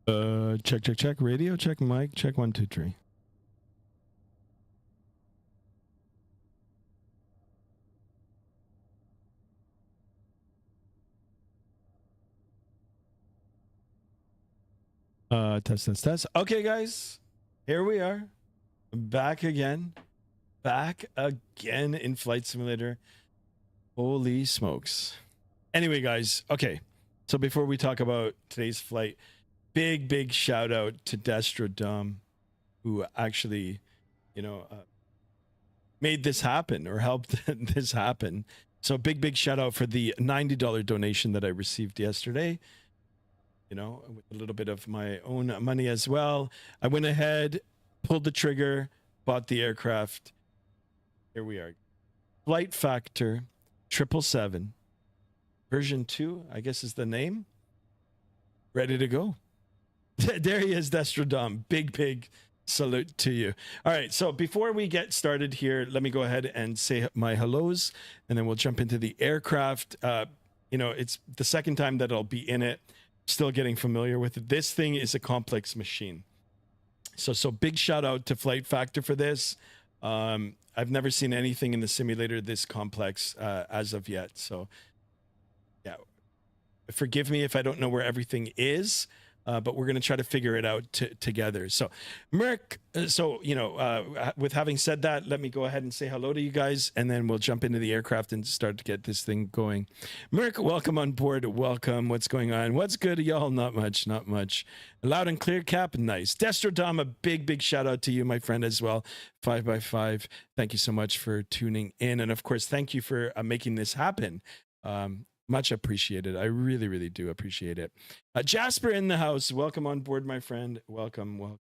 Check. Radio check. Mic check. 1 2 3. Test. Okay, guys, here we are, back again in Flight Simulator. Holy smokes! Anyway, guys, okay. So before we talk about today's flight, big shout out to Destrodom, who actually, made this happen or helped this happen. So big shout out for the $90 donation that I received yesterday. With a little bit of my own money as well. I went ahead, pulled the trigger, bought the aircraft. Here we are. Flight Factor 777 version 2, I guess is the name. Ready to go. There he is, Destrodom. Big salute to you. All right, so before we get started here, let me go ahead and say my hellos, and then we'll jump into the aircraft. It's the second time that I'll be in it. Still getting familiar with it. This thing is a complex machine. So big shout out to Flight Factor for this. I've never seen anything in the simulator this complex as of yet. So yeah, forgive me if I don't know where everything is. But we're going to try to figure it out together. So, Merc, with having said that, let me go ahead and say hello to you guys, and then we'll jump into the aircraft and start to get this thing going. Merc, welcome on board. Welcome. What's going on? What's good, y'all? Not much. Loud and clear, Cap. Nice. Destrodom, a big shout out to you, my friend, as well. 5x5. Thank you so much for tuning in. And of course, thank you for making this happen. Much appreciated. I really do appreciate it. Jasper in the house. Welcome on board, my friend. Welcome.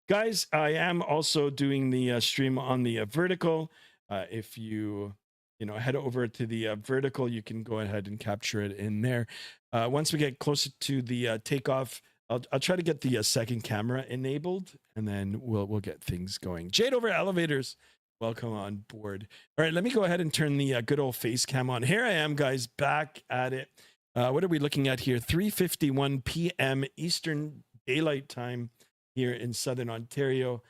Guys, I am also doing the stream on the vertical. If you head over to the vertical, you can go ahead and capture it in there. Once we get closer to the takeoff, I'll try to get the second camera enabled, and then we'll get things going. Jade over elevators. Welcome on board. All right, let me go ahead and turn the good old face cam on. Here I am, guys, back at it. What are we looking at here? 3:51 p.m. Eastern Daylight Time here in Southern Ontario.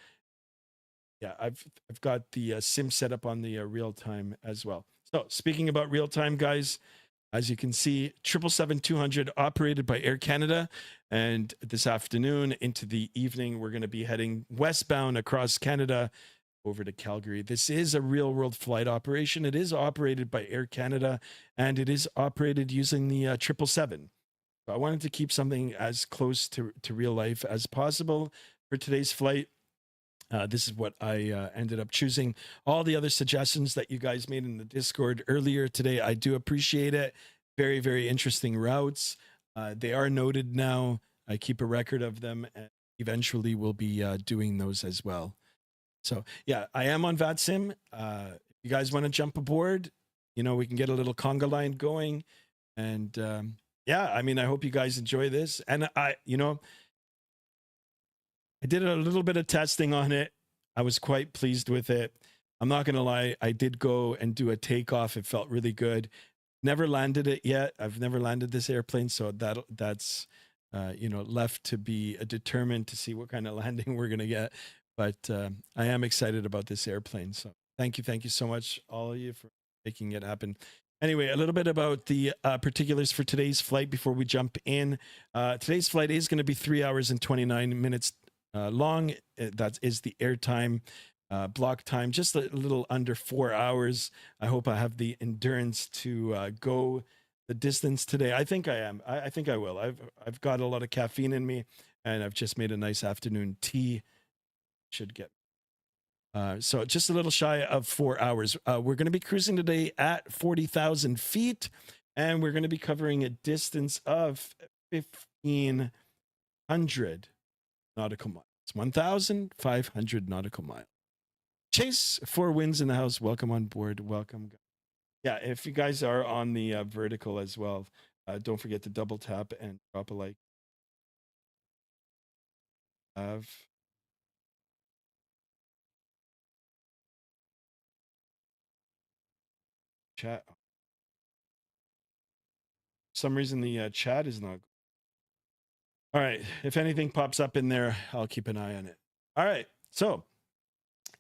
Yeah, I've got the sim set up on the real time as well. So speaking about real time, guys, as you can see, 777-200 operated by Air Canada. And this afternoon into the evening, we're going to be heading westbound across Canada over to Calgary. This is a real world flight operation. It is operated by Air Canada, and it is operated using the 777. So I wanted to keep something as close to real life as possible for today's flight. This is what I ended up choosing. All the other suggestions that you guys made in the Discord earlier today, I do appreciate it. Very interesting routes. They are noted now. I keep a record of them, and eventually we'll be doing those as well. So yeah, I am on VATSIM. If you guys want to jump aboard, we can get a little conga line going. And yeah, I mean, I hope you guys enjoy this. And I did a little bit of testing on it. I was quite pleased with it. I'm not going to lie. I did go and do a takeoff. It felt really good. Never landed it yet. I've never landed this airplane. So that's, left to be determined to see what kind of landing we're going to get. But I am excited about this airplane. So thank you so much, all of you, for making it happen. Anyway, a little bit about the particulars for today's flight before we jump in. Today's flight is going to be 3 hours and 29 minutes long. That is the airtime. Block time, just a little under 4 hours. I hope I have the endurance to go the distance today. I think I am. I think I will. I've got a lot of caffeine in me, and I've just made a nice afternoon tea. Should get so just a little shy of 4 hours. We're going to be cruising today at 40,000 feet, and we're going to be covering a distance of 1,500 nautical miles. 1,500 nautical miles. Chase, 4 Winds in the house. Welcome on board. Welcome. Yeah, if you guys are on the vertical as well, don't forget to double tap and drop a like. Chat. For some reason the chat is not. All right. If anything pops up in there, I'll keep an eye on it. All right. So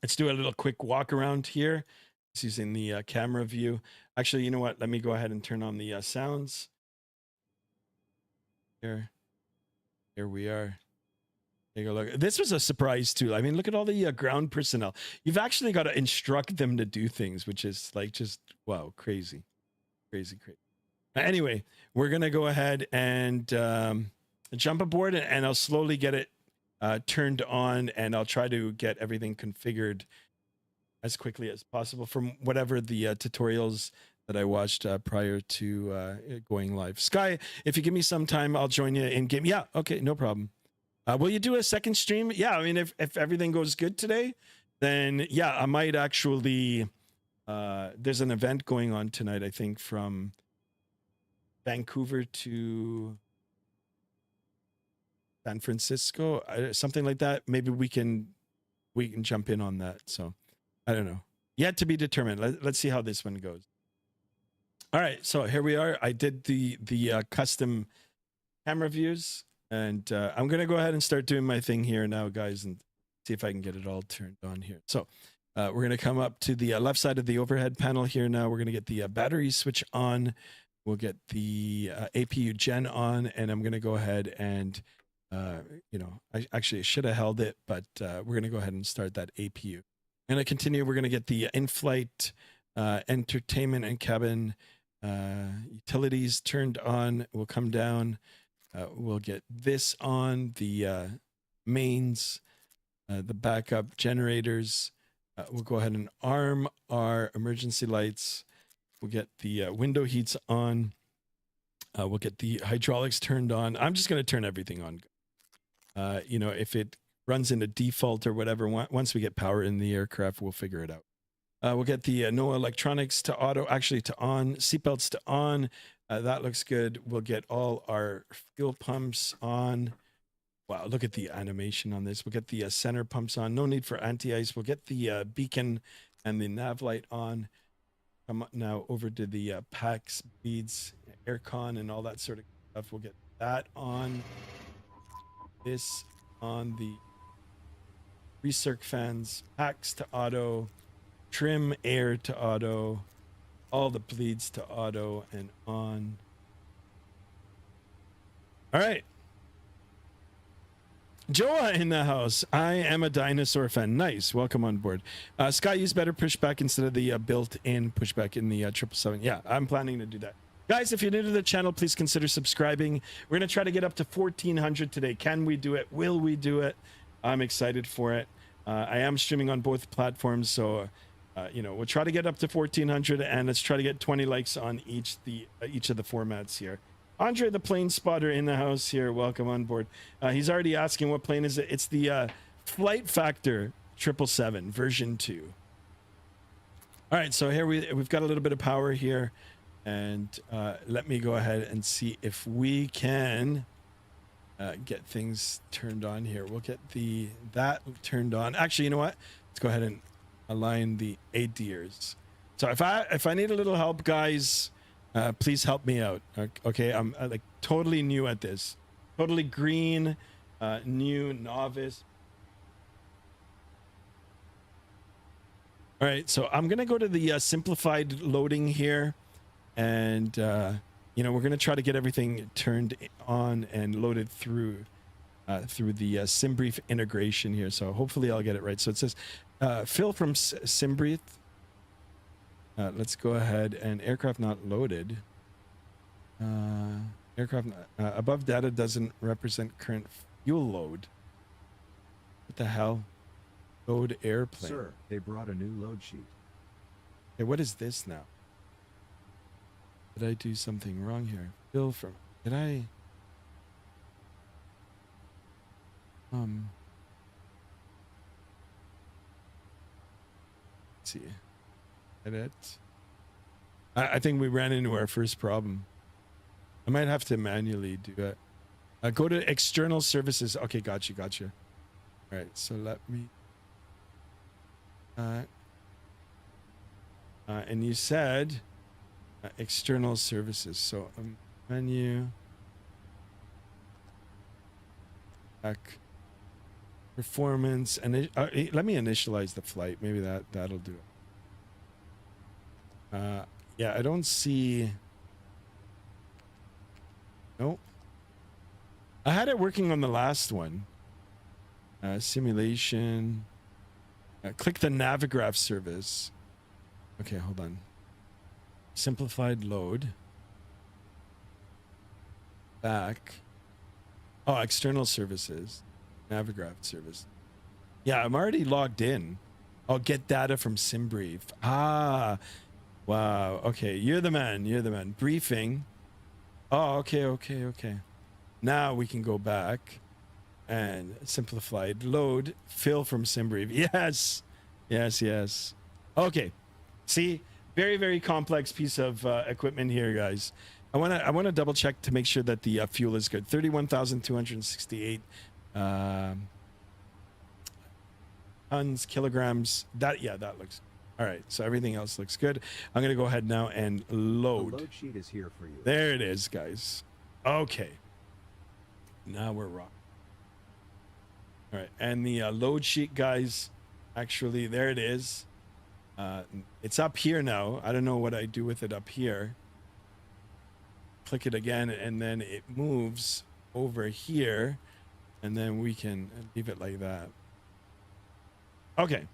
let's do a little quick walk around here. Just using the camera view. Actually, you know what? Let me go ahead and turn on the sounds. Here we are. Take a look. This was a surprise too. I mean, look at all the ground personnel. You've actually got to instruct them to do things, which is like just wow, crazy. Anyway, we're gonna go ahead and jump aboard, and I'll slowly get it turned on, and I'll try to get everything configured as quickly as possible from whatever the tutorials that I watched prior to going live. Sky, if you give me some time, I'll join you in game. Yeah, okay, no problem. Will you do a second stream? Yeah, I mean, if everything goes good today, then yeah, I might actually. There's an event going on tonight, I think, from Vancouver to San Francisco, something like that. Maybe we can jump in on that. So I don't know. Yet to be determined. Let's see how this one goes. All right, so here we are. I did the custom camera views. And I'm going to go ahead and start doing my thing here now, guys, and see if I can get it all turned on here. So we're going to come up to the left side of the overhead panel here now. We're going to get the battery switch on. We'll get the APU gen on, and I'm going to go ahead and, you know, I should have held it, but we're going to go ahead and start that APU. I'm going to continue. We're going to get the in-flight entertainment and cabin utilities turned on. We'll come down. We'll get this on, the mains, the backup generators. We'll go ahead and arm our emergency lights. We'll get the window heats on. We'll get the hydraulics turned on. I'm just going to turn everything on. You know, if it runs into default or whatever, once we get power in the aircraft, we'll figure it out. We'll get the no electronics to auto, actually to on, seatbelts to on. That looks good. We'll get all our fuel pumps on. Wow, look at the animation on this. We'll get the center pumps on. No need for anti-ice. We'll get the beacon and the nav light on. Come now over to the PAX, beads, aircon, and all that sort of stuff. We'll get that on. This on the recirc fans, PAX to auto, trim air to auto. All the bleeds to auto and on. All right. Joa in the house. I am a dinosaur fan. Nice. Welcome on board. Sky, use better pushback instead of the built-in pushback in the 777. Yeah, I'm planning to do that. Guys, if you're new to the channel, please consider subscribing. We're going to try to get up to 1,400 today. Can we do it? Will we do it? I'm excited for it. I am streaming on both platforms, so... you know, we'll try to get up to 1,400, and let's try to get 20 likes on each of the formats here. Andre, the plane spotter in the house here. Welcome on board. He's already asking what plane is it. It's the Flight Factor 777 version 2. All right, so here we've got a little bit of power here, and let me go ahead and see if we can get things turned on here. We'll get that turned on. Actually, you know what? Let's go ahead and align the ADIRs. So if I need a little help, guys, please help me out. Okay, I'm like totally new at this, totally green, new novice. All right, so I'm gonna go to the simplified loading here, and you know, we're gonna try to get everything turned on and loaded through the SimBrief integration here. So hopefully I'll get it right. So it says Phil from SimBrief. Let's go ahead and aircraft not loaded. Aircraft above data doesn't represent current fuel load. What the hell? Load airplane. Sir, they brought a new load sheet. Okay, what is this now? Did I do something wrong here? Phil from... Did I... Let's see. Edit. I think we ran into our first problem. I might have to manually do it. Go to external services. Okay, gotcha. All right, so let me... and you said external services. So menu... Back. Performance. And let me initialize the flight. Maybe that'll do it. Yeah, I don't see. Nope. I had it working on the last one. Simulation. Click the Navigraph service. Okay, hold on. Simplified load. Back. Oh, external services. Navigraph service. Yeah, I'm already logged in. I'll get data from SimBrief. Ah, wow. Okay, you're the man. You're the man. Briefing. Oh, okay. Now we can go back and simplified load. Fill from SimBrief. Yes. Okay. See, very complex piece of equipment here, guys. I want to double check to make sure that the fuel is good. 31,268 tons, kilograms. That looks all right. So everything else looks good. I'm gonna go ahead now and load. The load sheet is here for you. There it is, guys. Okay. Now we're rocking. All right, and the load sheet, guys. Actually, there it is. It's up here now. I don't know what I do with it up here. Click it again, and then it moves over here, and then we can leave it like that. Okay.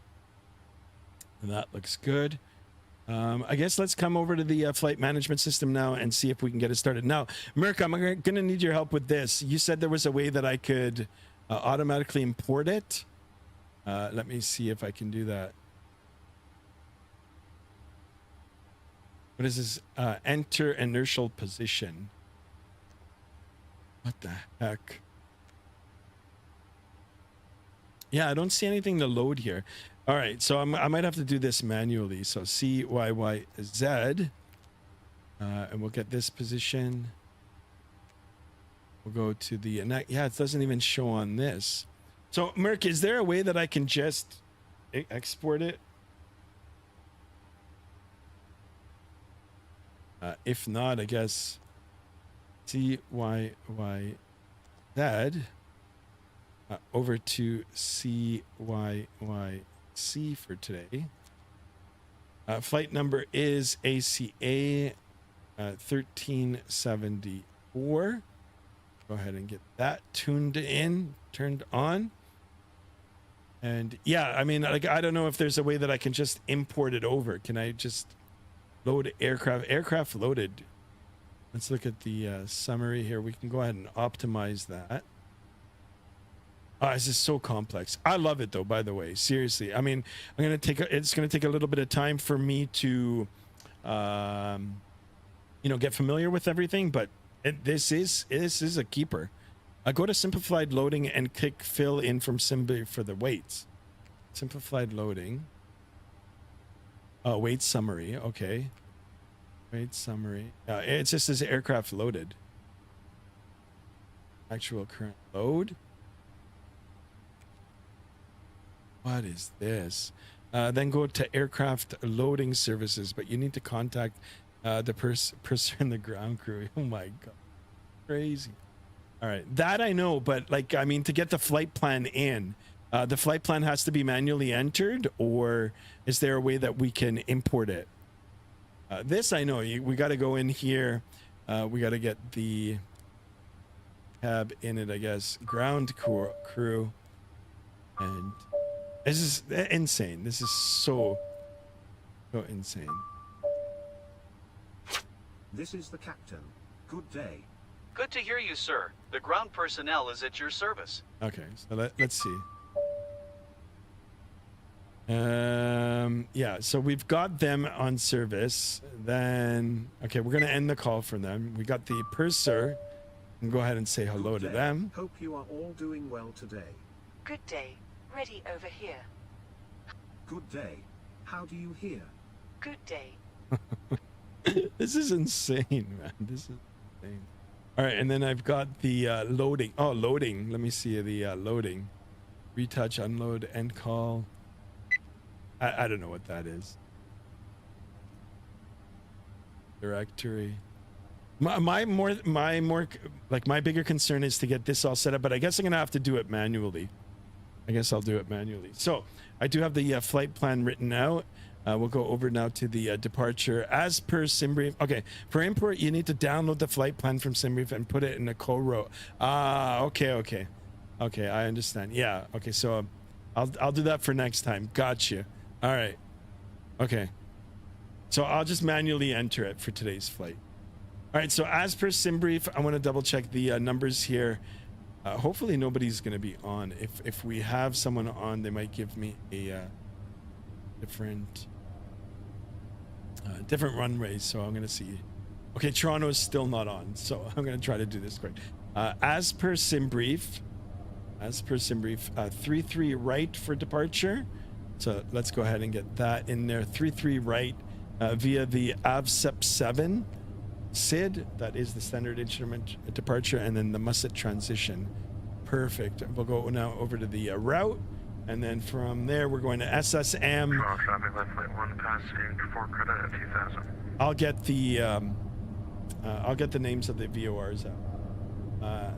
And that looks good. I guess let's come over to the flight management system now and see if we can get it started. Now, Mirka, I'm going to need your help with this. You said there was a way that I could automatically import it. Let me see if I can do that. What is this? Enter inertial position. What the heck? Yeah, I don't see anything to load here. All right, so I might have to do this manually. So CYYZ, and we'll get this position. We'll go to the, yeah, it doesn't even show on this. So Merc, is there a way that I can just export it? If not, I guess CYYZ over to CYYC for today. Flight number is ACA 1374. Go ahead and get that turned on. And yeah, I mean, like, I don't know if there's a way that I can just import it over. Can I just load aircraft loaded? Let's look at the summary here. We can go ahead and optimize that. Oh, this is so complex. I love it though, by the way, seriously. I mean, it's going to take a little bit of time for me to, get familiar with everything, but this is a keeper. I go to simplified loading and click fill in from SimBrief for the weights. Simplified loading. Oh, weight summary. Okay. Weight summary. It just says aircraft loaded. Actual current load. What is this? Then go to aircraft loading services, but you need to contact the purser and the ground crew. Oh my God. Crazy. All right. That I know, but like, I mean, to get the flight plan in, the flight plan has to be manually entered, or is there a way that we can import it? This I know. We got to go in here. We got to get the cab in it, I guess. Ground crew. And this is insane. This is so insane. This is the captain. Good day. Good to hear you, sir. The ground personnel is at your service. Okay, so let's see. Yeah, so we've got them on service. Then, okay, we're going to end the call for them. We got the purser. And go ahead and say hello to them. Hope you are all doing well today. Good day. Ready over here. Good day. How do you hear? Good day. This is insane, man. This is insane. All right, and then I've got the loading. Oh, loading. Let me see the loading. Retouch, unload, end call. I don't know what that is. Directory. My bigger concern is to get this all set up, but I guess I'm gonna have to do it manually. I guess I'll do it manually. So I do have the flight plan written out. We'll go over now to the departure as per SimBrief. Okay, for import, you need to download the flight plan from SimBrief and put it in a co-row. Okay, I understand. Yeah, okay, so I'll do that for next time. Gotcha. All right. Okay. So I'll just manually enter it for today's flight. All right, so as per SimBrief, I want to double check the numbers here. Hopefully nobody's going to be on. If we have someone on, they might give me a different runways. So I'm going to see. Okay, Toronto is still not on, so I'm going to try to do this quick. As per SimBrief, 33 right for departure. So let's go ahead and get that in there. 33 right via the AVSEP 7 SID. That is the standard instrument departure, and then the Musset transition. Perfect. We'll go now over to the route, and then from there we're going to SSM. Traffic light flight 1 passing 4 credit at 2000. I'll get the names of the VORs out.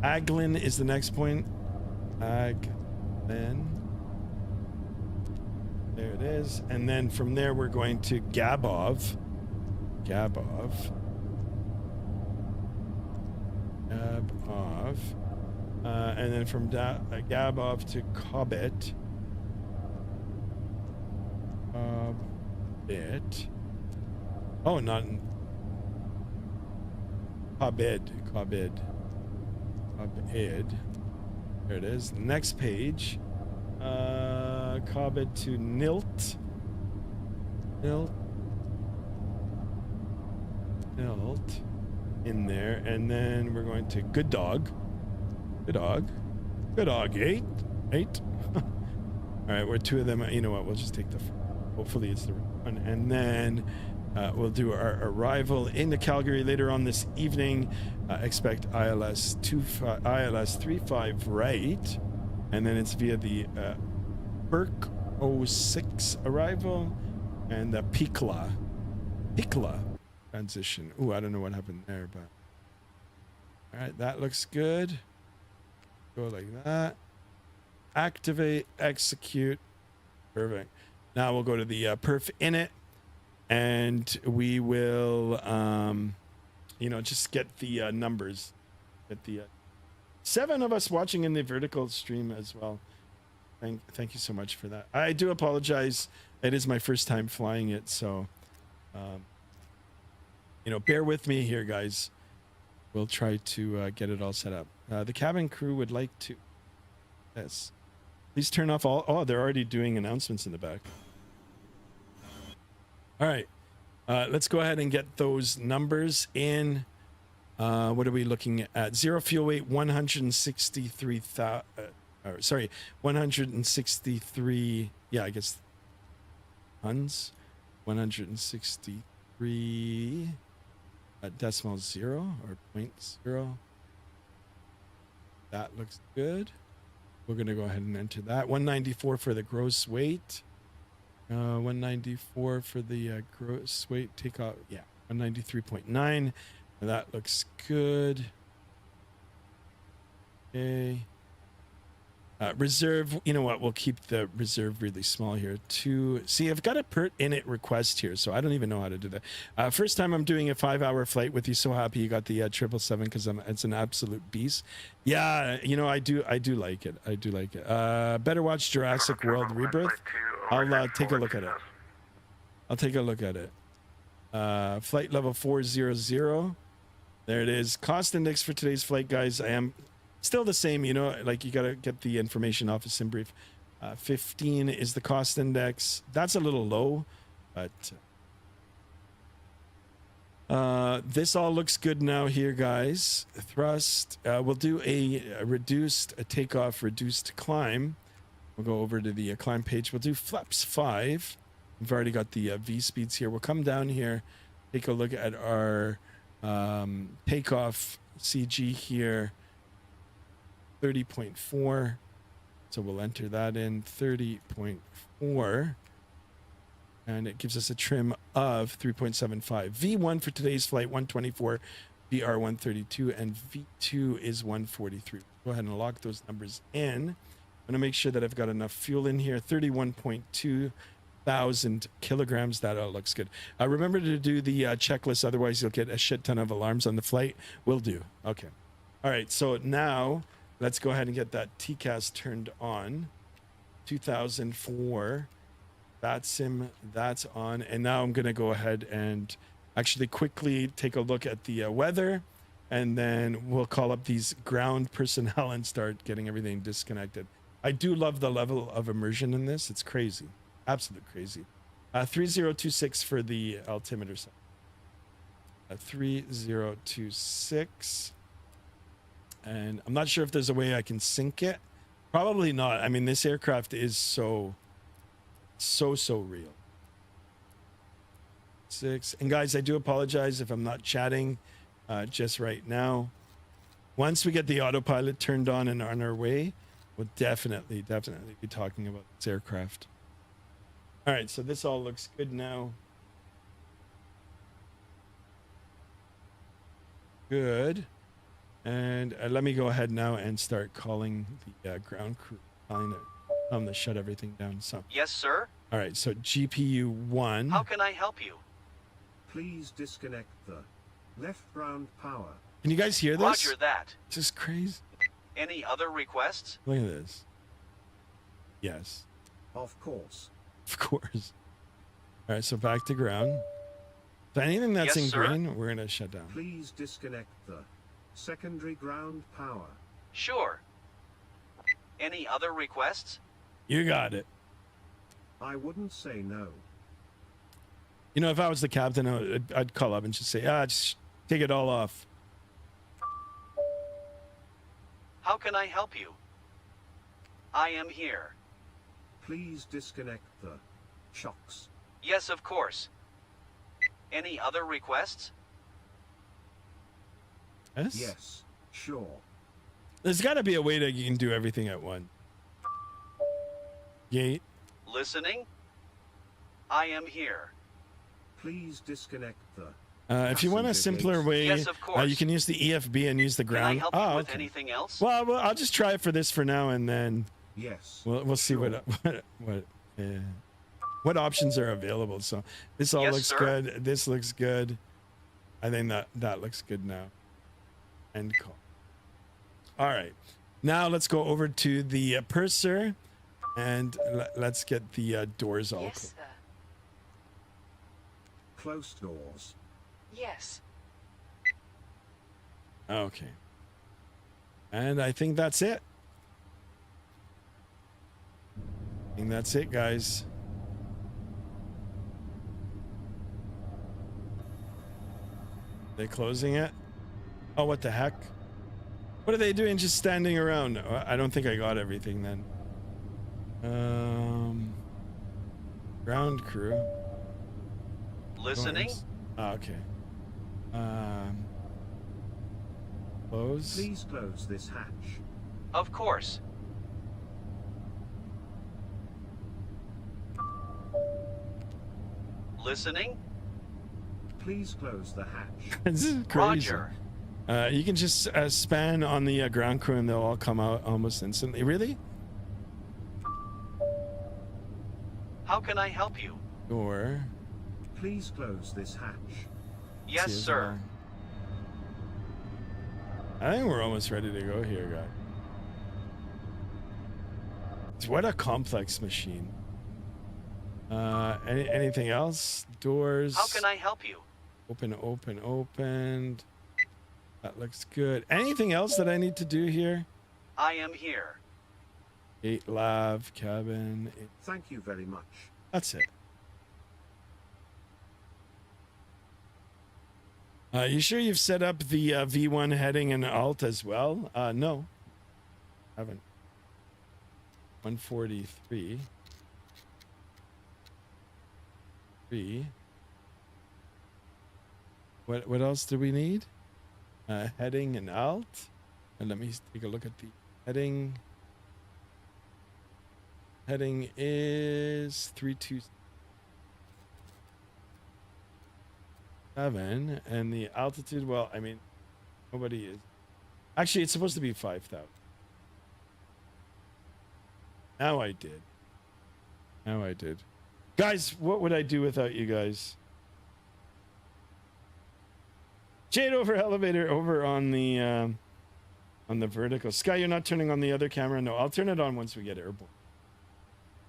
Aglin is the next point. Aglin. There it is. And then from there we're going to Gabov. And then from Gabov to Cockpit. Oh, not in Cockpit. There it is. Next page. Cockpit to Nilt in there, and then we're going to Good Dog 8. All right, we're 2 of them. You know what, we'll just take the, hopefully it's the one, and then we'll do our arrival into Calgary later on this evening. Expect ILS 35 right, and then it's via the Burke 06 arrival and the Pikla transition. Ooh, I don't know what happened there, but all right, that looks good. Go like that. Activate, execute. Perfect. Now we'll go to the perf init, and we will just get the numbers. Get the 7 of us watching in the vertical stream as well. Thank you so much for that. I do apologize. It is my first time flying it, so bear with me here, guys. We'll try to get it all set up. The cabin crew would like to. Yes. Please turn off all. Oh, they're already doing announcements in the back. All right. Let's go ahead and get those numbers in. What are we looking at? 0 fuel weight, 163. Yeah, I guess tons. 163 decimal 0 or 0.0. That looks good. We're going to go ahead and enter that. 194 for the gross weight. 194 for the gross weight takeoff. Yeah, 193.9. That looks good. Okay. Reserve, you know what, we'll keep the reserve really small here. See, I've got a pert init request here, so I don't even know how to do that. First time I'm doing a 5-hour flight with you. So happy you got the 777 because it's an absolute beast. Yeah, I do like it. Better watch Jurassic World Rebirth. I'll take a look at it. Flight level 400. There it is. Cost index for today's flight, guys. I am still the same, like you got to get the information off of SimBrief. 15 is the cost index. That's a little low, but this all looks good now here, guys. Thrust. We'll do a takeoff, reduced climb. We'll go over to the climb page. We'll do flaps 5. We've already got the V speeds here. We'll come down here, take a look at our takeoff CG here. 30.4, so we'll enter that in. 30.4. And it gives us a trim of 3.75. V1 for today's flight, 124, VR 132, and V2 is 143. Go ahead and lock those numbers in. I'm gonna make sure that I've got enough fuel in here. 31.2 thousand kilograms. That all looks good. Remember to do the checklist, otherwise you'll get a shit ton of alarms on the flight. Will do. Okay. All right. So now let's go ahead and get that TCAS turned on. 2004. That sim, that's on. And now I'm gonna go ahead and actually quickly take a look at the weather, and then we'll call up these ground personnel and start getting everything disconnected. I do love the level of immersion in this. It's crazy. Absolute crazy. 3026 for the altimeter set. 3026. And I'm not sure if there's a way I can sync it. Probably not. I mean, this aircraft is so real. 6. And guys, I do apologize if I'm not chatting just right now. Once we get the autopilot turned on and on our way, we'll definitely be talking about this aircraft. All right, so this all looks good now. Good. And let me go ahead now and start calling the ground crew. Telling them to shut everything down. So. Yes, sir. All right, so GPU 1. How can I help you? Please disconnect the left ground power. Can you guys hear this? Roger that. This is crazy. Any other requests? Look at this. Yes. Of course. Of course. All right, so back to ground. So anything that's Yes, in sir. green, we're gonna shut down. Please disconnect the secondary ground power. Sure. Any other requests? You got it. I wouldn't say no. You know, if I was the captain, I'd call up and just say, just take it all off. How can I help you? I am here. Please disconnect the shocks. Yes, of course. Any other requests? Yes? Yes, sure. There's got to be a way that you can do everything at once. Gate. Listening? I am here. Please disconnect the If you want a passenger simpler gates. way, Yes, of course. you can use the EFB and use the Can I ground. help you with Okay. anything else? Well, I'll just try it for this for now, and then Yes. we'll see sure. what options are available. So this all Yes, looks sir. good. This looks good. I think that looks good now. End call. All right. Now let's go over to the purser, and let's get the doors all Yes, closed. sir. Close doors. Yes. Okay. And I think that's it. I think that's it, guys. They closing it? Oh, what the heck? What are they doing just standing around? I don't think I got everything then. Ground crew. Listening? Doors. Oh, okay. Close. Please close this hatch. Of course. Listening? Please close the hatch. This is crazy. Roger. You can just span on the ground crew and they'll all come out almost instantly. Really? How can I help you? Door. Please close this hatch. Yes, See as sir. well. I think we're almost ready to go here, guys. What a complex machine. Anything else? Doors. How can I help you? Opened. That looks good. Anything else that I need to do here? I am here. 8 lav, cabin. Thank you very much. That's it. You sure you've set up the V1 heading and alt as well? No. Haven't. 143. 3. What else do we need? Heading and alt. And let me take a look at the heading. Heading is 32. 7, and the altitude, well, I mean, nobody is. Actually, it's supposed to be 5,000. Now I did. Now I did. Guys, what would I do without you guys? Shade over elevator over on the vertical. Sky, you're not turning on the other camera? No, I'll turn it on once we get airborne.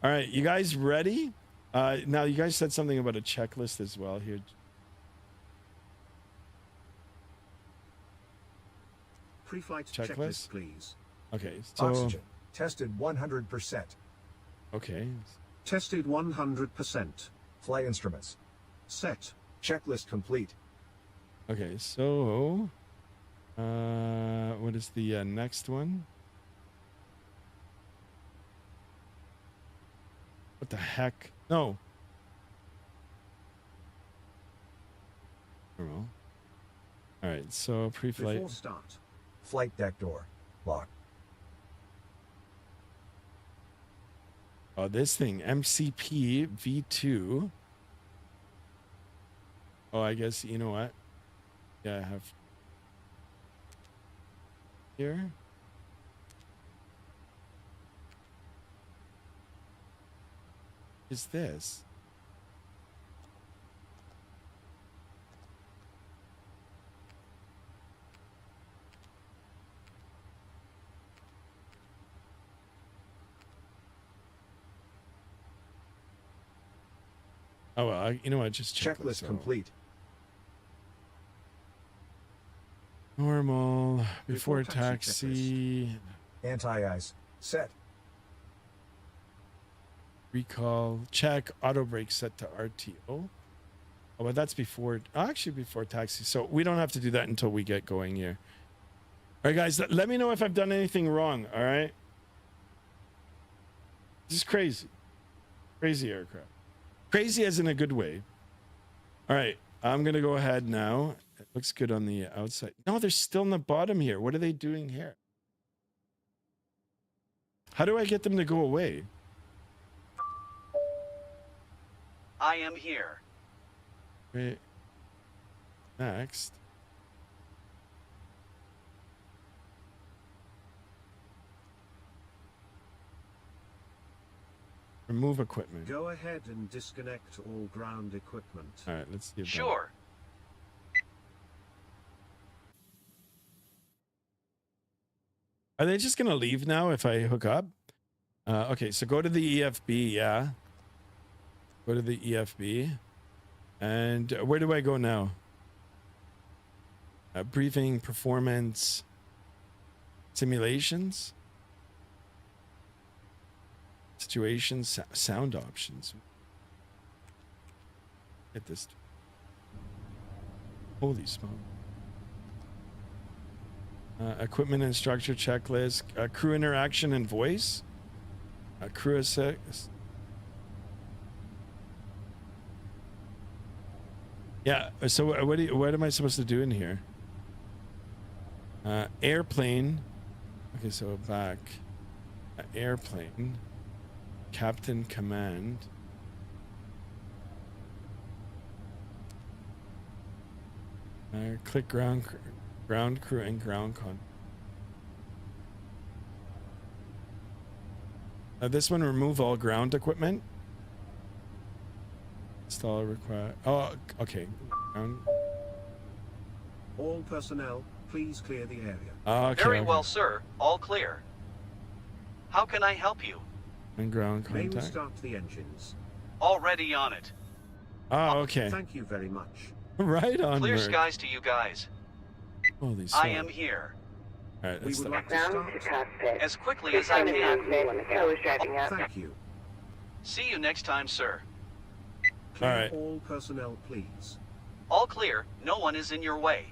All right, you guys ready? Now, you guys said something about a checklist as well here. Pre-flight Checklist? checklist, please. Okay, so... Oxygen. Tested 100%. Okay. Tested 100%. Flight instruments. Set. Checklist complete. Okay, so... what is the next one? What the heck? No. I don't know. All right, so pre-flight. Before start. Flight deck door. Locked. Oh, this thing, MCP V2. Oh, I guess, you know what? Yeah, I have here. Is this? Oh, well, you know what? Just check Checklist complete. Normal, before Before taxi taxi, Anti-ice. Set. recall, check, auto brake set to RTO. Oh, but that's before, actually before taxi. So we don't have to do that until we get going here. All right, guys, let me know if I've done anything wrong, all right? This is crazy. Crazy aircraft. Crazy as in a good way. All right, I'm going to go ahead now. It looks good on the outside. No, they're still in the bottom here. What are they doing here? How do I get them to go away? I am here. Wait. Next. Remove equipment. Go ahead and disconnect all ground equipment. All right, let's see. Sure. Are they just gonna leave now if I hook up? Okay, so go to the EFB, yeah. Go to the EFB. And where do I go now? Briefing, performance, simulations, situations, sound options. Get this. Holy smoke. Equipment and structure checklist, crew interaction and voice, crew assist. Yeah. So what am I supposed to do in here? Airplane. Okay, so back. Airplane. Captain command. Click ground crew and ground con. This one, remove all ground equipment. Install require. Oh, okay. All personnel, please clear the area. Okay, Very okay. well, sir. All clear. How can I help you? And ground May we contact. start the engines? Already on it. Oh, okay. Thank you very much. Right on. Clear Merc. skies to you guys. Holy I smokes. am here. All right, We let's would start. like to Ground to start. cockpit. As quickly as I can. I was driving up. Thank you. See you next time, sir. Clear All right. all personnel, please. All clear. No one is in your way.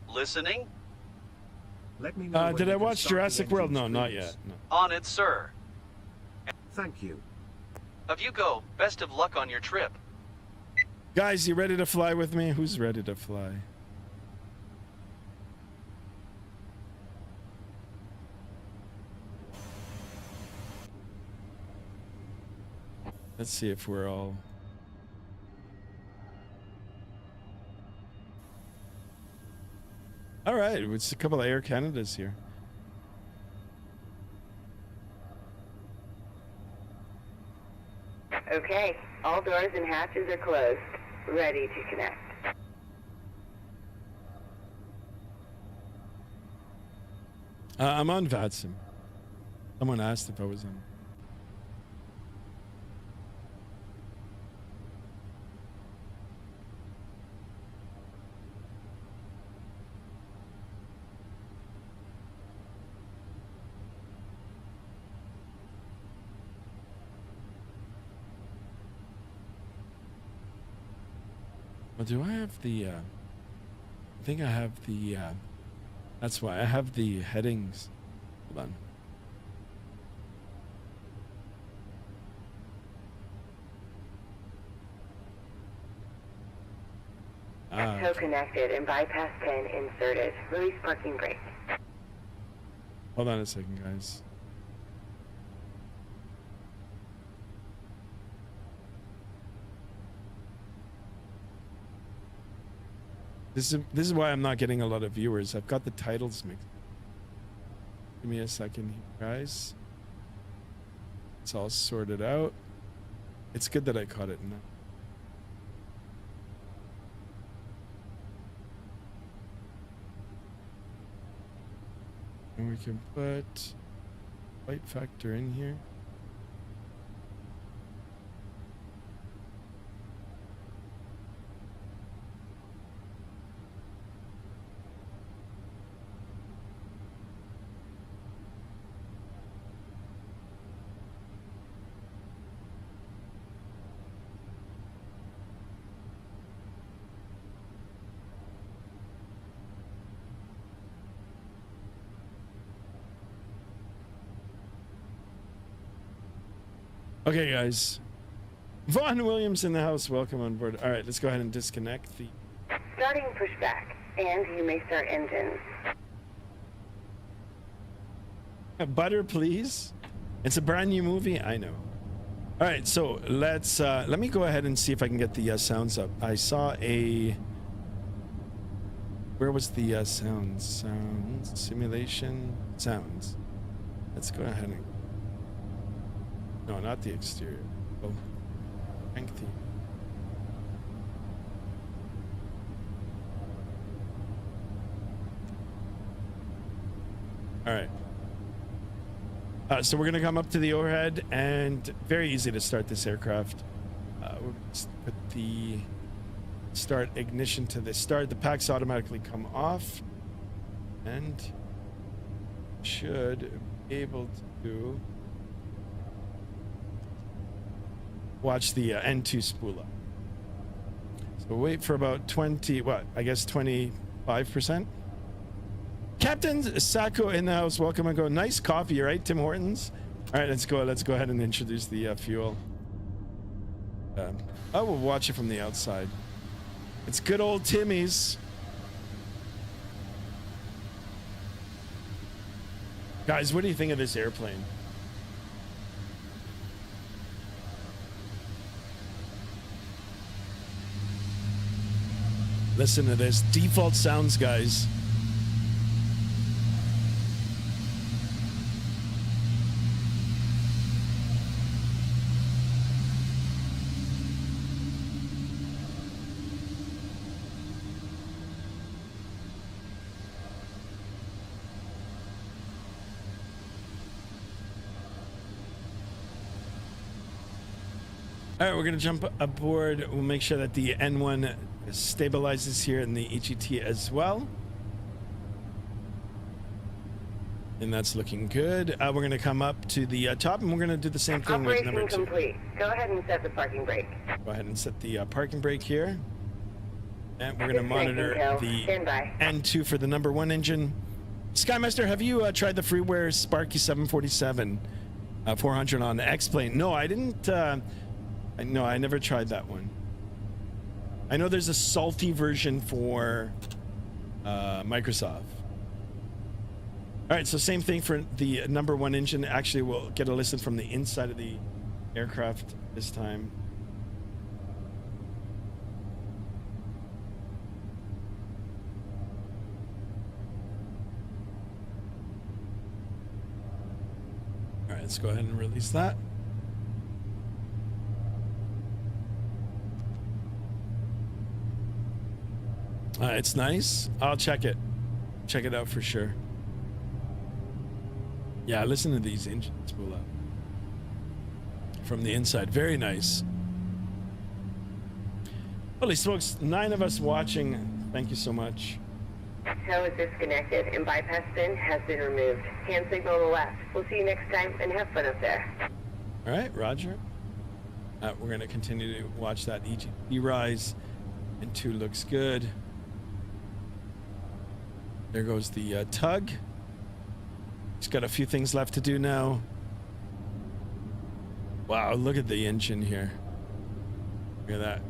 Listening? Let me know when Did we I can watch start the Jurassic World? engines, No, not please. yet. No. On it, sir. Thank you. Of you go. Best of luck on your trip. Guys, you ready to fly with me? Who's ready to fly? Let's see if we're all... right, it's a couple of Air Canadas here. Okay, all doors and hatches are closed. Ready to connect. I'm on VATSIM. Someone asked if I was on. Well, do I have the, I think I have the, that's why I have the headings. Hold on. Tow connected and bypass pin inserted. Release parking brake. Hold on a second, guys. This is why I'm not getting a lot of viewers. I've got the titles mixed. Give me a second here, guys. It's all sorted out. It's good that I caught it now. And we can put flight factor in here. Okay, guys. Vaughn Williams in the house. Welcome on board. All right, let's go ahead and disconnect the... Starting pushback, and you may start engines. Butter, please. It's a brand new movie. I know. All right, so let's... let me go ahead and see if I can get the sounds up. I saw a... Where was the sounds? Sounds. Simulation. Sounds. Let's go ahead and... No, not the exterior. Oh, crank theme. All right. So we're gonna come up to the overhead, and very easy to start this aircraft. We'll just put the start ignition to the start. The packs automatically come off, and should be able to watch the N2 spool up. So wait for about 20, what? I guess 25%. Captain Sacco in the house. Welcome and go. Nice coffee, right, Tim Hortons? All right, let's go. Let's go ahead and introduce the fuel. I will watch it from the outside. It's good old Timmy's. Guys, what do you think of this airplane? Listen to this. Default sounds, guys. All right, we're going to jump aboard. We'll make sure that the N1 stabilizes here in the EGT as well. And that's looking good. We're going to come up to the top, and we're going to do the same thing with number 2. Complete. Go ahead and set the parking brake. Go ahead and set the parking brake here. And we're going to monitor the N2 for the number 1 engine. Skymaster, have you tried the freeware Sparky 747 400 on the X-Plane? No, I didn't. No, I never tried that one. I know there's a salty version for Microsoft. All right, so same thing for the number 1 engine. Actually, we'll get a listen from the inside of the aircraft this time. let's go ahead and release that. It's nice. I'll check it. Check it out for sure. Yeah, listen to these engines pull up from the inside. Very nice. Holy smokes, 9 of us watching. Thank you so much. Tow is disconnected and bypass bin has been removed. Hand signal on the left. We'll see you next time and have fun up there. All right, Roger. We're going to continue to watch that EGP rise. And 2 looks good. There goes the tug. Just got a few things left to do now. Wow, look at the engine here. Look at that.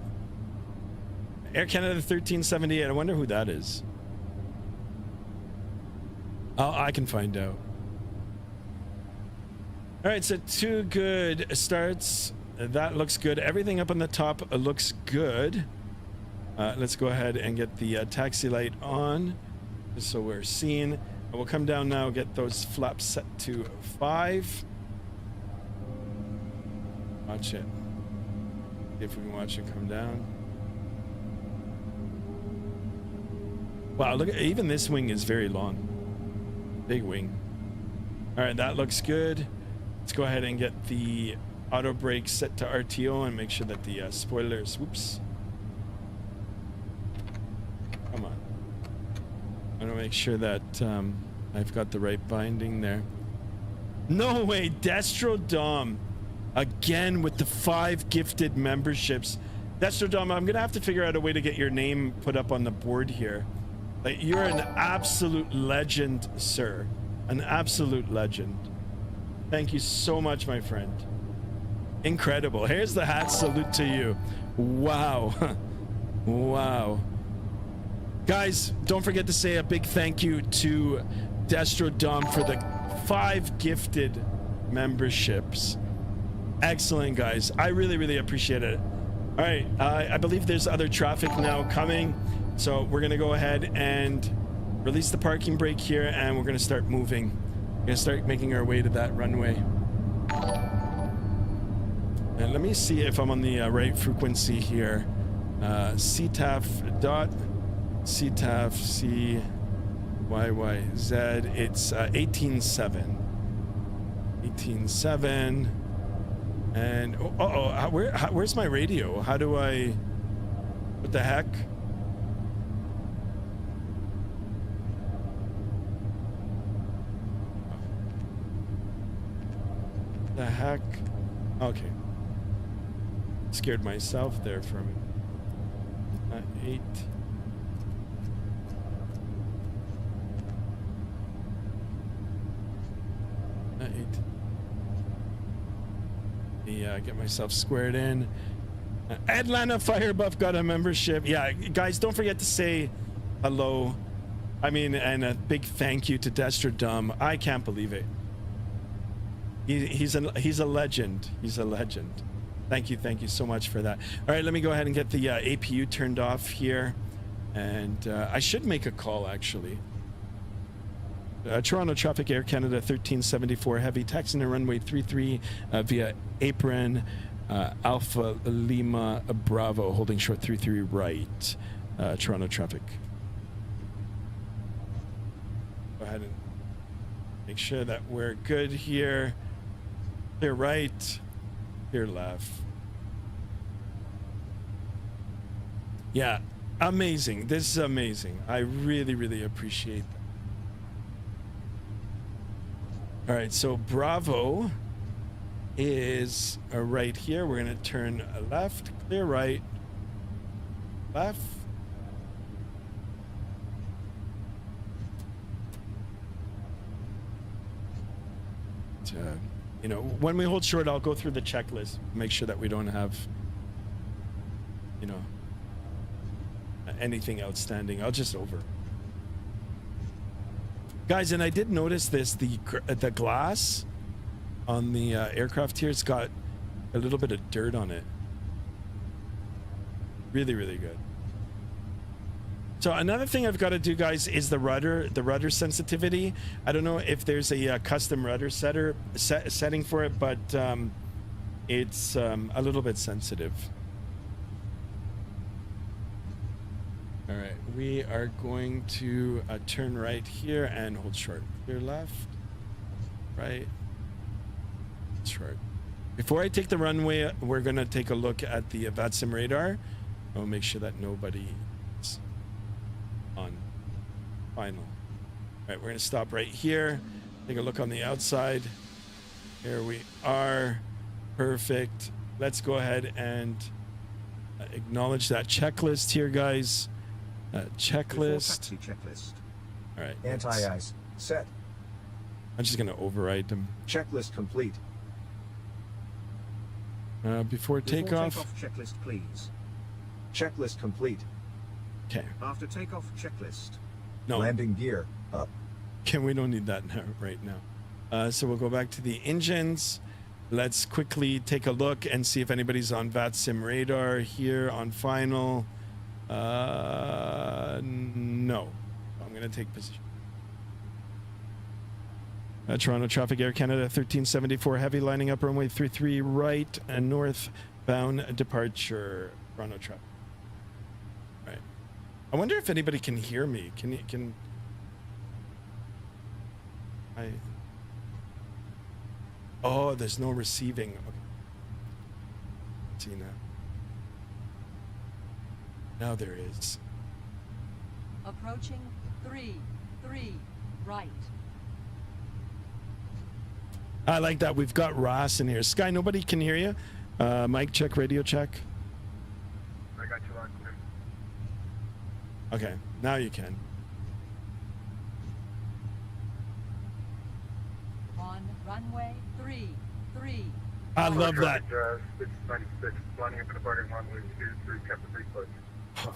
Air Canada 1378. I wonder who that is. Oh, I can find out. All right, so 2 good starts. That looks good. Everything up on the top looks good. Let's go ahead and get the taxi light on, just so we're seen. We'll come down now, get those flaps set to 5. Watch it. See if we can watch it come down. Wow, look at, even this wing is very long. Big wing. All right, that looks good. Let's go ahead and get the auto brake set to RTO and make sure that the spoilers, whoops. Come on. I want to make sure that I've got the right binding there. No way, Destro Dom. Again with the 5 gifted memberships. Destro Dom, I'm going to have to figure out a way to get your name put up on the board here. Like, you're an absolute legend, sir. An absolute legend. Thank you so much, my friend. Incredible. Here's the hat salute to you. Wow. Wow. Guys, don't forget to say a big thank you to Destro Dom for the 5 gifted memberships. Excellent, guys. I really, really appreciate it. All right. I believe there's other traffic now coming. So we're going to go ahead and release the parking brake here, and we're going to start moving. We're going to start making our way to that runway. And let me see if I'm on the right frequency here. CTAF dot CTAF C YYZ. It's 18.7. 18.7. And where's my radio? How do I? What the heck? The heck? Okay. Scared myself there for a minute. 8. Not 8. Yeah, get myself squared in. Atlanta Fire Buff got a membership. Yeah, guys, don't forget to say hello. I mean, and a big thank you to Destro Dom. I can't believe it. He's a legend. He's a legend. Thank you so much for that. All right, let me go ahead and get the APU turned off here, and I should make a call actually. Toronto Traffic Air Canada 1374 Heavy taxiing to runway 33 via apron Alpha Lima Bravo holding short 33 right. Toronto Traffic. Go ahead and make sure that we're good here. Clear right, clear left. Yeah, amazing. This is amazing. I really, really appreciate that. All right, so Bravo is right here. We're going to turn left, clear right, left. You know, when we hold short, I'll go through the checklist, make sure that we don't have, you know, anything outstanding. I'll just over. Guys, and I did notice this, the glass on the aircraft here, it's got a little bit of dirt on it. Really, really good. So another thing I've got to do, guys, is the rudder sensitivity. I don't know if there's a custom rudder setting for it, but it's a little bit sensitive. All right, we are going to turn right here and hold short. Clear left, right, short. Before I take the runway, we're gonna take a look at the VATSIM radar. I'll make sure that nobody is on final. All right, we're gonna stop right here. Take a look on the outside. Here we are. Perfect. Let's go ahead and acknowledge that checklist here, guys. Checklist. Checklist. All right. Anti-ice. Set. I'm just gonna override them. Checklist complete. Before takeoff. Checklist, please. Checklist complete. Okay. After takeoff, checklist. No. Landing gear up. Okay, we don't need that now, right now. So we'll go back to the engines. Let's quickly take a look and see if anybody's on VATSIM radar here on final. No. I'm gonna take position. Toronto traffic, Air Canada 1374 heavy, lining up runway 33 right and northbound departure. Toronto traffic. All right. I wonder if anybody can hear me. Can I? Oh, there's no receiving. Okay. See now. Now there is. Approaching 3 right. I like that. We've got Ross in here. Sky, nobody can hear you. Mic check, radio check. I got you on clear. Okay, now you can. On runway 3. I love that. 696, lining up and departing runway 23, Captain 3 foot. Oh, fuck.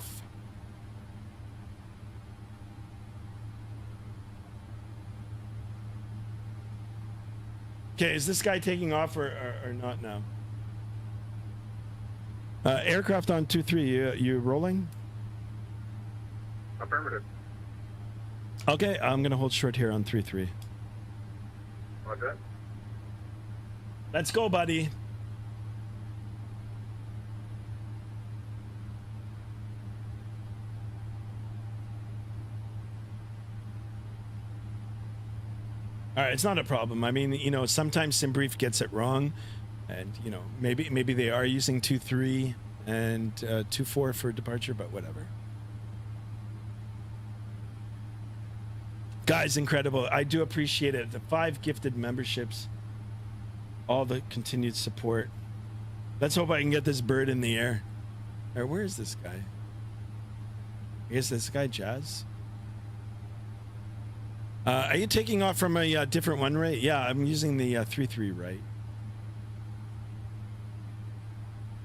Okay, is this guy taking off or not now? Aircraft on 2-3, you rolling? Affirmative. Okay, I'm gonna hold short here on 3-3. Roger. Let's go, buddy. All right, it's not a problem. I mean, you know, sometimes SimBrief gets it wrong, and you know, maybe they are using 2-3 and 2-4 for departure, but whatever. Guys, incredible. I do appreciate it. The 5 gifted memberships, all the continued support. Let's hope I can get this bird in the air. All right, where is this guy? I guess this guy Jazz. Are you taking off from a different one, right? Yeah, I'm using the 3-3 right.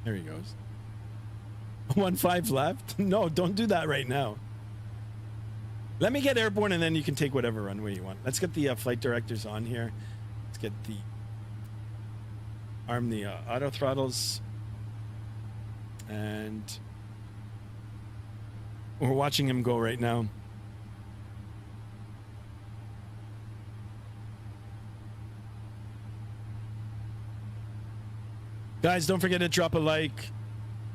There he goes. 1-5 left? No, don't do that right now. Let me get airborne and then you can take whatever runway you want. Let's get the flight directors on here. Let's get the arm the auto throttles, and we're watching him go right now. Guys, don't forget to drop a like,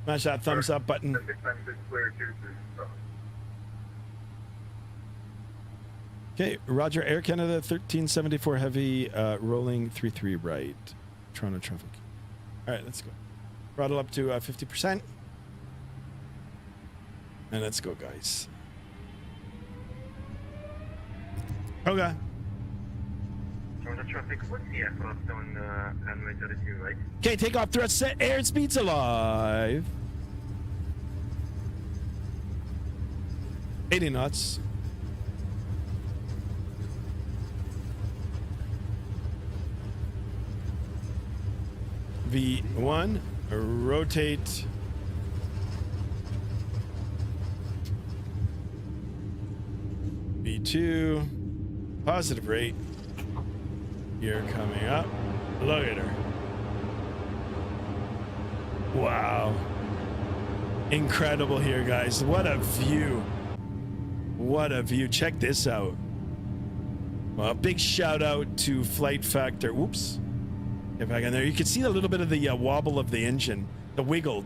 smash that thumbs up button. Okay, Roger. Air Canada 1374 heavy, rolling 3-3 right. Toronto traffic. All right, let's go. Throttle up to 50%. And let's go, guys. Okay. Toronto traffic, what's the aircraft on runway 32 right? Okay, takeoff thrust set, airspeed's alive. 80 knots. V1, rotate. V2, positive rate. You're coming up. Look at her. Wow. Incredible here, guys. What a view. What a view. Check this out. Well, a big shout out to Flight Factor. Oops. Get back in there. You can see a little bit of the wobble of the engine. The wiggle.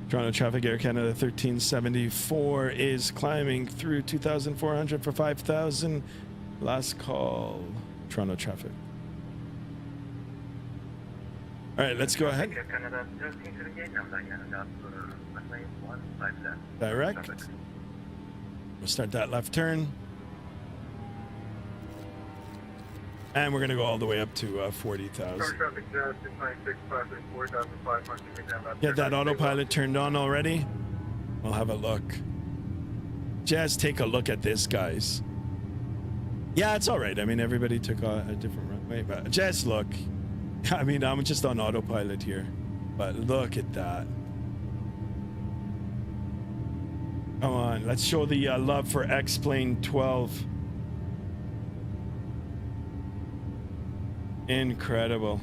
Toronto traffic, Air Canada 1374 is climbing through 2,400 for 5,000. Last call. Toronto traffic. All right, let's go ahead. Air Canada 1378, I'm lining up runway 157. Direct. We'll start that left turn. And we're going to go all the way up to 40,000. Get that autopilot turned on already. We'll have a look. Just take a look at this, guys. Yeah, it's all right. I mean, everybody took a different runway, but just look. I mean, I'm just on autopilot here, but look at that. Come on, let's show the love for X-Plane 12. Incredible.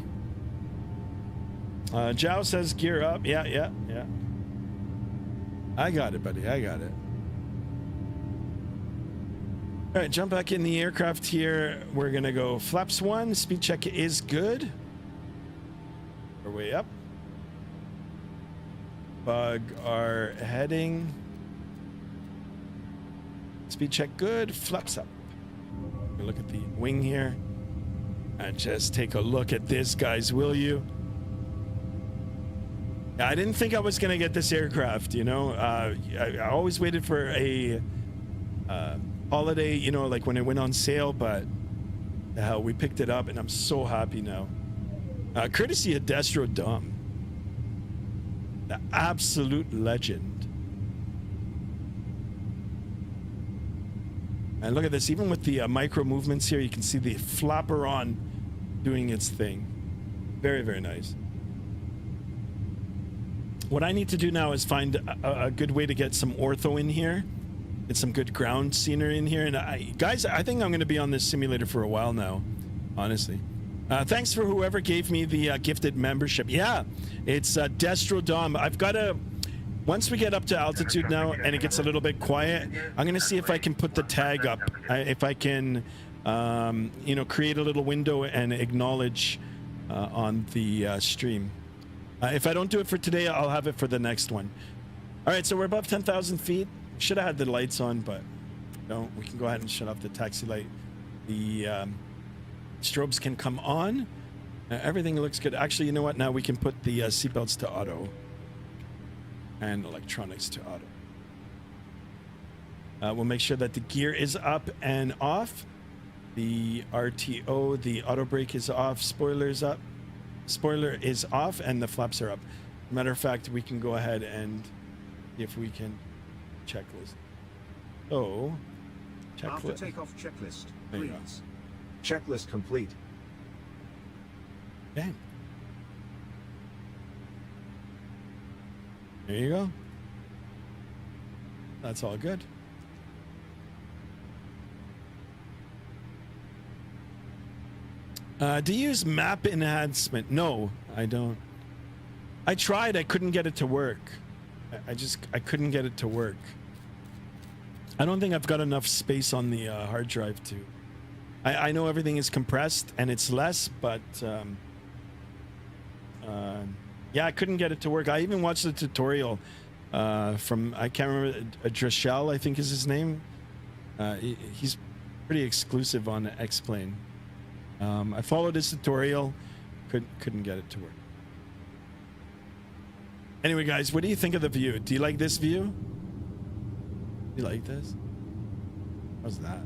Jow says gear up. Yeah. I got it, buddy. I got it. All right, jump back in the aircraft here. We're going to go flaps 1. Speed check is good. We're way up. Bug our heading. Speed check good. Flaps up. Look at the wing here. And just take a look at this, guys, will you? I didn't think I was going to get this aircraft, you know. I always waited for a holiday, you know, like when it went on sale, but we picked it up, and I'm so happy now. Courtesy of Destro Dom, the absolute legend. And look at this, even with the micro movements here, you can see the flapper on doing its thing. Very, very nice. What I need to do now is find a good way to get some ortho in here. Get some good ground scenery in here. And guys, I think I'm going to be on this simulator for a while now, honestly. Thanks for whoever gave me the gifted membership. Yeah, it's Destro Dom. I've got to... Once we get up to altitude now and it gets a little bit quiet, I'm going to see if I can put the tag up. If I can, you know, create a little window and acknowledge on the stream. If I don't do it for today, I'll have it for the next one. All right, so we're above 10,000 feet. Should have had the lights on, but no, we can go ahead and shut off the taxi light. The strobes can come on. Everything looks good. Actually, you know what? Now we can put the seatbelts to auto. And electronics to auto. We'll make sure that the gear is up and off. The RTO, the auto brake is off. Spoiler is up. Spoiler is off, and the flaps are up. Matter of fact, we can go ahead and see if we can checklist. Oh, After checklist. takeoff checklist, There you go. please. Checklist complete. Bang. There you go. That's all good. Do you use map enhancement? No, I don't. I tried. I couldn't get it to work. I couldn't get it to work. I don't think I've got enough space on the hard drive to. I know everything is compressed and it's less, but yeah, I couldn't get it to work. I even watched the tutorial from, I can't remember, Drashel, I think is his name. He's pretty exclusive on X-Plane. I followed his tutorial, couldn't get it to work. Anyway, guys, what do you think of the view? Do you like this view? You like this? How's that?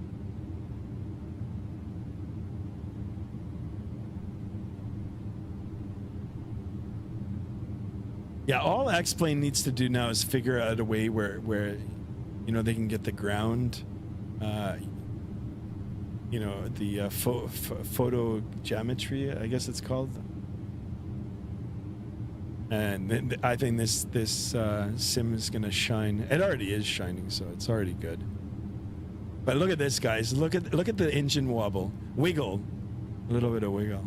Yeah, all X-Plane needs to do now is figure out a way where you know, they can get the ground, you know, the photo geometry, I guess it's called. And I think this sim is gonna shine. It already is shining, so it's already good. But look at this, guys. Look at the engine wobble, wiggle, a little bit of wiggle.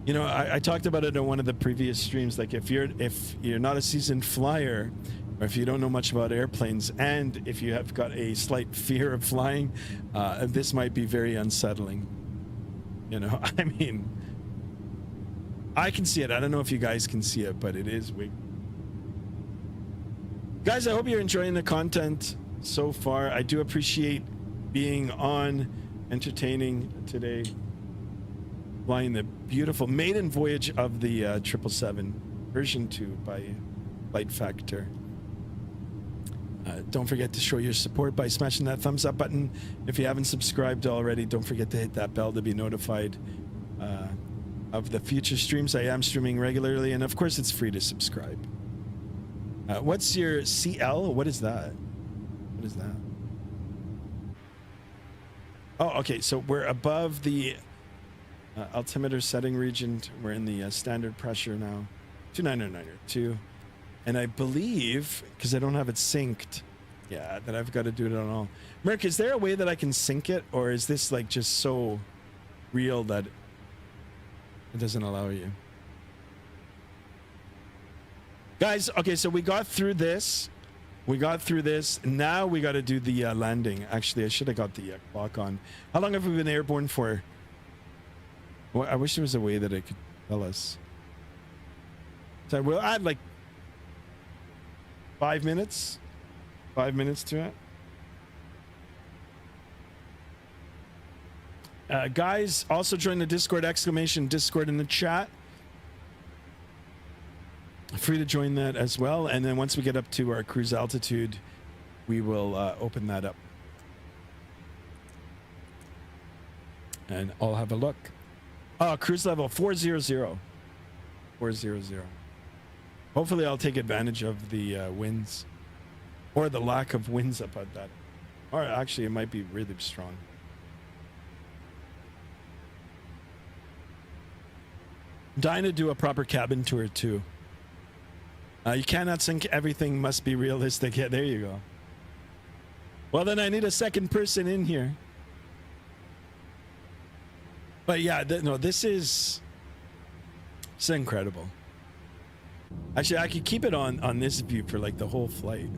You know, I talked about it in one of the previous streams. Like if you're not a seasoned flyer, or if you don't know much about airplanes, and if you have got a slight fear of flying, this might be very unsettling. You know, I mean, I can see it. I don't know if you guys can see it, but it is weird. Guys, I hope you're enjoying the content so far. I do appreciate being on, entertaining today. Flying the beautiful maiden voyage of the 777 version 2 by Flight Factor. Don't forget to show your support by smashing that thumbs up button. If you haven't subscribed already, don't forget to hit that bell to be notified of the future streams. I am streaming regularly, and of course it's free to subscribe. What's your CL? What is that? What is that? Oh, okay, so we're above the altimeter setting region. We're in the standard pressure now. 29992. And I believe, because I don't have it synced, yeah, that I've got to do it on all. Merc, is there a way that I can sync it, or is this like just so real that it doesn't allow you? Guys, okay, so we got through this. Now we got to do the landing. Actually, I should have got the clock on. How long have we been airborne for? Well, I wish there was a way that it could tell us. So we'll add like 5 minutes. 5 minutes to it. Guys, also join the Discord, Discord in the chat. Free to join that as well. And then once we get up to our cruise altitude, we will open that up. And I'll have a look. Cruise level 400. 400. Hopefully I'll take advantage of the winds, or the lack of winds up at that. Or actually it might be really strong. I'm dying to do a proper cabin tour too. You cannot sync everything, must be realistic. Yeah, there you go. Well, then I need a second person in here. But yeah, no, this is incredible. Actually, I could keep it on this view for like the whole flight.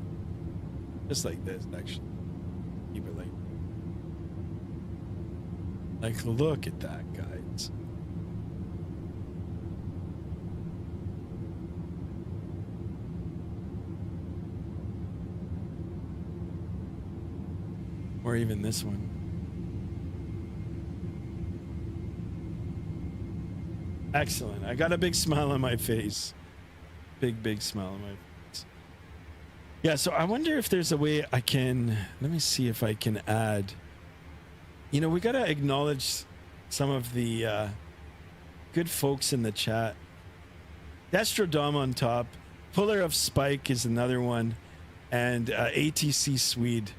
Just like this, actually. Keep it like look at that, guys. Or even this one. Excellent. I got a big smile on my face. Big smile on my face. Yeah, so I wonder if there's a way I can... Let me see if I can add... You know, we got to acknowledge some of the good folks in the chat. Destrodom on top. Puller of Spike is another one. And ATC Swede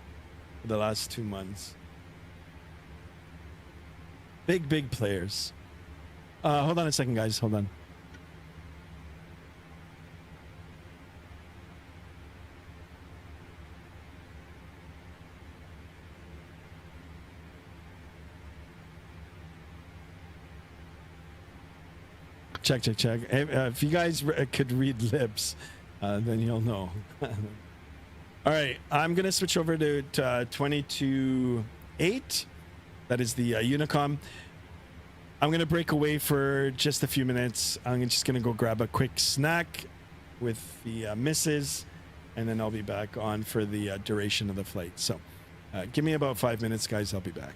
for the last 2 months. Big players. Hold on a second, guys. Hold on. Check. If you guys could read lips, then you'll know. All right, I'm gonna switch over to 22.8. That is the Unicom. I'm gonna break away for just a few minutes. I'm just gonna go grab a quick snack with the missus, and then I'll be back on for the duration of the flight. So give me about 5 minutes, guys. I'll be back.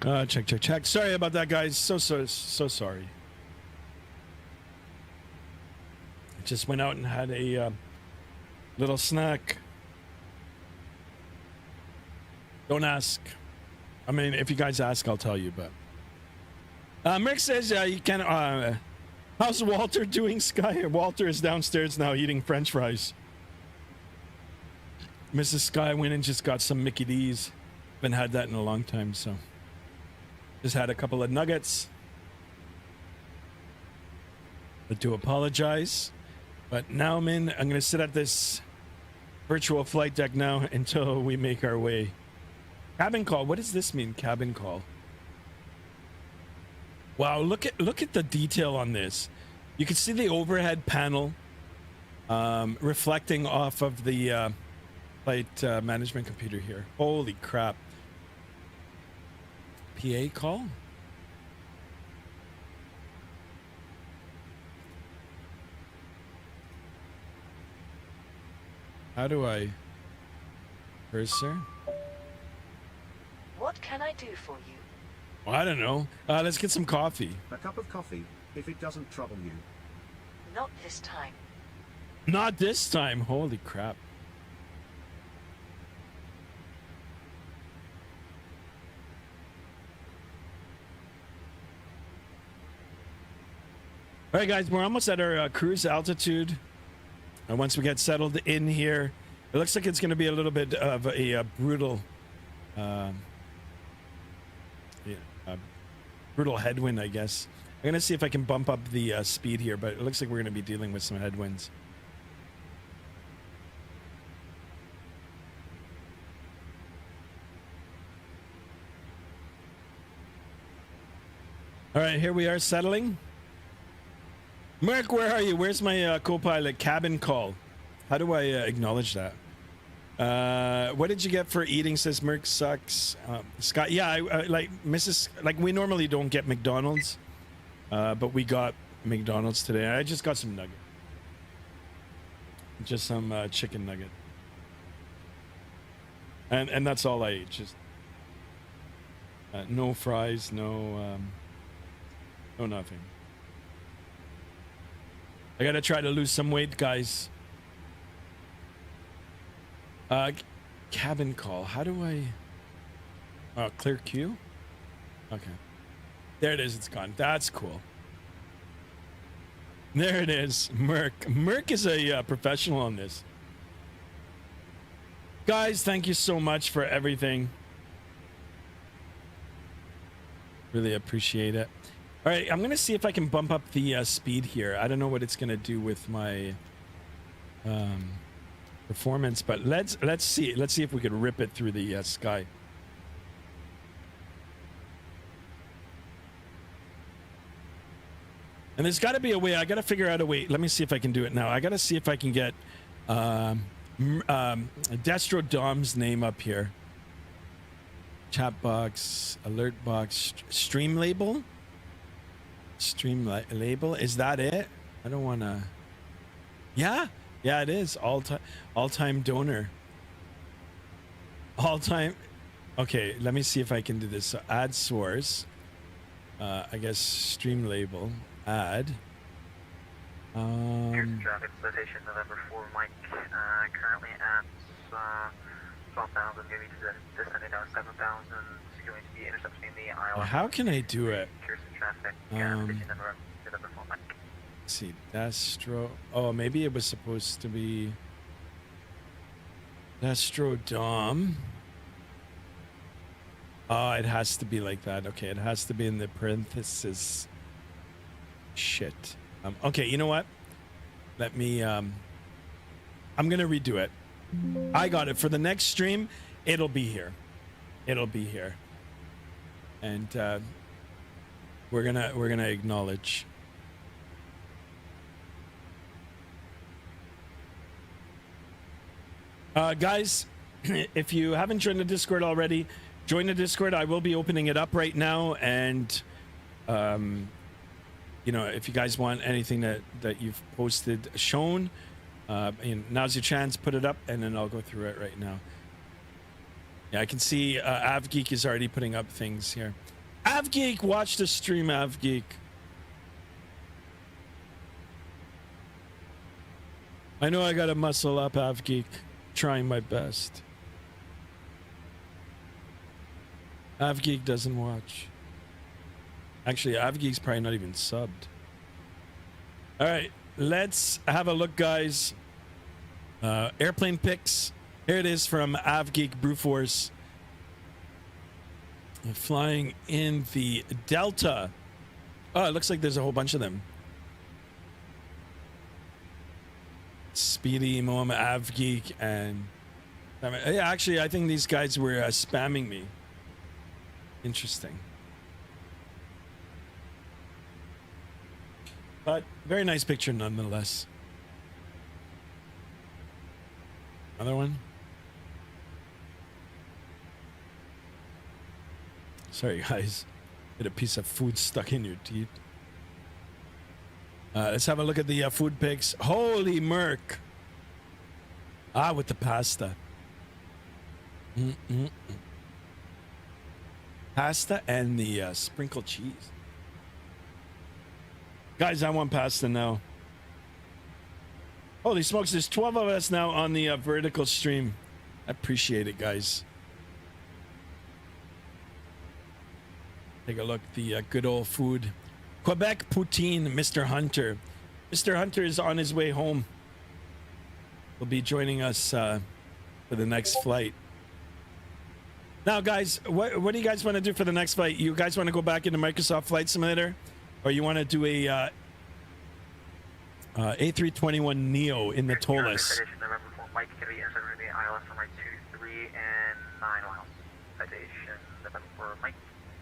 Check. Sorry about that, guys. So sorry. Just went out and had a little snack. Don't ask. I mean, if you guys ask, I'll tell you. But Mick says you can. How's Walter doing, Sky? Walter is downstairs now eating French fries. Mrs. Sky went and just got some Mickey D's. Haven't had that in a long time, so just had a couple of nuggets. I do apologize, but now I'm going to sit at this virtual flight deck now until we make our way. Cabin call. What does this mean? Cabin call. Wow, look at the detail on this. You can see the overhead panel reflecting off of the flight management computer here. Holy crap. PA call? How do I cursor? What can I do for you? Well, I don't know. Let's get some coffee. A cup of coffee, if it doesn't trouble you. Not this time. Not this time. Holy crap. All right, guys, we're almost at our cruise altitude. And once we get settled in here, it looks like it's going to be a little bit of a brutal brutal headwind, I guess. I'm going to see if I can bump up the speed here, but it looks like we're going to be dealing with some headwinds. All right, here we are settling. Mark, where are you? Where's my co-pilot cabin call? How do I acknowledge that? What did you get for eating? Says Merc sucks. Scott, yeah, I like Mrs. Like we normally don't get McDonald's, but we got McDonald's today. I just got some nugget, just some chicken nugget, and that's all I ate. Just no fries, no nothing. I gotta try to lose some weight, guys. Cabin call. How do I? Clear queue. Okay. There it is. It's gone. That's cool. There it is. Merc. Merc is a professional on this. Guys, thank you so much for everything. Really appreciate it. All right, I'm gonna see if I can bump up the speed here. I don't know what it's gonna do with my performance, but let's see. Let's see if we could rip it through the sky. And there's got to be a way. I got to figure out a way. Let me see if I can do it now. I got to see if I can get Destro Dom's name up here. Chat box, alert box, stream label. Stream label, is that it? I don't want to. Yeah, it is all-time donor. All-time. Okay, let me see if I can do this. So add source. I guess stream label. Add. Here's traffic citation November 4 Mike. Currently at 12,000, maybe descending down 7,000. It's going to be intercepting the ILS. How can I do it? Here's the traffic. November 4 Mike. Let's see, Destro. Oh, maybe it was supposed to be Destro Dom. Oh, it has to be like that. Okay, it has to be in the parenthesis. Shit. Okay, you know what? Let me. I'm gonna redo it. I got it for the next stream. It'll be here. It'll be here. And we're gonna acknowledge. Guys, if you haven't joined the Discord already, join the Discord. I will be opening it up right now, and you know, if you guys want anything that you've posted shown, now's your chance. Put it up, and then I'll go through it right now. Yeah, I can see AvGeek is already putting up things here. AvGeek, watch the stream, AvGeek. I know I gotta muscle up, AvGeek. Trying my best. AvGeek doesn't watch. Actually, AvGeek's probably not even subbed. All right, let's have a look, guys. Airplane pics. Here it is from AvGeek Brewforce. Flying in the Delta. Oh, it looks like there's a whole bunch of them. Speedy, Moam, AvGeek, and... Yeah, actually, I think these guys were spamming me. Interesting. But very nice picture nonetheless. Another one. Sorry, guys. Get a piece of food stuck in your teeth. Let's have a look at the food pics. Holy Merc. Ah, with the pasta. Pasta and the sprinkled cheese. Guys, I want pasta now. Holy smokes, there's 12 of us now on the vertical stream. I appreciate it, guys. Take a look, the good old food. Quebec poutine, Mr. Hunter. Mr. Hunter is on his way home. He'll be joining us for the next flight. Now, guys, what do you guys want to do for the next flight? You guys want to go back into Microsoft Flight Simulator? Or you want to do a A321 Neo in the TOLUS? Mike, can we insert the ILS for Mike 2, 3, and 9 miles. Citation, November for Mike.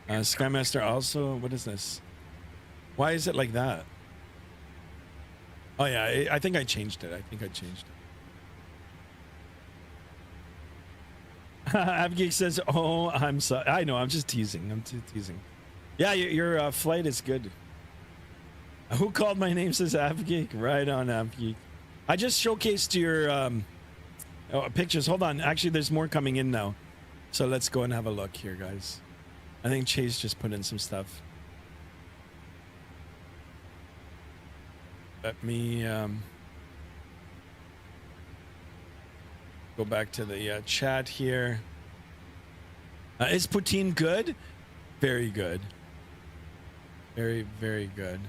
Skymaster also, what is this? Why is it like that? Oh yeah, I think I changed it. AvGeek says, oh, I'm sorry. I know, I'm just teasing. Teasing. Yeah, your flight is good. Who called my name, says AvGeek. Right on, AvGeek. I just showcased your pictures. Hold on. Actually, there's more coming in now. So let's go and have a look here, guys. I think Chase just put in some stuff. Let me go back to the chat here. Is poutine good? Very good. Very, very good.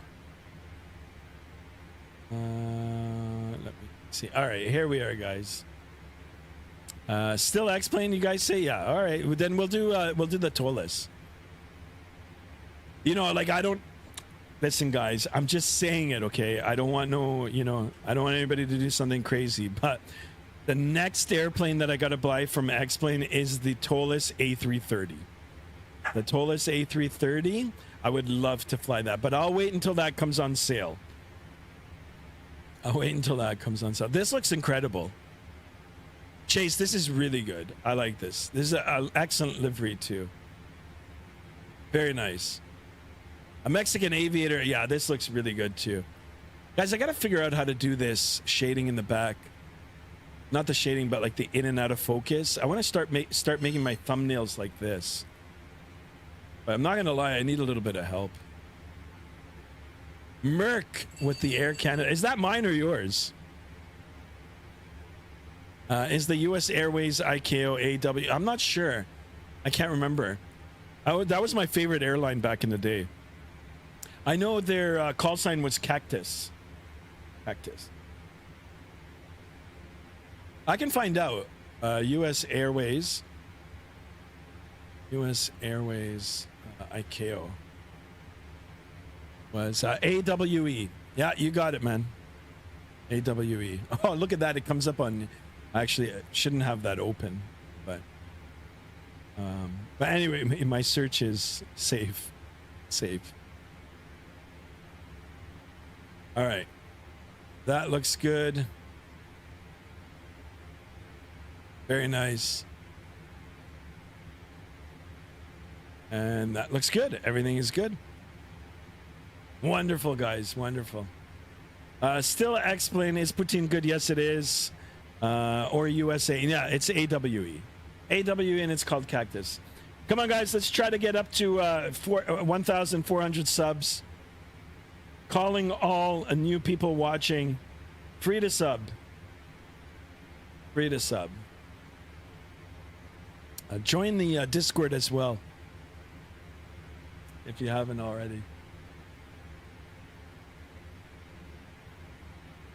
Let me see. All right, here we are, guys. Still X-Plane, you guys say? Yeah. All right, well, then we'll do the TOLUS. You know, like, I don't... Listen, guys, I'm just saying it, okay? I don't want no, you know, I don't want anybody to do something crazy, but the next airplane that I got to buy from X-Plane is the TOLUS A330. The TOLUS A330, I would love to fly that, but I'll wait until that comes on sale. This looks incredible. Chase, this is really good. I like this. This is an excellent livery, too. Very nice. A Mexican Aviator. Yeah, this looks really good, too. Guys, I got to figure out how to do this shading in the back. Not the shading, but like the in and out of focus. I want to start making my thumbnails like this. But I'm not going to lie, I need a little bit of help. Merc with the Air Canada. Is that mine or yours? Is the US Airways ICAO AW? I'm not sure. I can't remember. That was my favorite airline back in the day. I know their call sign was Cactus. Cactus. I can find out. US Airways. US Airways ICAO was AWE. Yeah, you got it, man. AWE. Oh, look at that. It comes up on... Actually, I shouldn't have that open, but anyway, my search is safe. All right, that looks good. Very nice. And that looks good. Everything is good. Wonderful, guys. Wonderful. Still X-Plane. Is poutine good? Yes, it is. Or USA. Yeah, it's AWE. AW and it's called Cactus. Come on, guys. Let's try to get up to 1,400 subs. Calling all new people watching. Free to sub. Free to sub. Join the Discord as well, if you haven't already.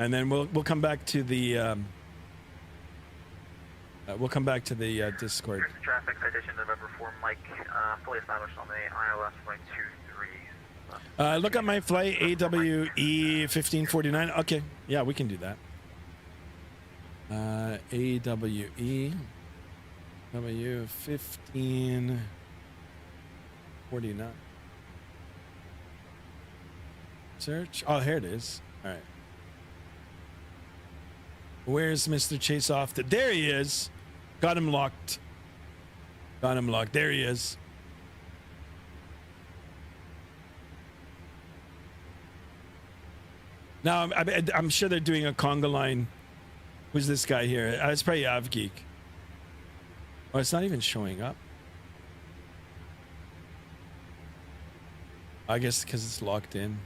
And then we'll come back to the Discord. Traffic citation November 4 Mike, fully established on the ILS flight 23. Look at my flight AWE 1549. Okay, yeah, we can do that. AWE W 1549. Search. Oh, here it is. All right. Where's Mr. Chase off? There he is. Got him locked. Got him locked. There he is. Now, I'm sure they're doing a conga line. Who's this guy here? It's probably AvGeek. Oh, it's not even showing up. I guess because it's locked in.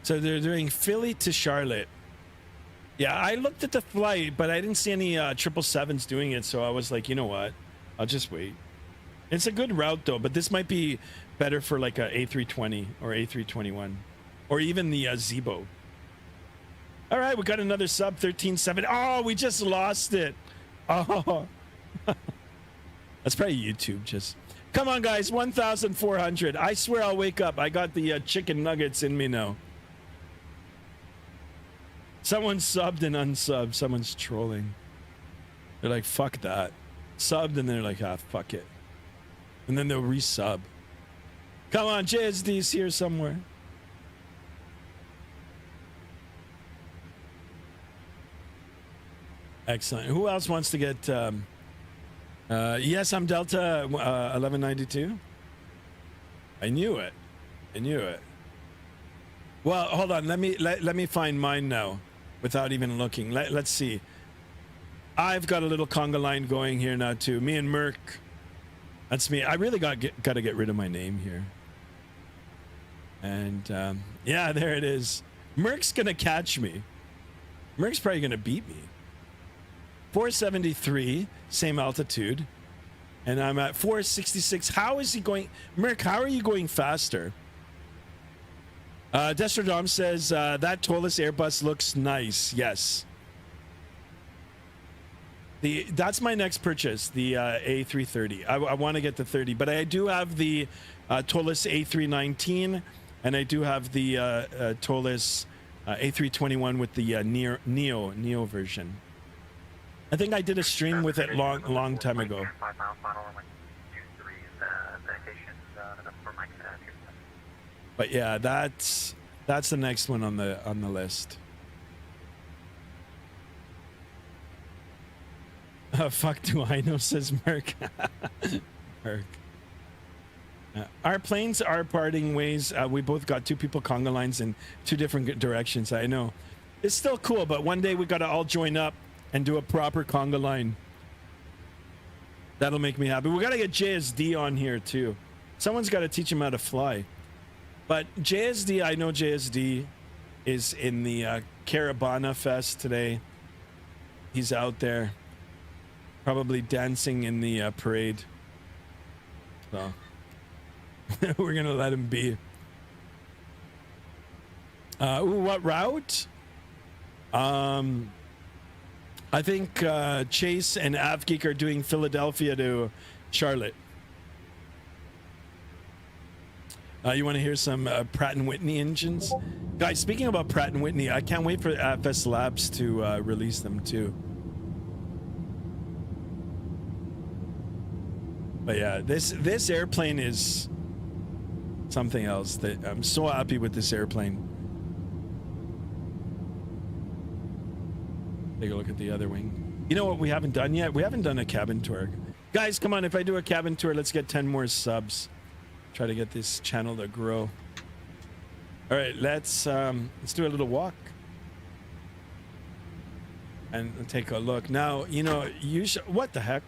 So they're doing Philly to Charlotte. Yeah, I looked at the flight, but I didn't see any 777s doing it. So I was like, you know what? I'll just wait. It's a good route, though. But this might be better for like a A320 or A321. Or even the Zebo. All right, we got another sub, 13.7. Oh, we just lost it. Oh. That's probably YouTube just. Come on, guys, 1,400. I swear I'll wake up. I got the chicken nuggets in me now. Someone subbed and unsubbed. Someone's trolling. They're like, fuck that. Subbed and they're like, ah, fuck it. And then they'll resub. Come on, JSD's here somewhere. Excellent. Who else wants to get... yes, I'm Delta 1192. I knew it. I knew it. Well, hold on. Let me find mine now without even looking. Let's see. I've got a little conga line going here now too. Me and Merc. That's me. I really got to get rid of my name here. And yeah, there it is. Merc's going to catch me. Merc's probably going to beat me. 473, same altitude. And I'm at 466. How is he going? Merc, how are you going faster? Destrodom says that tolless Airbus looks nice. Yes. That's my next purchase, the A330. I want to get the 30, but I do have the tolless A319, and I do have the tolless A321 with the Neo version. I think I did a stream with it long time ago. But yeah, that's the next one on the list. Fuck do I know, says Merc. Merc. Our planes are parting ways. We both got two people conga lines in two different directions. I know. It's still cool, but one day we got to all join up and do a proper conga line. That'll make me happy. We got to get JSD on here too. Someone's got to teach him how to fly. But JSD, I know JSD is in the Caravana Fest today. He's out there, probably dancing in the parade. So we're gonna let him be. Ooh, what route? I think Chase and AvGeek are doing Philadelphia to Charlotte. You want to hear some Pratt & Whitney engines? Guys, speaking about Pratt & Whitney, I can't wait for FS Labs to release them too. But yeah, this airplane is something else. That I'm so happy with this airplane. Take a look at the other wing. You know what we haven't done yet? We haven't done a cabin tour. Guys, come on. If I do a cabin tour, let's get 10 more subs. Try to get this channel to grow. All right, let's do a little walk and take a look. Now, you know, what the heck?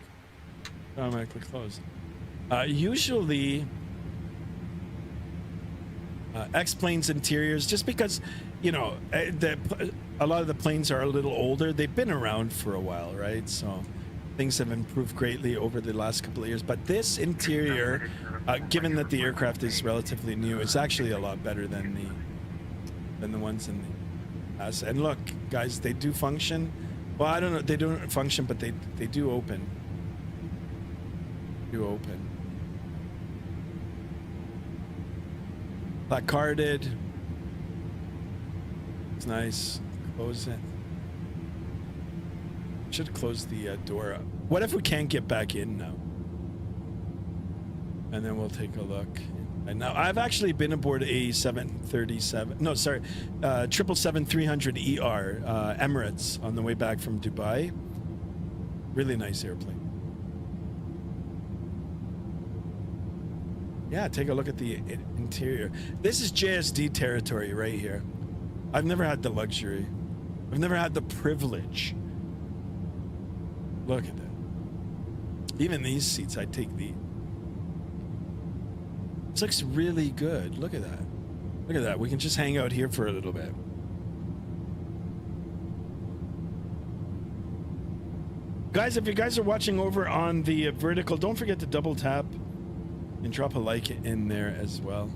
automatically closed. Usually, X-Planes interiors, just because, you know, a lot of the planes are a little older. They've been around for a while, right? So things have improved greatly over the last couple of years. But this interior, given that the aircraft is relatively new, is actually a lot better than the ones in the past. And look, guys, they do function. Well, I don't know, they don't function, but they do open. Placarded. It's nice. Close it. Should close the door up. What if we can't get back in now? And then we'll take a look. And now I've actually been aboard a 737. No, sorry, 777-300ER Emirates on the way back from Dubai. Really nice airplane. Yeah, take a look at the interior. This is JSD territory right here. I've never had the luxury. I've never had the privilege. Look at that. Even these seats, I'd take these. This looks really good. Look at that. Look at that. We can just hang out here for a little bit. Guys, if you guys are watching over on the vertical, don't forget to double tap and drop a like in there as well.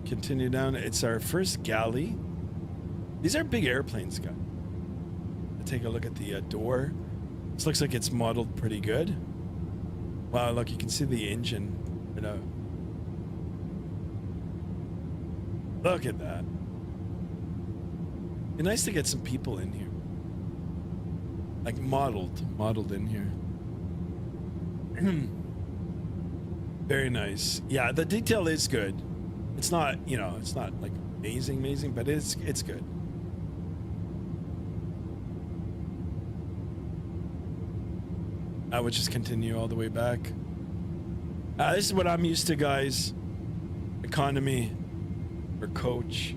Continue down. It's our first galley. These are big airplanes, guys. Take a look at the door. This looks like it's modeled pretty good. Wow, look, you can see the engine right out. Look at that. It's nice to get some people in here. Like modeled in here. Very nice. Yeah, the detail is good. It's not, you know, it's not like amazing, but it's good. I would just continue all the way back. This is what I'm used to, guys. Economy or coach.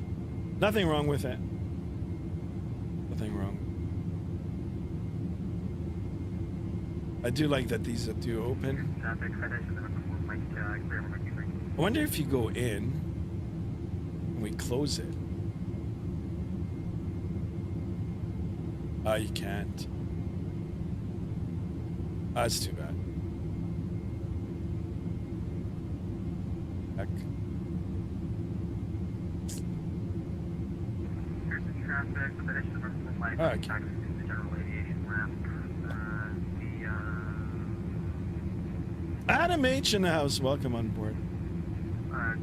Nothing wrong with it. Nothing wrong. I do like that these do open. I wonder if you go in and we close it. You can't. That's too bad. Heck. Here's the traffic, the finish number 4 might Okay. back to the general aviation ramp. Adam H in the house. Welcome on board.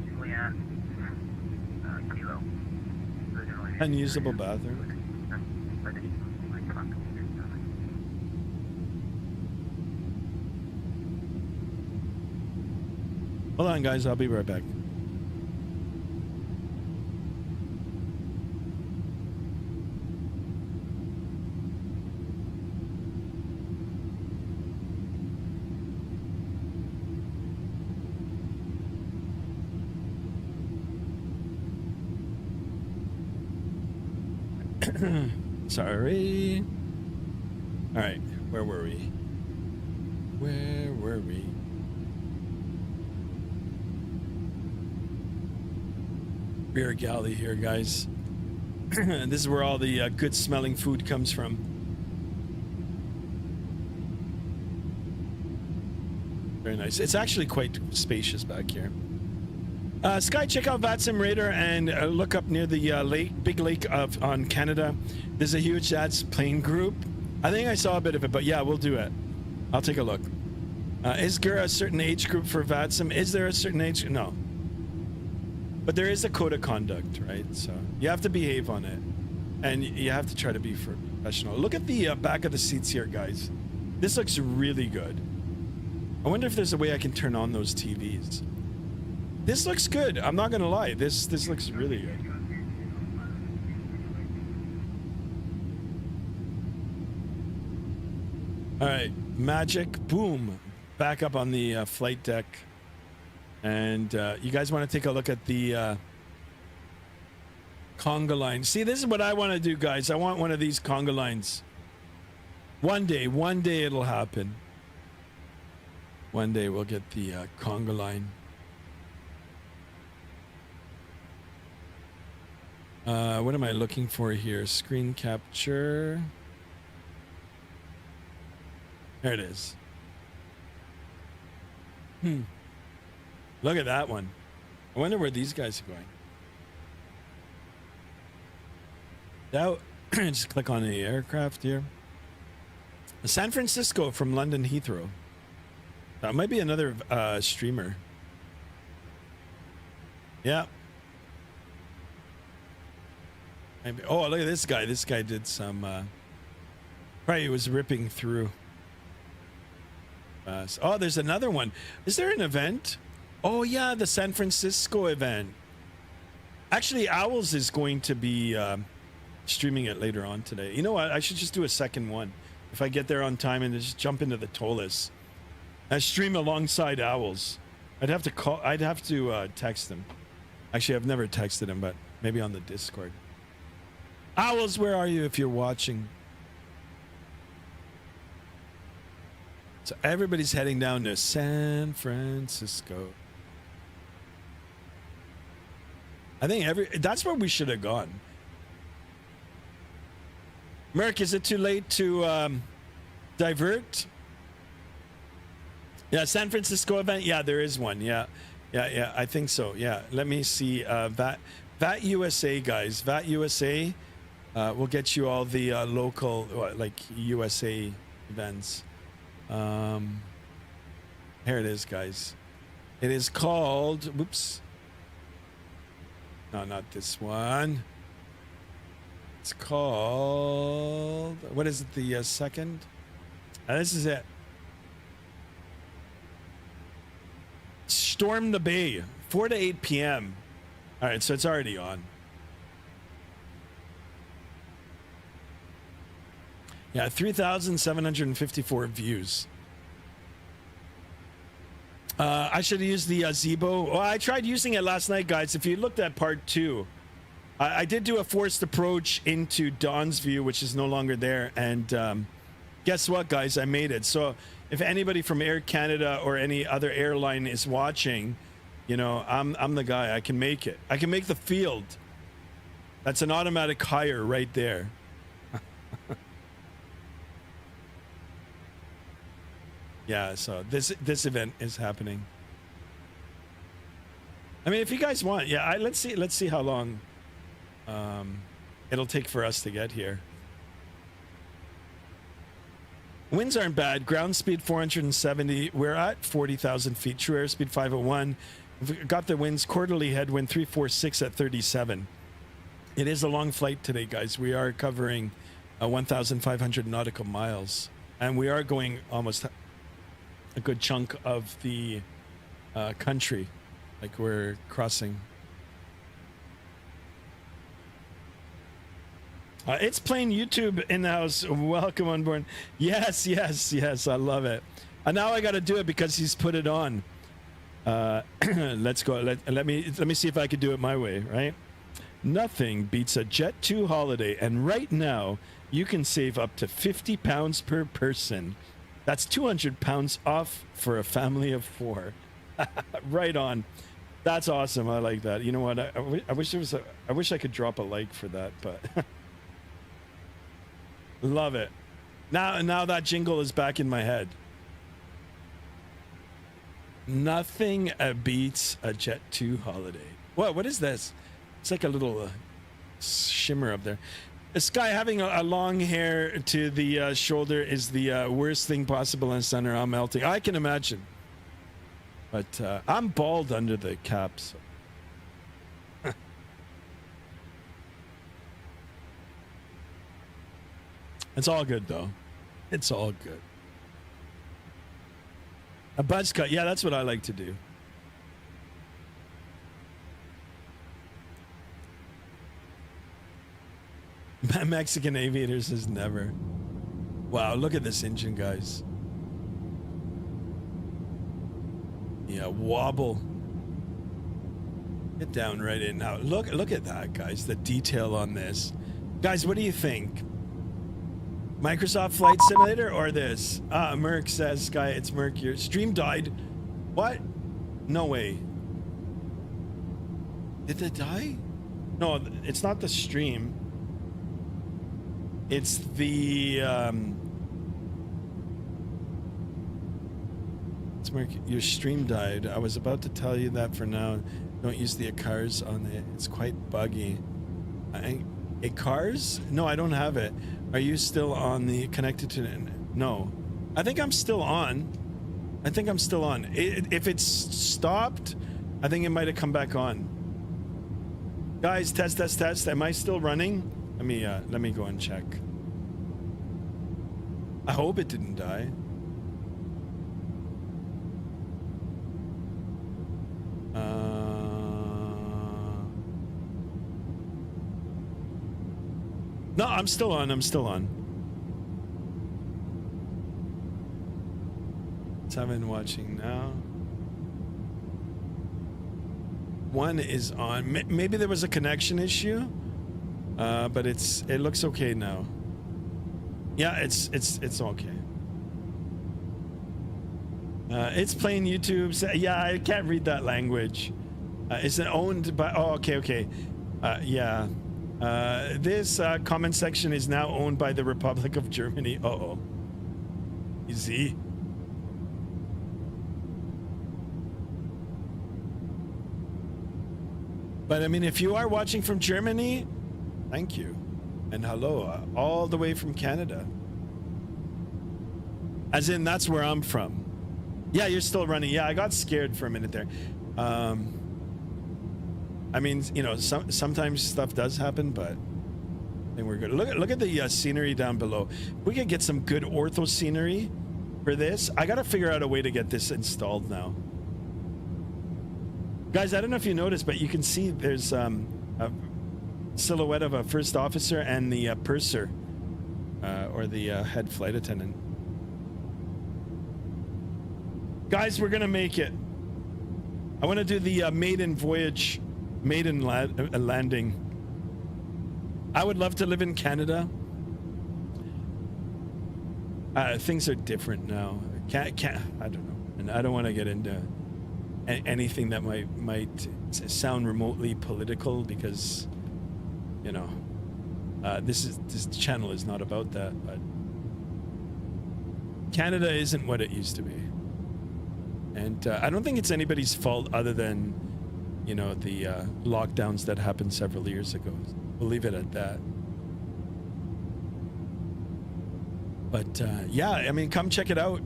Juliet, Kilo. The general aviation Unusable bathroom. Hold on, guys. I'll be right back. Sorry. All right. Where were we? Rear galley here, guys. And this is where all the good smelling food comes from. Very nice. It's actually quite spacious back here. Sky, check out VATSIM radar and look up near the big lake on Canada. There's a huge ADS plane group. I think I saw a bit of it, but yeah, we'll do it. I'll take a look. Is there a certain age group for VATSIM? Is there a certain age? No. But there is a code of conduct, right? So you have to behave on it. And you have to try to be professional. Look at the back of the seats here, guys. This looks really good. I wonder if there's a way I can turn on those TVs. This looks good. I'm not going to lie. This looks really good. All right. Magic. Boom. Back up on the flight deck. And you guys want to take a look at the conga line. See, this is what I want to do, guys. I want one of these conga lines. One day it'll happen. One day we'll get the conga line. What am I looking for here? Screen capture. There it is. Look at that one. I wonder where these guys are going. Now, just click on the aircraft here. San Francisco from London Heathrow. That might be another streamer. Yeah. Maybe. Oh, look at this guy. This guy did some. Probably was ripping through. Oh, there's another one. Is there an event? Oh yeah, the San Francisco event. Actually, Owls is going to be streaming it later on today. You know what? I should just do a second one if I get there on time and just jump into the Tollus. I stream alongside Owls. I'd have to call. I'd have to text him. Actually, I've never texted him, but maybe on the Discord. Owls, where are you if you're watching? So everybody's heading down to San Francisco. I think that's where we should have gone. Merc, is it too late to divert? Yeah, San Francisco event. Yeah, there is one. Yeah, I think so. Yeah, let me see. VAT USA, guys. VAT USA will get you all the local, like USA events. Here it is, guys. It is called. Whoops. No, not this one. It's called. What is it? The second. This is it. Storm the Bay, 4 to 8 p.m. All right, so it's already on. Yeah, 3,754 views. I should have used the Zebo. Well, I tried using it last night, guys. If you looked at part 2, I did do a forced approach into Dawn's View, which is no longer there. And guess what, guys? I made it. So if anybody from Air Canada or any other airline is watching, you know, I'm the guy. I can make it. I can make the field. That's an automatic hire right there. Yeah, so this event is happening. I mean, if you guys want, yeah, let's see how long it'll take for us to get here. Winds aren't bad. Ground speed 470. We're at 40,000 feet. True airspeed 501. We've got the winds quarterly headwind 346 at 37. It is a long flight today, guys. We are covering 1,500 nautical miles, and we are going almost a good chunk of the country, like we're crossing. It's playing YouTube in the house. Welcome on board. Yes. I love it. And now I got to do it because he's put it on. Let's go. Let me see if I can do it my way. Right. Nothing beats a Jet2 holiday, and right now you can save up to 50 pounds per person. That's 200 pounds off for a family of 4. Right on. That's awesome. I like that. You know what? I wish there was I wish I could drop a like for that, but love it. Now that jingle is back in my head. Nothing beats a Jet2 holiday. What is this? It's like a little shimmer up there. This guy having a long hair to the shoulder is the worst thing possible in center. I'm melting. I can imagine. But I'm bald under the cap. So. It's all good, though. It's all good. A buzz cut. Yeah, that's what I like to do. Mexican aviators is never. Wow, look at this engine, guys. Yeah, wobble. Get down right in now. Look at that, guys. The detail on this. Guys, what do you think? Microsoft Flight Simulator or this? Merc says, Sky, it's Merc. Your stream died. What? No way. Did it die? No, it's not the stream. It's the it's Merc. Your stream died. I was about to tell you that for now. Don't use the cars on it. It's quite buggy. Cars? No, I don't have it. Are you still on the connected to? No, I think I'm still on. I think I'm still on. If it's stopped, I think it might have come back on. Guys, test. Am I still running? Let me go and check. I hope it didn't die. No, I'm still on. 7 watching now. 1 is on. Maybe there was a connection issue, but it looks okay now. Yeah, it's okay. It's playing YouTube. Yeah, I can't read that language. Is it owned by? Oh, okay. Yeah. This comment section is now owned by the Republic of Germany. Uh-oh. Easy. But I mean, if you are watching from Germany, thank you. And hello, all the way from Canada. As in, that's where I'm from. Yeah, you're still running. Yeah, I got scared for a minute there. I mean, you know, sometimes stuff does happen, but I think we're good. Look at the scenery down below. We could get some good ortho scenery for this. I got to figure out a way to get this installed now. Guys, I don't know if you noticed, but you can see there's a silhouette of a first officer and the purser, or the head flight attendant. Guys, we're gonna make it. I want to do the maiden voyage, maiden landing. I would love to live in Canada. Things are different now. I don't know, and I don't want to get into anything that might sound remotely political, because, you know, this channel is not about that. But Canada isn't what it used to be, and I don't think it's anybody's fault other than, you know, the lockdowns that happened several years ago. We'll leave it at that. But yeah, I mean, come check it out.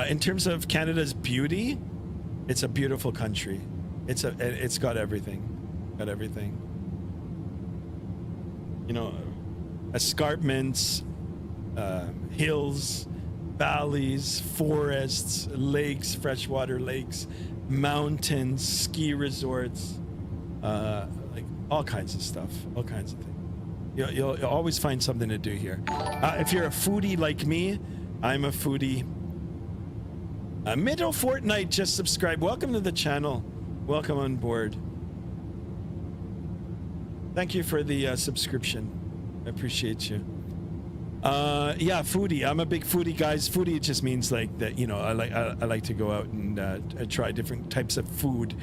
In terms of Canada's beauty, it's a beautiful country. It's got everything. You know, escarpments, hills, valleys, forests, lakes, freshwater lakes, mountains, ski resorts, like all kinds of stuff, all kinds of things. You'll always find something to do here. If you're a foodie like me, I'm a foodie. Middle Fortnite just subscribed. Welcome to the channel. Welcome on board. Thank you for the subscription. I appreciate you. Yeah, foodie. I'm a big foodie, guys. Foodie just means like that. You know, I like to go out and try different types of food.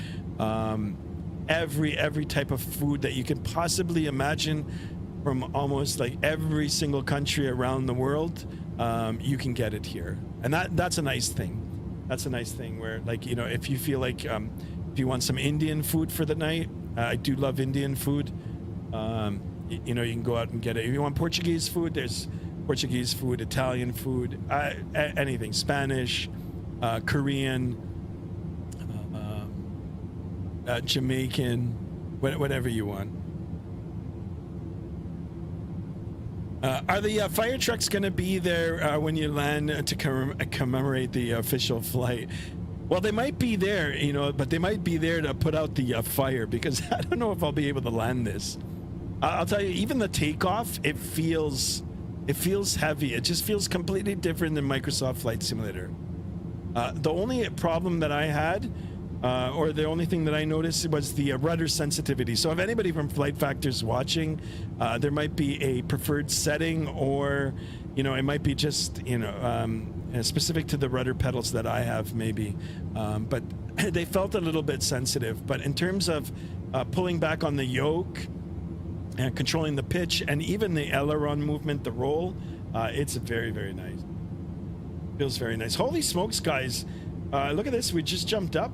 Every type of food that you can possibly imagine, from almost like every single country around the world. You can get it here, and that's a nice thing. That's a nice thing where, like, you know, if you feel like if you want some Indian food for the night, I do love Indian food. You know, you can go out and get it. If you want Portuguese food, there's Portuguese food, Italian food, anything, Spanish, Korean, Jamaican, whatever you want. Are the fire trucks going to be there when you land to commemorate the official flight? Well, they might be there, you know, but they might be there to put out the fire, because I don't know if I'll be able to land this. I'll tell you, even the takeoff, it feels heavy. It just feels completely different than Microsoft Flight Simulator. The only problem that I had, or the only thing that I noticed, was the rudder sensitivity. So if anybody from Flight Factor's watching, there might be a preferred setting or You know, it might be just, you know, specific to the rudder pedals that I have, maybe. But they felt a little bit sensitive. But in terms of pulling back on the yoke and controlling the pitch and even the aileron movement, the roll, it's very, very nice. Feels very nice. Holy smokes, guys. Look at this. We just jumped up.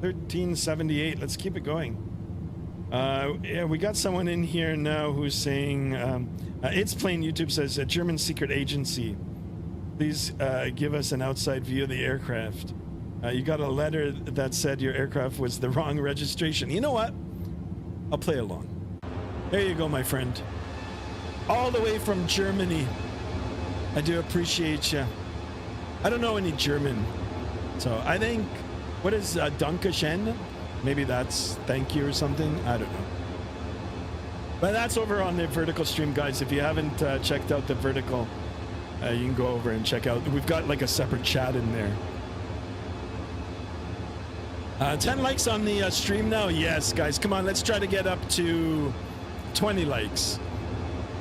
1378. Let's keep it going. Yeah, we got someone in here now who's saying, it's plain. YouTube says, a German secret agency. Please give us an outside view of the aircraft. You got a letter that said your aircraft was the wrong registration. You know what? I'll play along. There you go, my friend. All the way from Germany. I do appreciate you. I don't know any German. So I think, what is Dankeschön? Maybe that's thank you or something. I don't know. But that's over on the vertical stream, guys. If you haven't checked out the vertical, you can go over and check out. We've got like a separate chat in there. 10 likes on the stream now. Yes, guys. Come on. Let's try to get up to 20 likes.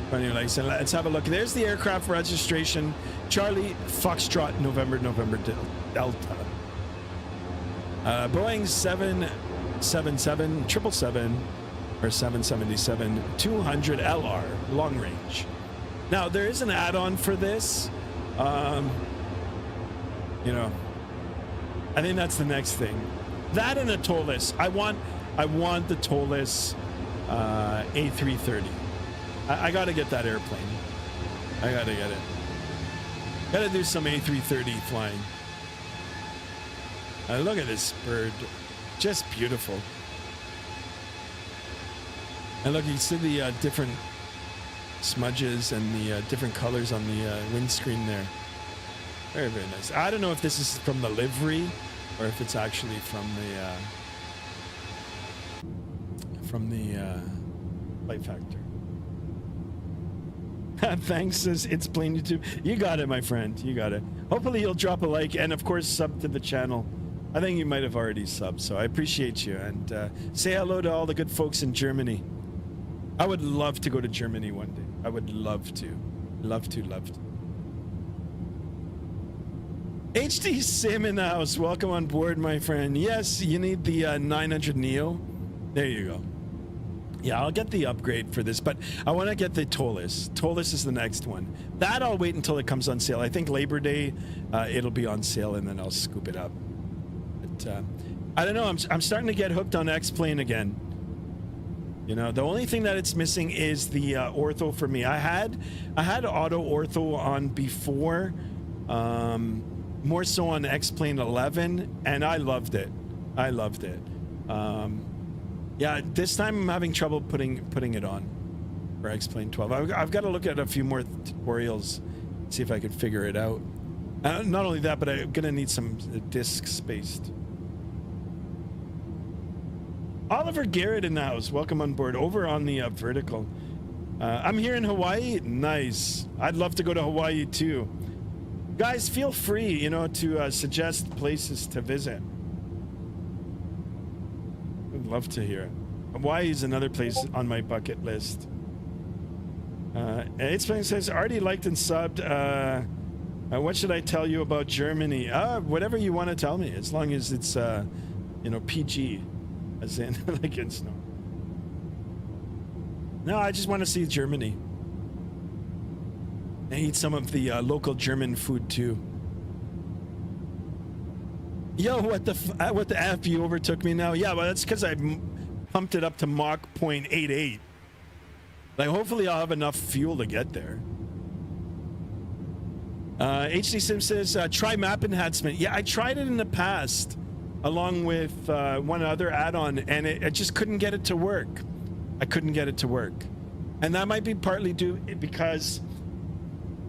20 likes. And let's have a look. There's the aircraft registration. Charlie Foxtrot November Delta. Boeing 777 777 or 777 200 LR long range. Now there is an add-on for this. You know, I think that's the next thing. That and a tolless. I want the tolless A330. I gotta get that airplane. I gotta get it. Gotta do some A330 flying. Look at this bird. Just beautiful. And look, you see the different smudges and the different colors on the windscreen there. Very, very nice. I don't know if this is from the livery or if it's actually from the Flight Factor. Thanks, says It's Plain YouTube. You got it, my friend. You got it. Hopefully you'll drop a like and of course sub to the channel. I think you might have already subbed, so I appreciate you. And say hello to all the good folks in Germany. I would love to go to Germany one day. I would love to. Love to. HD Sim in the house. Welcome on board, my friend. Yes, you need the 900 Neo. There you go. Yeah, I'll get the upgrade for this, but I want to get the tolless. Tolless is the next one. That I'll wait until it comes on sale. I think Labor Day, it'll be on sale, and then I'll scoop it up. But I don't know. I'm starting to get hooked on X-Plane again. You know, the only thing that it's missing is the ortho for me. I had auto ortho on before, more so on X-Plane 11, and I loved it. Yeah, this time I'm having trouble putting it on for X-Plane 12. I've got to look at a few more tutorials, see if I could figure it out. Not only that, but I'm gonna need some disk spaced. Oliver Garrett in the house. Welcome on board. Over on the vertical. I'm here in Hawaii. Nice. I'd love to go to Hawaii too. Guys, feel free, you know, to suggest places to visit. I'd love to hear it. Hawaii is another place on my bucket list. It's been says already liked and subbed. What should I tell you about Germany? Whatever you want to tell me, as long as it's you know, PG, as in like it's no. No, I just want to see Germany. And eat some of the local German food too. Yo, what the F, you overtook me now? Yeah, well, that's because I pumped it up to Mach 0.88. Like, hopefully I'll have enough fuel to get there. HD Sim says, try map enhancement. Yeah, I tried it in the past, along with one other add-on, and I just couldn't get it to work. I couldn't get it to work. And that might be partly due because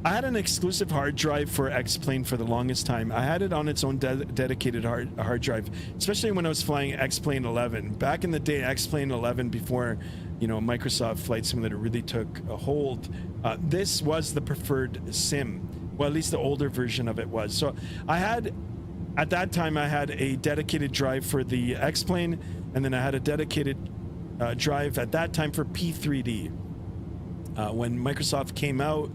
I had an exclusive hard drive for X-Plane for the longest time. I had it on its own dedicated hard drive, especially when I was flying X-Plane 11. Back in the day, X-Plane 11, before, you know, Microsoft Flight Simulator really took a hold, this was the preferred sim. Well, at least the older version of it was. So I had, at that time, I had a dedicated drive for the X-Plane, and then I had a dedicated drive at that time for P3D. When Microsoft came out,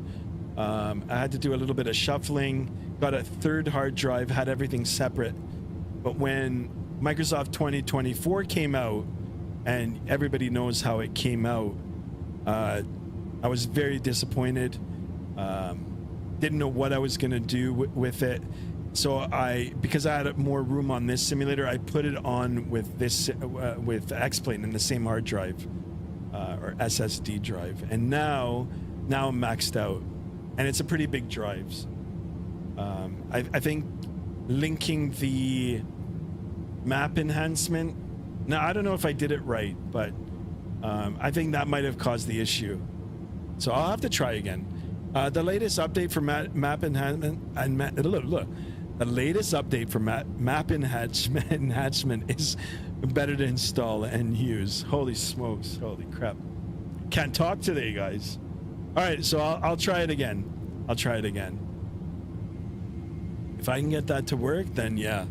I had to do a little bit of shuffling, got a third hard drive, had everything separate. But when Microsoft 2024 came out, and everybody knows how it came out, I was very disappointed. Didn't know what I was going to do with it. So because I had more room on this simulator, I put it on with this, with X-Plane in the same hard drive, or SSD drive. And now I'm maxed out, and it's a pretty big drive. I think linking the map enhancement, now I don't know if I did it right, but I think that might have caused the issue. So I'll have to try again. The latest update for map enhancement and the latest update for map enhancement is better to install and use. Holy smokes! Holy crap! Can't talk today, guys. All right, so I'll try it again. I'll try it again. If I can get that to work, then yeah.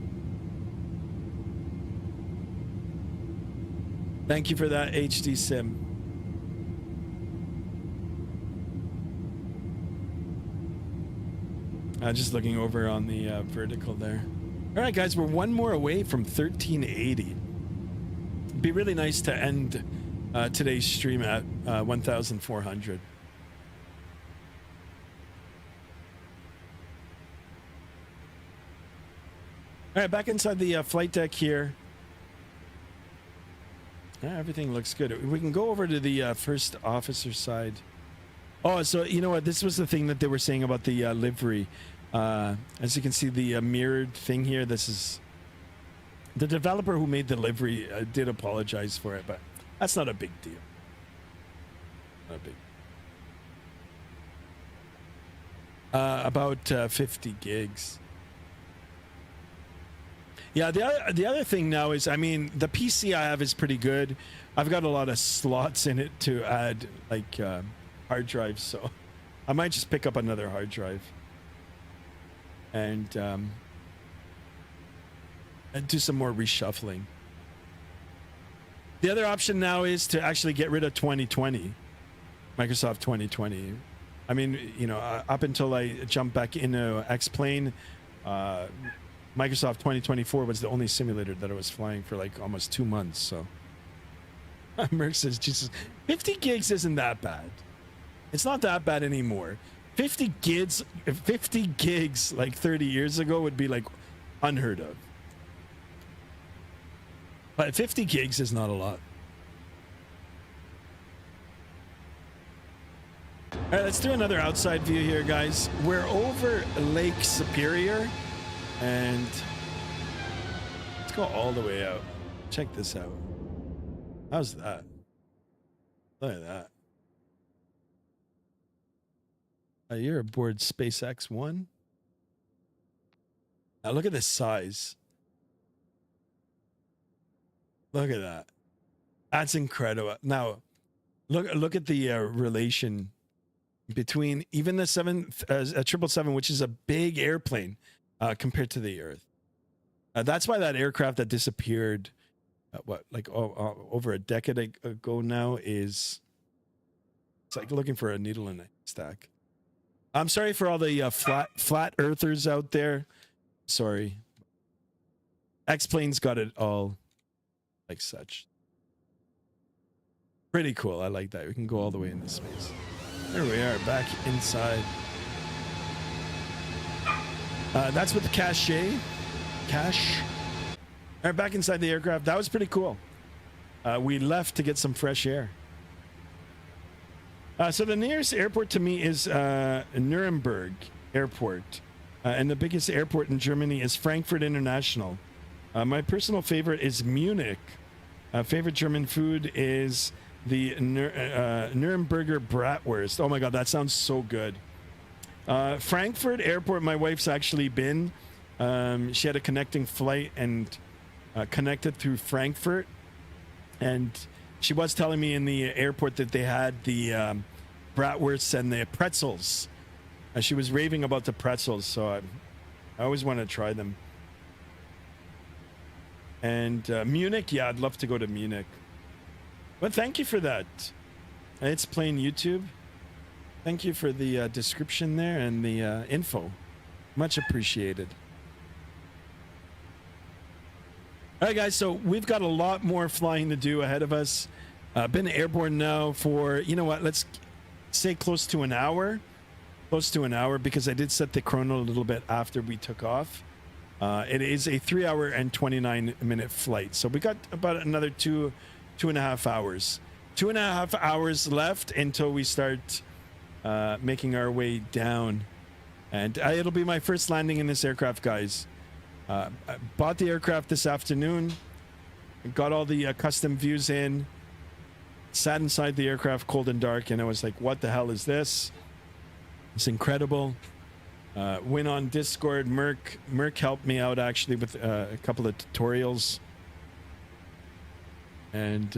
Thank you for that, HD Sim. Just looking over on the vertical there. All right, guys, we're one more away from 1380. It'd be really nice to end today's stream at 1,400. All right, back inside the flight deck here. Yeah, everything looks good. We can go over to the first officer side. Oh, so you know what? This was the thing that they were saying about the livery. As you can see, the mirrored thing here. This is the developer who made the livery did apologize for it, but that's not a big deal. Not big. About 50 gigs. Yeah, the other thing now is, I mean, the PC I have is pretty good. I've got a lot of slots in it to add, like, hard drives, so I might just pick up another hard drive and do some more reshuffling. The other option now is to actually get rid of 2020, Microsoft 2020. I mean, you know, up until I jump back into X-Plane, Microsoft 2024 was the only simulator that I was flying for like almost 2 months. So Merck says, Jesus, 50 gigs isn't that bad. It's not that bad anymore. 50 gigs like 30 years ago would be like unheard of. But 50 gigs is not a lot. All right, let's do another outside view here, guys. We're over Lake Superior, and let's go all the way out. Check this out. How's that? Look at that. You're aboard SpaceX 1. Now look at the size. Look at that. That's incredible. Now, look at the relation between even the 777, which is a big airplane compared to the Earth. That's why that aircraft that disappeared, over a decade ago now, it's like looking for a needle in a haystack. I'm sorry for all the flat earthers out there. Sorry. X-Plane's got it all like such. Pretty cool. I like that. We can go all the way into space. There we are, back inside. That's with the cache. All right, back inside the aircraft. That was pretty cool. We left to get some fresh air. So the nearest airport to me is Nuremberg Airport. And the biggest airport in Germany is Frankfurt International. My personal favorite is Munich. Favorite German food is the Nuremberger Bratwurst. Oh my God, that sounds so good. Frankfurt Airport, my wife's actually been. She had a connecting flight and connected through Frankfurt. And she was telling me in the airport that they had the bratwursts and the pretzels. She was raving about the pretzels, so I always want to try them. And Munich, yeah, I'd love to go to Munich. But thank you for that. It's playing YouTube. Thank you for the description there and the info. Much appreciated. All right, guys. So we've got a lot more flying to do ahead of us. Been airborne now for, you know what? Let's say close to an hour. Close to an hour, because I did set the chrono a little bit after we took off. It is a 3-hour and 29-minute flight. So we got about another two and a half hours. 2.5 hours left until we start making our way down. And it'll be my first landing in this aircraft, guys. I bought the aircraft this afternoon. Got all the custom views in. Sat inside the aircraft cold and dark, and I was like, what the hell is this? It's incredible. Went on Discord. Merc helped me out actually with a couple of tutorials. And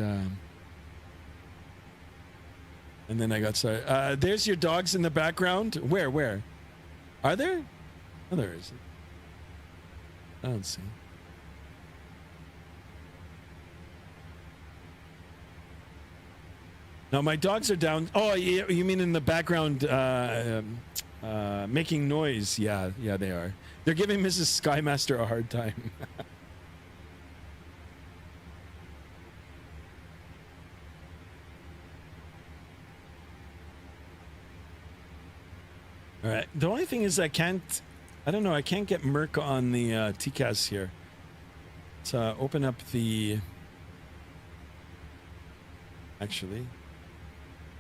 then I got started. There's your dogs in the background. Where? Are there? Oh, there isn't. I don't see. No, my dogs are down. Oh, you mean in the background making noise? Yeah, they are. They're giving Mrs. Skymaster a hard time. All right. The only thing is I can't get Merc on the TCAS here. Let's open up the... Actually...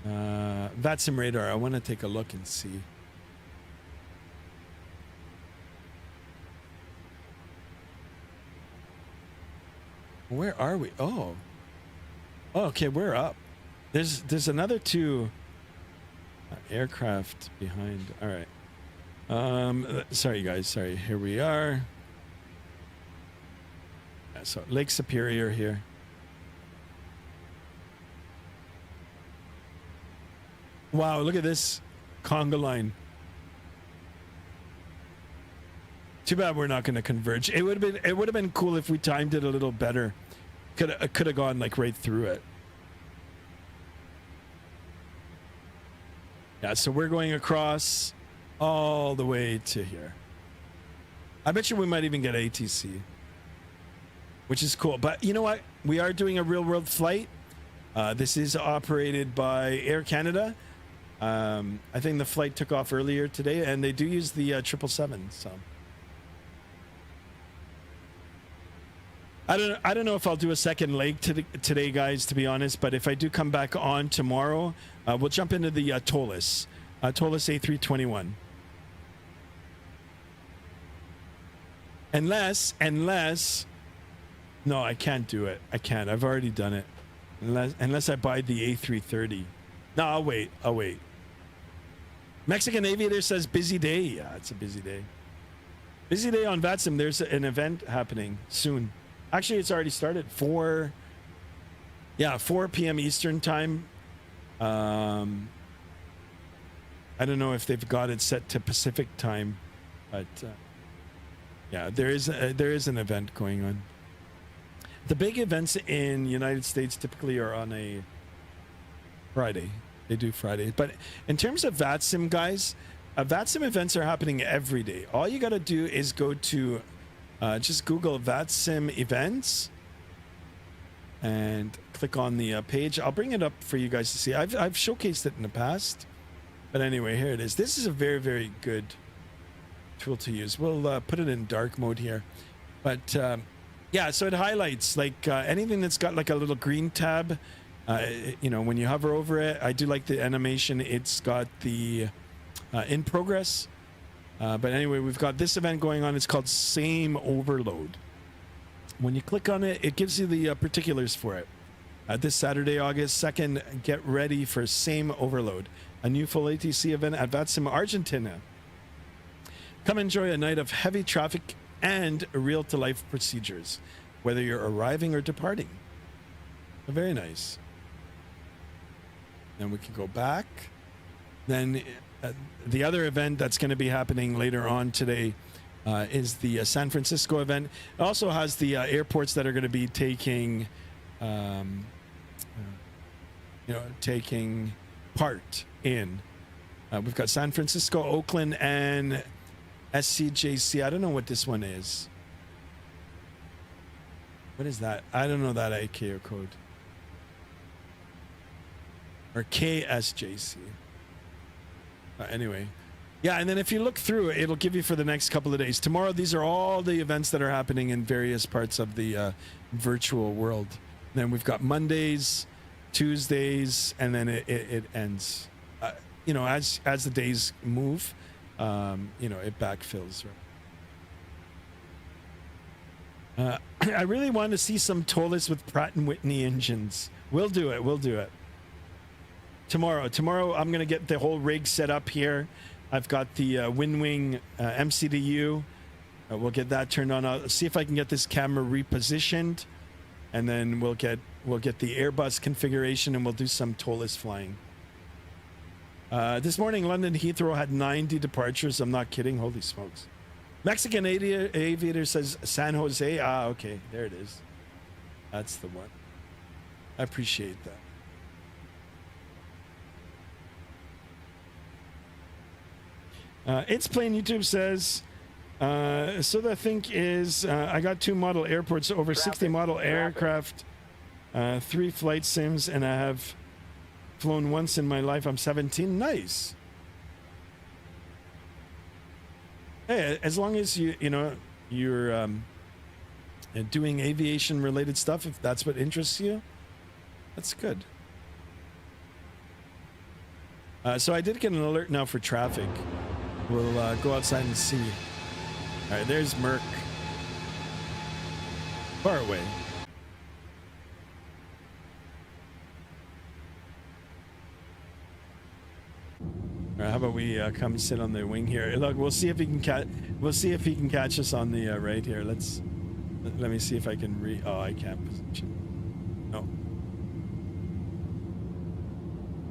VATSIM radar. I want to take a look and see. Where are we? Oh, okay, we're up. There's another two aircraft behind. All right. Sorry guys. Sorry. Here we are. Yeah, so Lake Superior here. Wow, look at this conga line. Too bad we're not going to converge. It would have been cool if we timed it a little better. Could have gone like right through it. Yeah, so we're going across all the way to here. I bet you we might even get ATC, which is cool. But you know what? We are doing a real world flight. This is operated by Air Canada. I think the flight took off earlier today, and they do use the 777. So I don't know if I'll do a second leg today, guys. To be honest, but if I do come back on tomorrow, we'll jump into the Tolis A321. Unless, no, I can't do it. I can't. I've already done it. Unless I buy the A330. No, I'll wait. Mexican Aviator says busy day. Yeah, it's a busy day. Busy day on VATSIM. There's an event happening soon. Actually, it's already started. 4 p.m. Eastern time. I don't know if they've got it set to Pacific time, but yeah, there is an event going on. The big events in the United States typically are on a Friday. They do Friday. But in terms of VATSIM, guys, VATSIM events are happening every day. All you got to do is go to just Google VATSIM events and click on the page. I'll bring it up for you guys to see. I've showcased it in the past. But anyway, here it is. This is a very, very good tool to use. We'll put it in dark mode here. But yeah, so it highlights like anything that's got like a little green tab. You know, when you hover over it, I do like the animation. It's got the in progress. But anyway, we've got this event going on. It's called Same Overload. When you click on it, it gives you the particulars for it. This Saturday, August 2nd, get ready for Same Overload, a new full ATC event at VATSIM Argentina. Come enjoy a night of heavy traffic and real-to-life procedures, whether you're arriving or departing. Very nice. Then we can go back. Then the other event that's going to be happening later on today is the San Francisco event. It also has the airports that are going to be taking, taking part in We've got San Francisco, Oakland, and SCJC. I don't know what this one is. What is that? I don't know that ICAO code. Or KSJC. Anyway. Yeah, and then if you look through, it'll give you for the next couple of days. Tomorrow, these are all the events that are happening in various parts of the virtual world. And then we've got Mondays, Tuesdays, and then it ends. You know, as the days move, you know, it backfills. Right? I really want to see some Tollus with Pratt & Whitney engines. We'll do it. We'll do it. Tomorrow, I'm going to get the whole rig set up here. I've got the WinWing MCDU. We'll get that turned on. I'll see if I can get this camera repositioned, and then we'll get the Airbus configuration, and we'll do some Tollus flying. This morning, London Heathrow had 90 departures. I'm not kidding. Holy smokes. Mexican aviator says San Jose. Ah, okay. There it is. That's the one. I appreciate that. It's Plain YouTube says, so the thing is, I got 2 model airports, over 60 model aircraft, 3 flight sims, and I have flown once in my life. I'm 17. Nice. Hey, as long as you're doing aviation related stuff, if that's what interests you, that's good. So I did get an alert now for traffic. We'll go outside and see. All right, there's Merck. Far away. All right, how about we come sit on the wing here? Look, we'll see if he can catch. We'll see if he can catch us on the right here. Let me see if I can Oh, I can't position. No.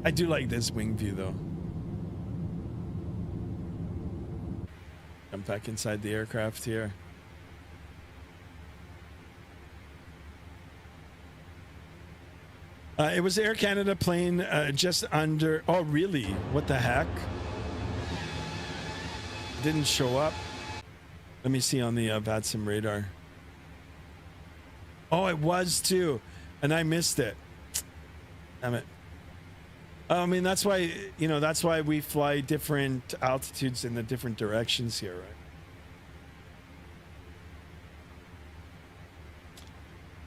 I do like this wing view though. I'm back inside the aircraft here. It was Air Canada plane just under. Oh, really? What the heck? Didn't show up. Let me see on the VATSIM radar. Oh, it was too, and I missed it. Damn it. I mean, that's why, that's why we fly different altitudes in the different directions here,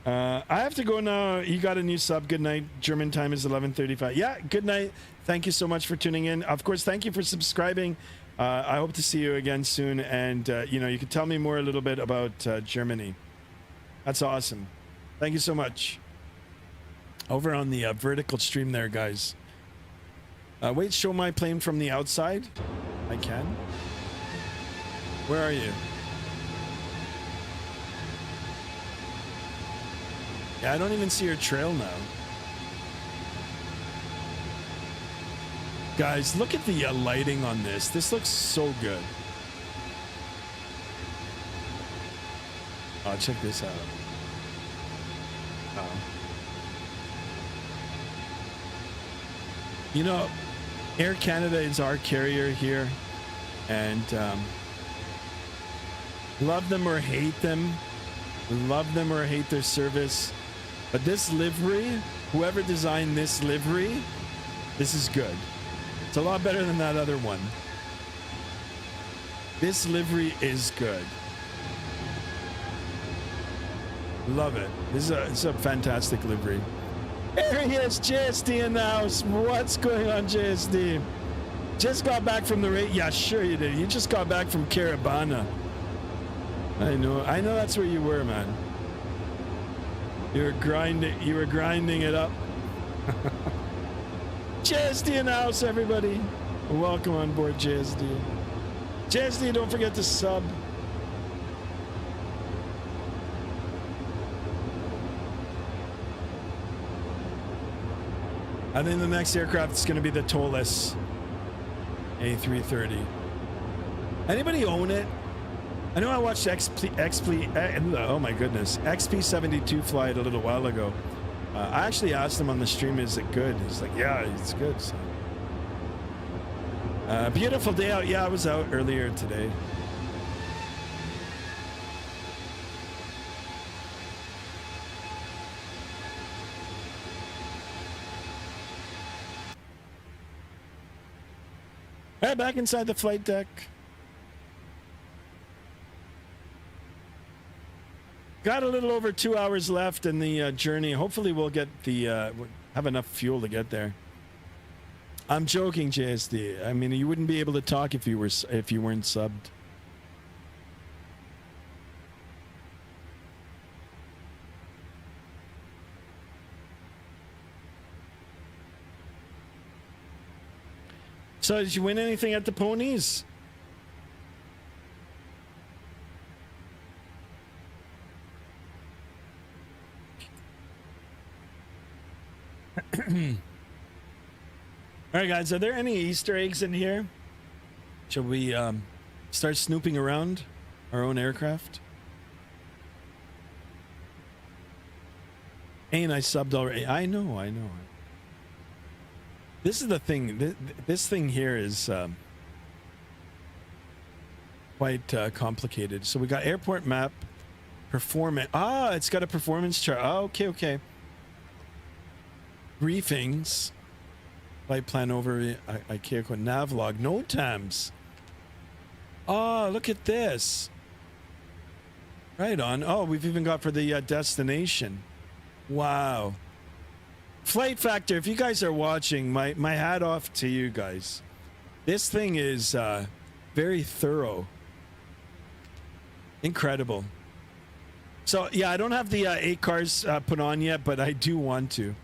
right? I have to go now. You got a new sub. Good night. German time is 11:35. Yeah, good night. Thank you so much for tuning in. Of course, thank you for subscribing. I hope to see you again soon. And, you can tell me more a little bit about Germany. That's awesome. Thank you so much. Over on the vertical stream there, guys. Wait, show my plane from the outside. I can. Where are you? Yeah, I don't even see your trail now. Guys, look at the lighting on this. This looks so good. Oh, check this out. Oh. Air Canada is our carrier here, and love them or hate them, their service, but this livery, whoever designed this livery, this is good. It's a lot better than that other one. This livery is good. Love it. It's a fantastic livery. There he is, JSD in the house. What's going on, JSD? Just got back from the race. Yeah, sure you did. You just got back from Caravana. I know that's where you were, man. You were grinding it up. JSD in the house, everybody. Welcome on board, JSD. JSD, don't forget to sub. I think the next aircraft is going to be the Tollus A330. Anybody own it? I know I watched oh my goodness, XP72 fly it a little while ago. I actually asked him on the stream, is it good? He's like, yeah, it's good. So. Beautiful day out. Yeah, I was out earlier today. All right, back inside the flight deck. Got a little over 2 hours left in the journey. Hopefully we'll get the have enough fuel to get there. I'm joking, JSD. I mean, you wouldn't be able to talk if you weren't subbed. So, did you win anything at the ponies? All right, guys, are there any Easter eggs in here? Shall we start snooping around our own aircraft? Ain't I subbed already? I know. This is the thing. This thing here is quite complicated. So we got airport map, performance. Ah, it's got a performance chart. Oh, okay. Briefings. Flight plan over ICAO navlog. No times. Oh, look at this. Right on. Oh, we've even got for the destination. Wow. Flight Factor, if you guys are watching, my hat off to you guys. This thing is very thorough. Incredible. So, yeah, I don't have the 8 cars put on yet, but I do want to.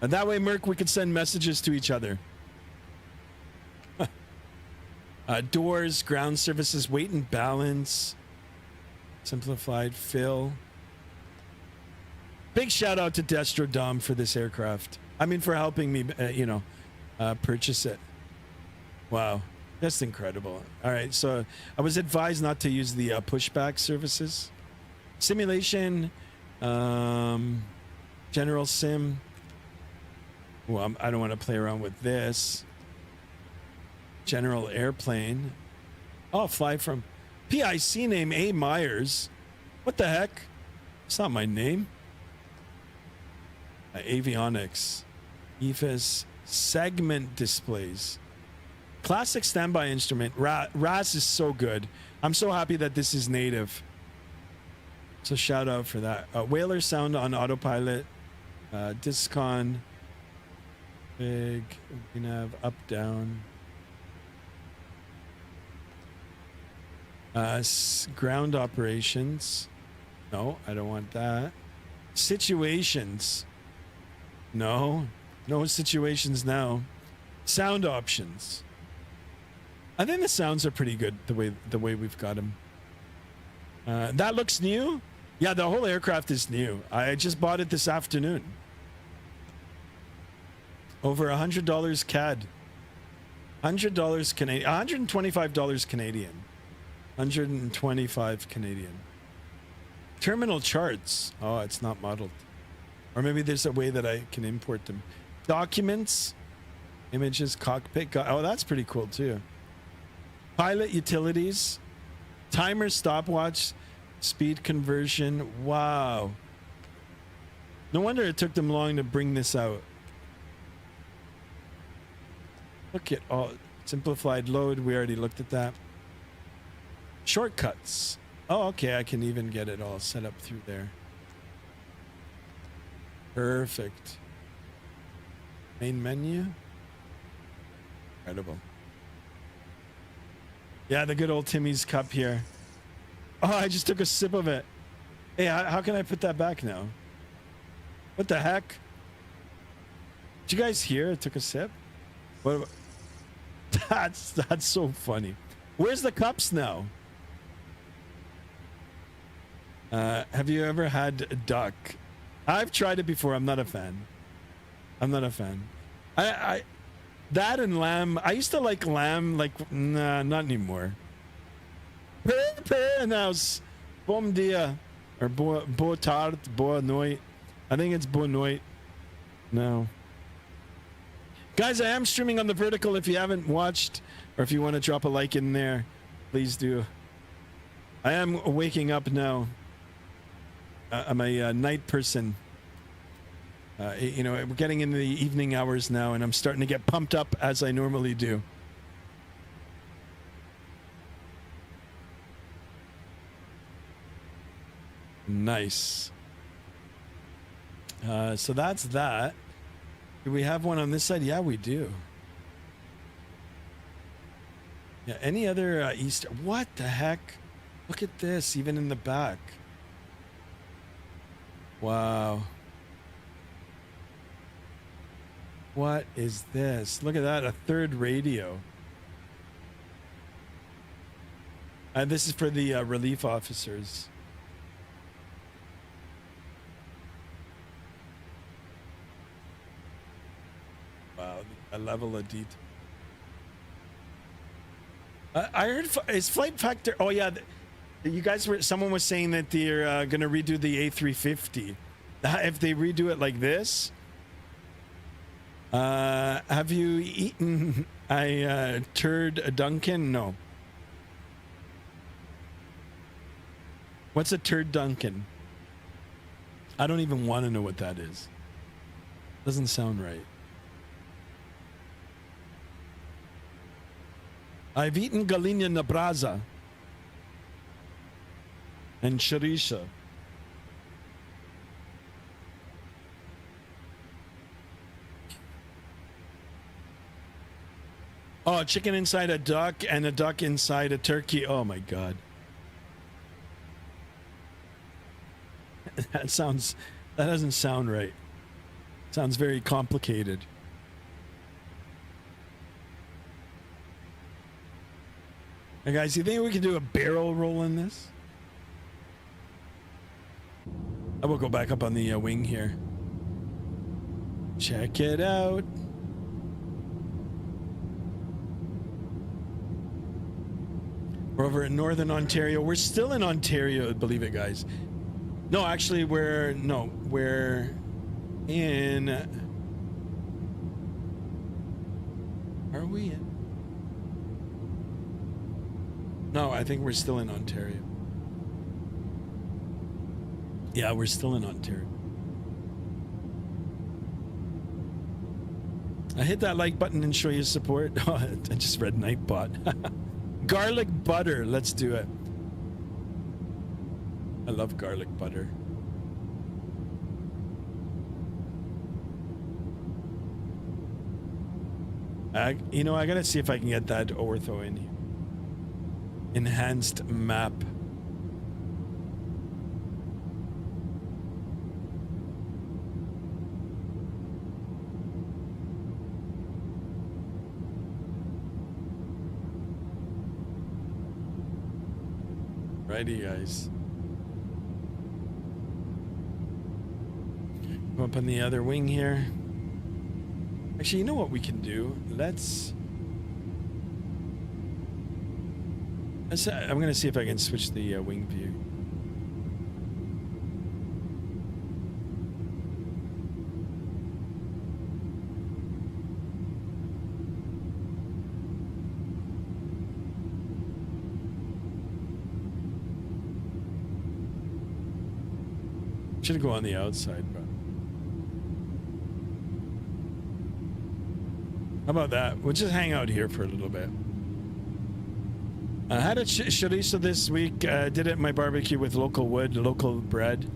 And that way, Merc, we can send messages to each other. Doors, ground services, weight and balance. Simplified fill. Big shout out to Destro Dom for this aircraft. I mean, for helping me, purchase it. Wow. That's incredible. All right. So I was advised not to use the pushback services. Simulation. General sim. Well, I don't want to play around with this. General airplane. Oh, fly from PIC name A. Myers. What the heck? It's not my name. Avionics. EFIS. Segment displays. Classic standby instrument. RAS is so good. I'm so happy that this is native. So shout out for that. Whaler sound on autopilot. Discon. Big. We can have up, down. Ground operations. No, I don't want that. Situations. No situations now. Sound options. I think the sounds are pretty good the way we've got them. That looks new. Yeah, the whole aircraft is new. I just bought it this afternoon. Over $100 CAD. $100 Canadian. $125 Canadian. 125 Canadian. Terminal charts. Oh, it's not modeled. Or maybe there's a way that I can import them. Documents. Images. Cockpit. Oh, that's pretty cool too. Pilot utilities. Timer, stopwatch. Speed conversion. Wow. No wonder it took them long to bring this out. Look at all. Simplified load. We already looked at that. Shortcuts. Oh, okay. I can even get it all set up through there. Perfect. Main menu. Incredible. Yeah, the good old Timmy's cup here. Oh, I just took a sip of it. Hey, how can I put that back now? What the heck? Did you guys hear? I took a sip. What? That's so funny. Where's the cups now? Have you ever had duck? I've tried it before. I'm not a fan. I that and lamb. I used to like lamb. Like, nah, not anymore. Now, bom dia or boa tarde, boa noite. I think it's boa noite. No. Guys, I am streaming on the vertical. If you haven't watched Or if you want to drop a like in there, please do. I am waking up now. I'm a night person. You know, we're getting into the evening hours now, and I'm starting to get pumped up as I normally do. Nice. So that's that. Do we have one on this side? Yeah, we do. Yeah, any other Easter? What the heck? Look at this, even in the back. Wow. What is this? Look at that, a third radio. This is for the relief officers. Wow, a level of detail. I heard is Flight Factor. Oh yeah, you guys were. Someone was saying that they're going to redo the A350. If they redo it like this, have you eaten a turd Dunkin'? No. What's a turd Dunkin'? I don't even want to know what that is. Doesn't sound right. I've eaten galinha na brasa and chorizo. Oh, chicken inside a duck and a duck inside a turkey. Oh my God. That doesn't sound right. Sounds very complicated. Hey guys, you think we can do a barrel roll in this? I will go back up on the wing here. Check it out. We're over in Northern Ontario. We're still in Ontario, believe it, guys. No, actually, we're in. Are we in? No, I think we're still in Ontario. Yeah, we're still in Ontario. I hit that like button and show you support. Oh, I just read Nightbot. Garlic butter. Let's do it. I love garlic butter. You know, I gotta see if I can get that ortho in here. Enhanced map. Righty, guys. Go up on the other wing here. Actually, you know what we can do? I'm gonna see if I can switch the wing view. Should go on the outside, but how about that? We'll just hang out here for a little bit. I had a chorizo this week. Did it at my barbecue with local wood, local bread.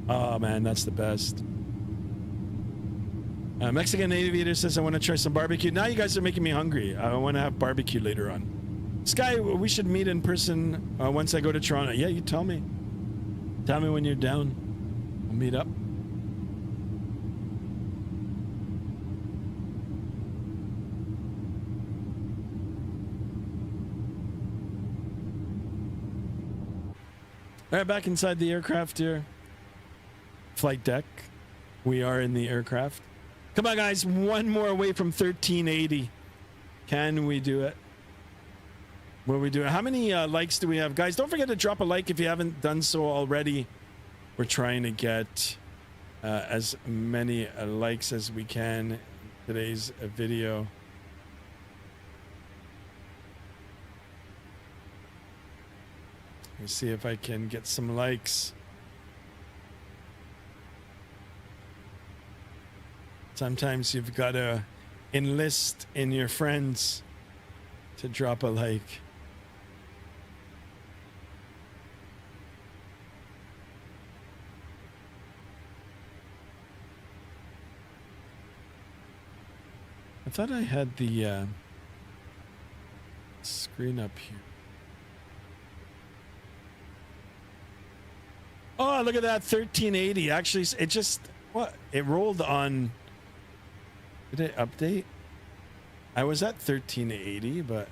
Oh man, that's the best. Mexican Aviator says I want to try some barbecue. Now you guys are making me hungry. I want to have barbecue later on. Sky, we should meet in person once I go to Toronto. Yeah, you tell me. Tell me when you're down. We'll meet up. All right, back inside the aircraft here. Flight deck. We are in the aircraft. Come on, guys. One more away from 1380. Can we do it? Will we do it? How many likes do we have? Guys, don't forget to drop a like if you haven't done so already. We're trying to get as many likes as we can in today's video. Let me see if I can get some likes. Sometimes you've got to enlist in your friends to drop a like. I thought I had the screen up here. Oh, look at that, 1380. Actually, it just, what? It rolled on, did it update? I was at 1380, but,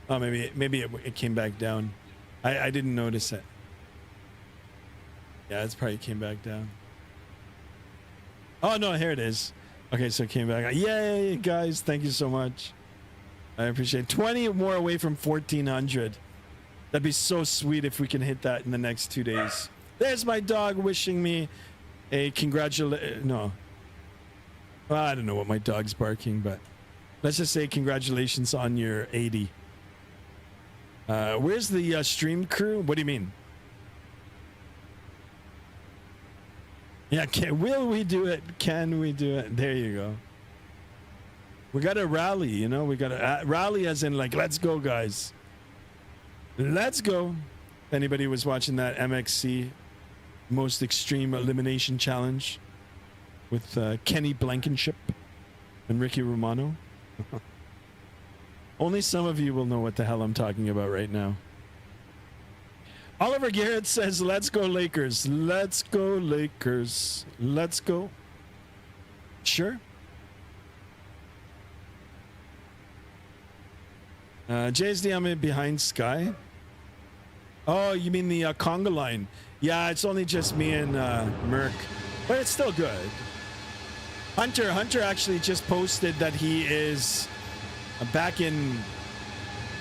oh, maybe it came back down. I didn't notice it. Yeah, it's probably came back down. Oh, no, here it is. Okay, so it came back. Yay, guys, thank you so much. I appreciate it. 20 more away from 1400. That'd be so sweet if we can hit that in the next 2 days. There's my dog wishing me a no. Well, I don't know what my dog's barking, but let's just say congratulations on your 80. Where's the stream crew? What do you mean? Yeah, will we do it? Can we do it? There you go. We got to rally, you know? We got to rally as in like, let's go, guys. Let's go. If anybody was watching that MXC Most Extreme Elimination Challenge with Kenny Blankenship and Ricky Romano. Only some of you will know what the hell I'm talking about right now. Oliver Garrett says, let's go Lakers. Let's go Lakers. Let's go. Sure. JSD, I'm in behind Sky. Oh, you mean the conga line? Yeah, it's only just me and Merc, but it's still good. Hunter actually just posted that he is back in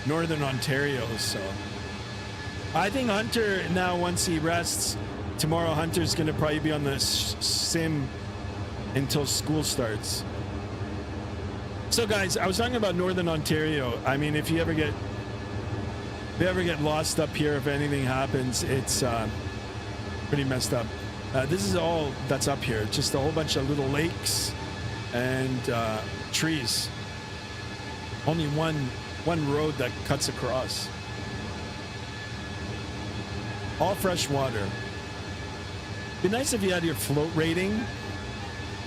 Northern Ontario, so I think Hunter now, once he rests, tomorrow Hunter's going to probably be on the sim until school starts. So guys, I was talking about Northern Ontario. I mean, if you ever get lost up here, if anything happens, it's pretty messed up. This is all that's up here. Just a whole bunch of little lakes and trees. Only one road that cuts across. All fresh water. Be nice if you had your float rating.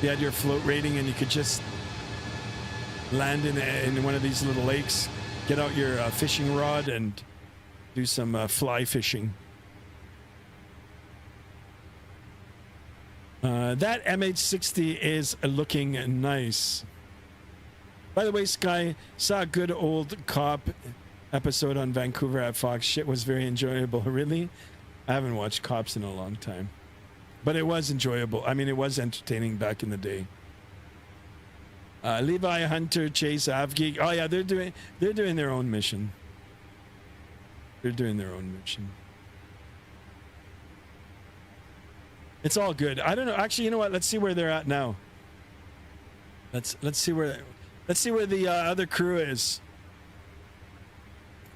You had your float rating and you could just land in one of these little lakes, get out your fishing rod and do some fly fishing. That MH60 is looking nice. By the way, Sky, saw a good old cop episode on Vancouver at Fox. Shit was very enjoyable. Really? I haven't watched Cops in a long time. But it was enjoyable. I mean, it was entertaining back in the day. Levi, Hunter, Chase, Avgeek. Oh yeah, they're doing their own mission. They're doing their own mission. It's all good. I don't know. Actually, you know what? Let's see where they're at now. Let's see where the other crew is.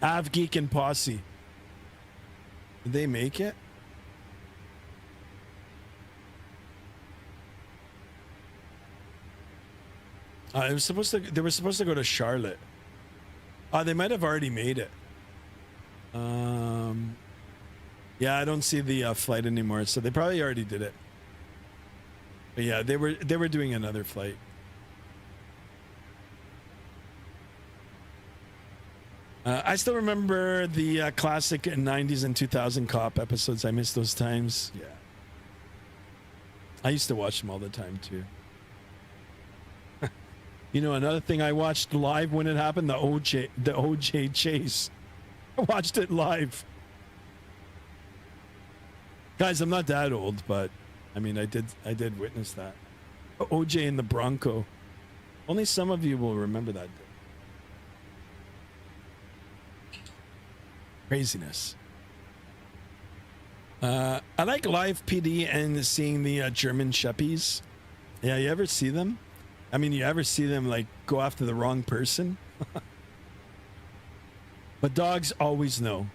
Avgeek and Posse. Did they make it? They were supposed to go to Charlotte. They might have already made it. Yeah, I don't see the flight anymore, so they probably already did it. But yeah, they were doing another flight. I still remember the classic 90s and 2000 Cop episodes. I miss those times. Yeah. I used to watch them all the time too. You know, another thing I watched live when it happened, the OJ chase. I watched it live. Guys, I'm not that old, but I mean, I did witness that. OJ in the Bronco. Only some of you will remember that day. Craziness. I like live PD and seeing the German Sheppies. Yeah, you ever see them? I mean, you ever see them like go after the wrong person? But dogs always know.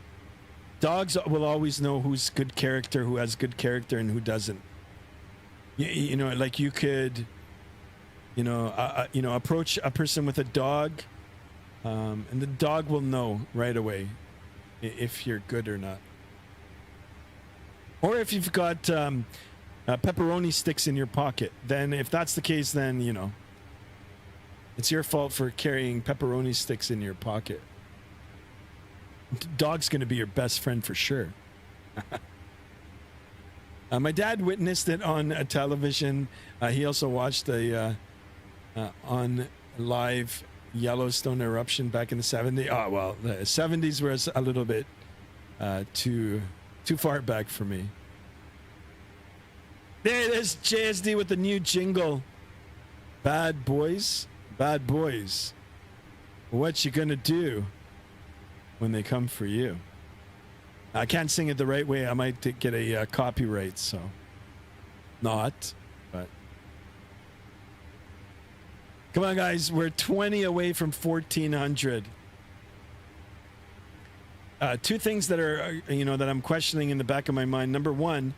Dogs will always know who's good character, who has good character, and who doesn't. You know, like you could, approach a person with a dog, and the dog will know right away if you're good or not. Or if you've got pepperoni sticks in your pocket, then if that's the case, then, it's your fault for carrying pepperoni sticks in your pocket. Dog's going to be your best friend for sure. My dad witnessed it on television. He also watched on live Yellowstone eruption back in the 70s. Oh, well, the 70s was a little bit too far back for me. There it is, JSD with the new jingle. Bad boys, bad boys. What you gonna do when they come for you? I can't sing it the right way. I might get a copyright, so not, but come on, guys. We're 20 away from 1,400. Two things that are, that I'm questioning in the back of my mind. Number one,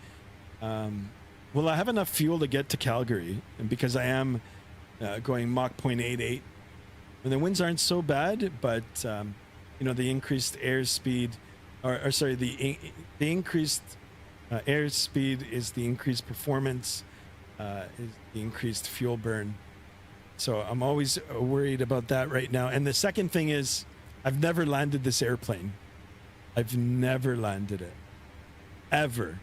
will I have enough fuel to get to Calgary? And because I am going Mach 0.88, and the winds aren't so bad, but the increased airspeed, the increased airspeed is the increased performance, is the increased fuel burn. So I'm always worried about that right now. And the second thing is, I've never landed this airplane. I've never landed it, ever.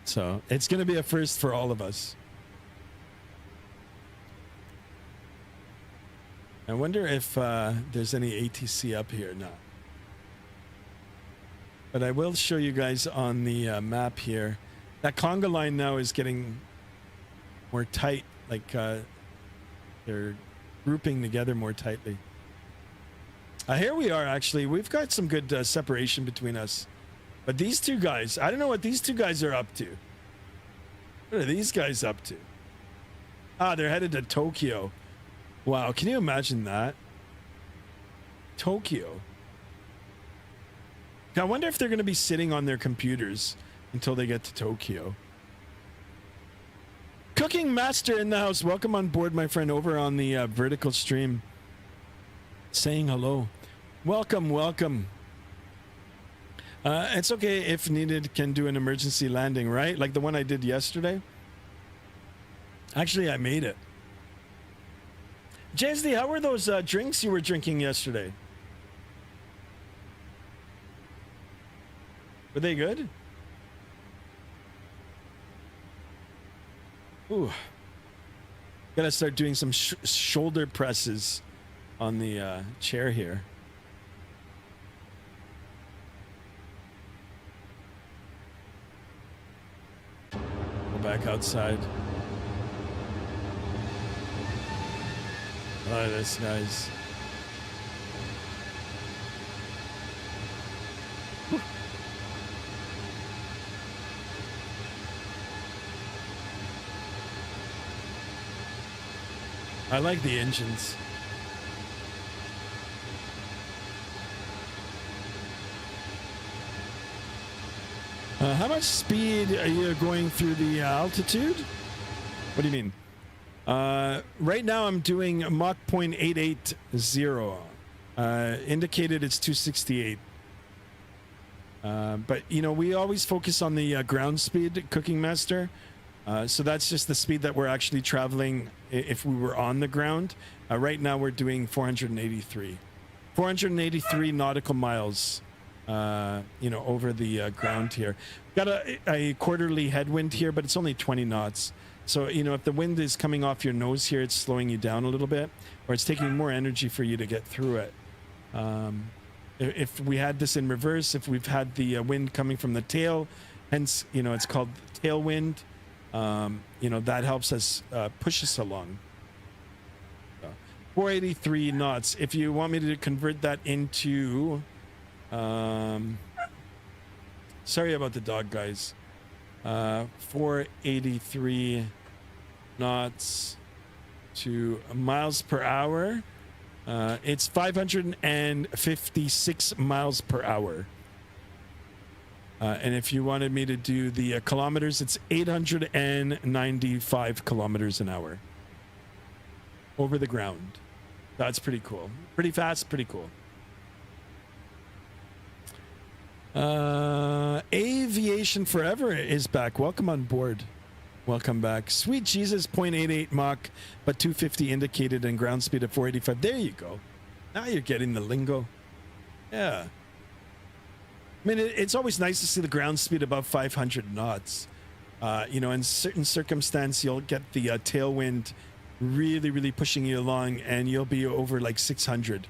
So it's going to be a first for all of us. I wonder if there's any ATC up here. No. But I will show you guys on the map here. That conga line now is getting more tight. Like they're grouping together more tightly. Here we are, actually. We've got some good separation between us. But these two guys, I don't know what these two guys are up to. What are these guys up to? They're headed to Tokyo. Wow, can you imagine that? Tokyo. I wonder if they're going to be sitting on their computers until they get to Tokyo. Cooking Master in the house. Welcome on board, my friend, over on the vertical stream. Saying hello. Welcome, welcome. It's okay if needed, can do an emergency landing, right? Like the one I did yesterday. Actually, I made it. JSD, how were those drinks you were drinking yesterday? Were they good? Ooh. Gotta start doing some shoulder presses on the chair here. Go back outside. Oh, that's nice. Whew. I like the engines. How much speed are you going through the altitude? What do you mean? Right now I'm doing Mach 0.880. Indicated it's 268. But we always focus on the ground speed, Cooking Master. So that's just the speed that we're actually traveling if we were on the ground. Right now we're doing 483 nautical miles, over the ground here. Got a quarterly headwind here, but it's only 20 knots. So, if the wind is coming off your nose here, it's slowing you down a little bit, or it's taking more energy for you to get through it. If we had this in reverse, if we've had the wind coming from the tail, hence, it's called tailwind, that helps us push us along. 483 knots. If you want me to convert that into... sorry about the dog, guys. 483 knots to miles per hour. It's 556 miles per hour. And if you wanted me to do the kilometers, it's 895 kilometers an hour over the ground. That's pretty cool. Pretty fast, pretty cool. Aviation Forever is back. Welcome on board. Welcome back. Sweet Jesus, 0.88 Mach, but 250 indicated and ground speed of 485. There you go. Now you're getting the lingo. Yeah. I mean, it's always nice to see the ground speed above 500 knots. You know, in certain circumstance, you'll get the tailwind really, really pushing you along, and you'll be over like 600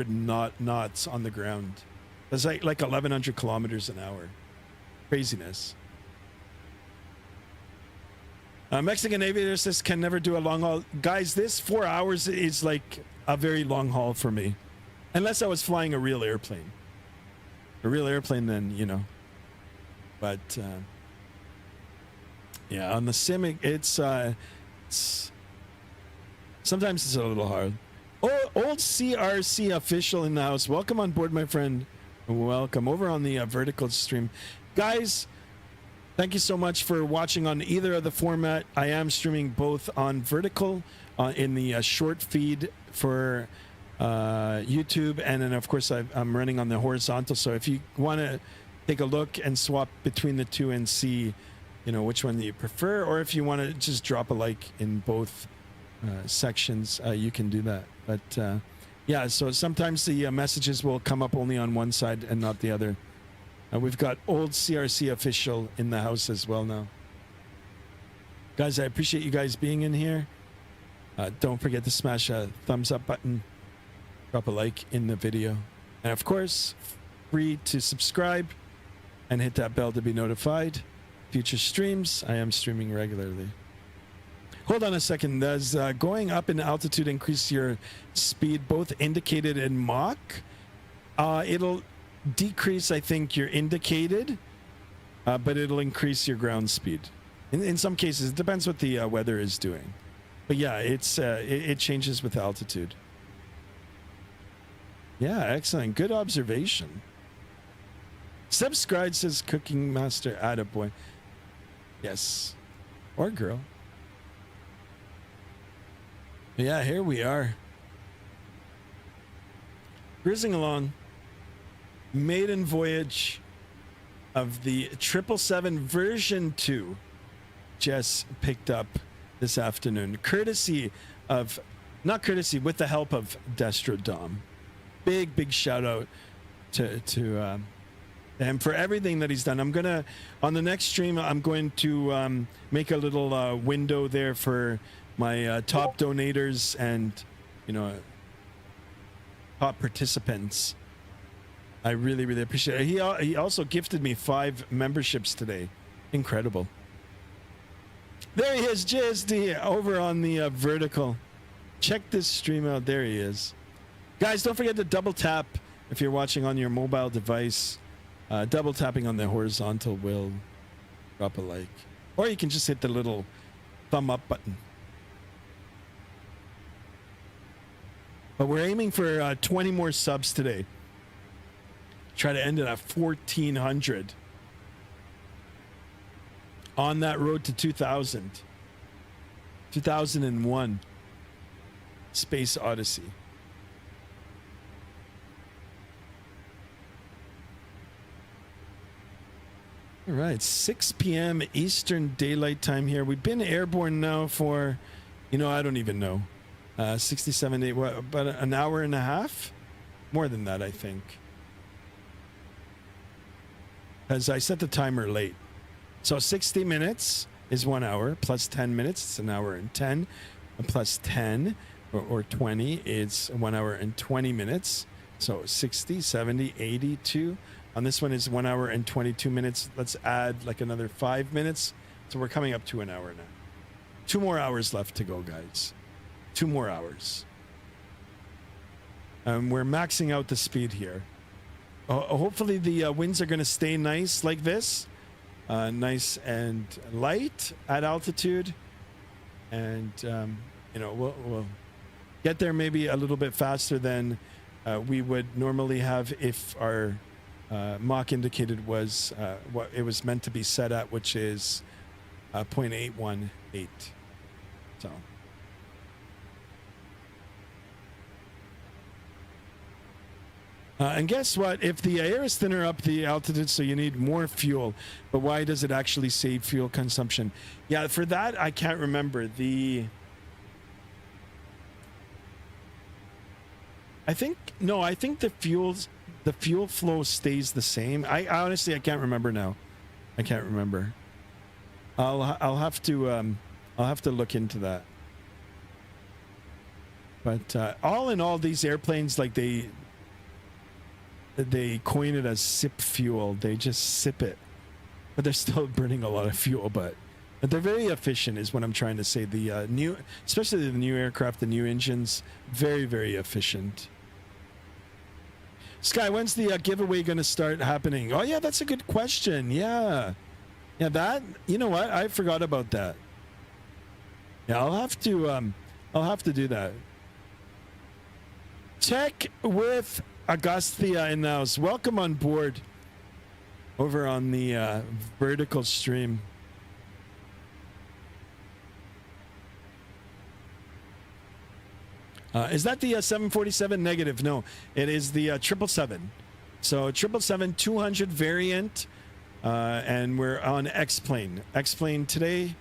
knots on the ground. That's like 1,100 kilometers an hour. Craziness. Mexican aviator says can never do a long haul. Guys, this 4 hours is like a very long haul for me. Unless I was flying a real airplane. A real airplane, then, you know. But, yeah, on the sim, it's sometimes it's a little hard. Oh, old CRC official in the house. Welcome on board, my friend. Welcome over on the vertical stream. Guys, thank you so much for watching on either of the format. I am streaming both on vertical in the short feed for YouTube, and then of course I'm running on the horizontal. So if you want to take a look and swap between the two and see, you know, which one you prefer, or if you want to just drop a like in both sections, you can do that. But yeah, so sometimes the messages will come up only on one side and not the other. We've got old CRC official in the house as well now. Guys, I appreciate you guys being in here. Don't forget to smash a thumbs up button. Drop a like in the video. And of course, free to subscribe and hit that bell to be notified. Future streams, I am streaming regularly. Hold on a second. Does going up in altitude increase your speed, both indicated and Mach? It'll decrease, I think, your indicated, but it'll increase your ground speed. In some cases, it depends what the weather is doing. But yeah, it changes with altitude. Yeah, excellent. Good observation. Subscribe, says Cooking Master Attaboy. Yes. Or girl. Yeah, here we are. Cruising along. Maiden voyage of the 777 version 2 just picked up this afternoon. Courtesy of, not courtesy, with the help of Destrodom. Big shout out to him for everything that he's done. I'm gonna, on the next stream, I'm going to make a little window there for my top donators and, you know, top participants. I really appreciate it. He also gifted me 5 memberships today. Incredible. There he is, JSD, over on the vertical. Check this stream out. There he is. Guys, don't forget to double tap if you're watching on your mobile device. Double tapping on the horizontal will drop a like. Or you can just hit the little thumb up button. But we're aiming for 20 more subs today. Try to end it at 1,400. On that road to 2000. 2001. Space Odyssey. All right, 6 p.m. Eastern Daylight Time here. We've been airborne now for, you know, I don't even know. 67, 8, what, about an hour and a half? More than that, I think. Because I set the timer late. So 60 minutes is 1 hour, plus 10 minutes, it's an hour and 10. And plus 10 or 20, it's 1 hour and 20 minutes. So 60, 70, 82. On this one is 1 hour and 22 minutes. Let's add like another 5 minutes. So we're coming up to an hour now. 2 more hours left to go, guys. 2 more hours. We're maxing out the speed here. Hopefully the winds are going to stay nice like this. Nice and light at altitude. And, you know, get there maybe a little bit faster than we would normally have if our Mach indicated was what it was meant to be set at, which is 0.818. So. And guess what? If the air is thinner up the altitude, so you need more fuel, but why does it actually save fuel consumption? Yeah, for that, I can't remember. I think the fuel flow stays the same. I honestly, I can't remember now. I can't remember. I'll have to look into that. But all in all, these airplanes, like they coin it as sip fuel. They just sip it, but they're still burning a lot of fuel. But they're very efficient, is what I'm trying to say. The new, especially the new aircraft, the new engines, very, very efficient. Sky, when's the giveaway going to start happening? Oh yeah, that's a good question. Yeah, that, you know what? I forgot about that. Yeah, I'll have to do that. Tech with Augustia in the house. Welcome on board over on the vertical stream. Is that the 747 negative? No, it is the 777. So 777-200 variant, and we're on X-Plane. X-Plane today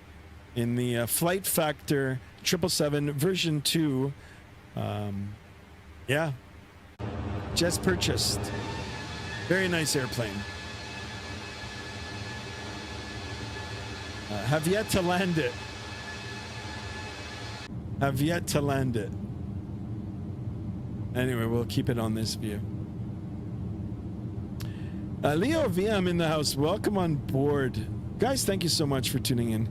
in the Flight Factor 777 version 2. Yeah, just purchased. Very nice airplane. Have yet to land it. Have yet to land it. Anyway, we'll keep it on this view. Leo VM in the house. Welcome on board. Guys, thank you so much for tuning in.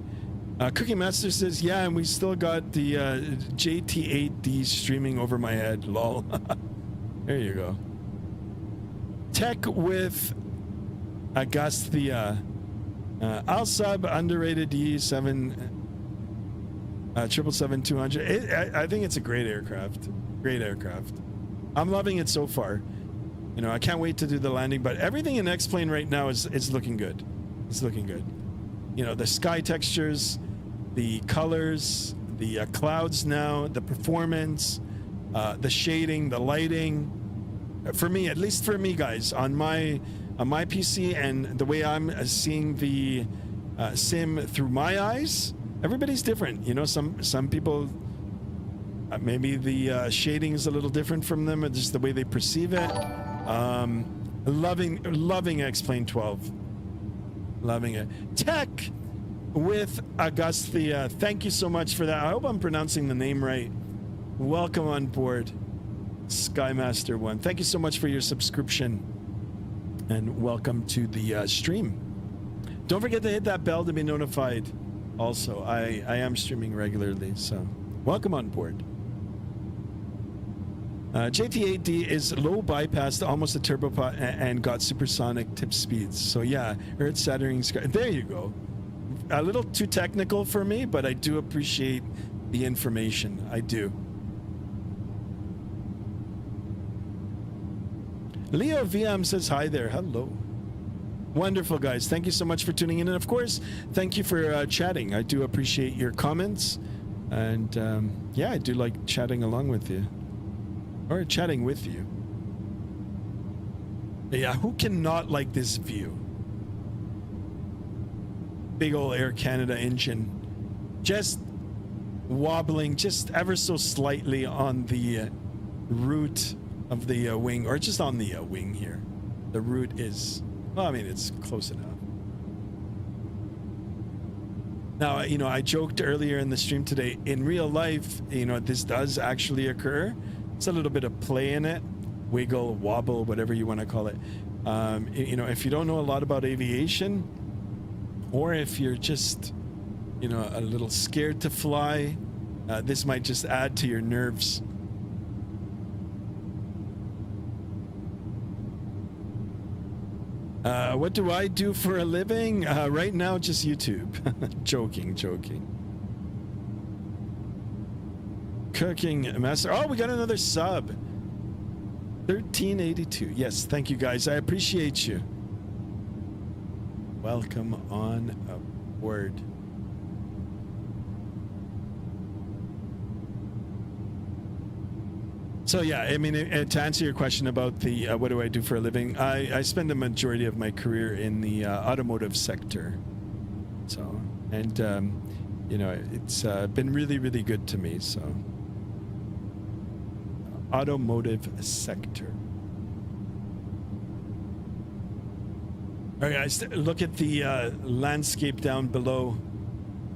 Cookie Master says, yeah, and we still got the JT8D streaming over my head. Lol. There you go. Tech with Augustia. I'll sub underrated D7 777-200. I think it's a great aircraft. Great aircraft. I'm loving it so far. You know, I can't wait to do the landing, but everything in X-Plane right now is looking good. It's looking good. You know, the sky textures, the colors, the clouds now, the performance, the shading, the lighting. For me, at least for me, guys, on my PC and the way I'm seeing the sim through my eyes, everybody's different. You know, some people, maybe the shading is a little different from them, or just the way they perceive it. Loving X-Plane 12. Loving it. Tech with Augustia. Thank you so much for that. I hope I'm pronouncing the name right. Welcome on board, Skymaster 1. Thank you so much for your subscription. And welcome to the stream. Don't forget to hit that bell to be notified. Also, I am streaming regularly, so welcome on board. JT8D is low bypassed, almost a turbopod, and got supersonic tip speeds. So yeah, earth-shattering sky. There you go. A little too technical for me, but I do appreciate the information. I do. Leo VM says hi there. Hello. Wonderful, guys. Thank you so much for tuning in. And of course, thank you for chatting. I do appreciate your comments. And yeah, I do like chatting along with you. Or chatting with you. Yeah, who cannot like this view? Big old Air Canada engine. Just wobbling just ever so slightly on the root of the wing, or just on the wing here. The root is, well, I mean, it's close enough. Now, you know, I joked earlier in the stream today, in real life, you know, this does actually occur. It's a little bit of play in it, wiggle, wobble, whatever you want to call it. You know, if you don't know a lot about aviation, or if you're just, you know, a little scared to fly, this might just add to your nerves. What do I do for a living? Right now, just YouTube. Joking. Cooking master. Oh, we got another sub. 1382. Yes, thank you guys. I appreciate you. Welcome on aboard. So yeah, I mean, to answer your question about the what do I do for a living, I spend the majority of my career in the automotive sector. So, and you know, it's been really, really good to me. So, automotive sector. All right, guys, look at the landscape down below.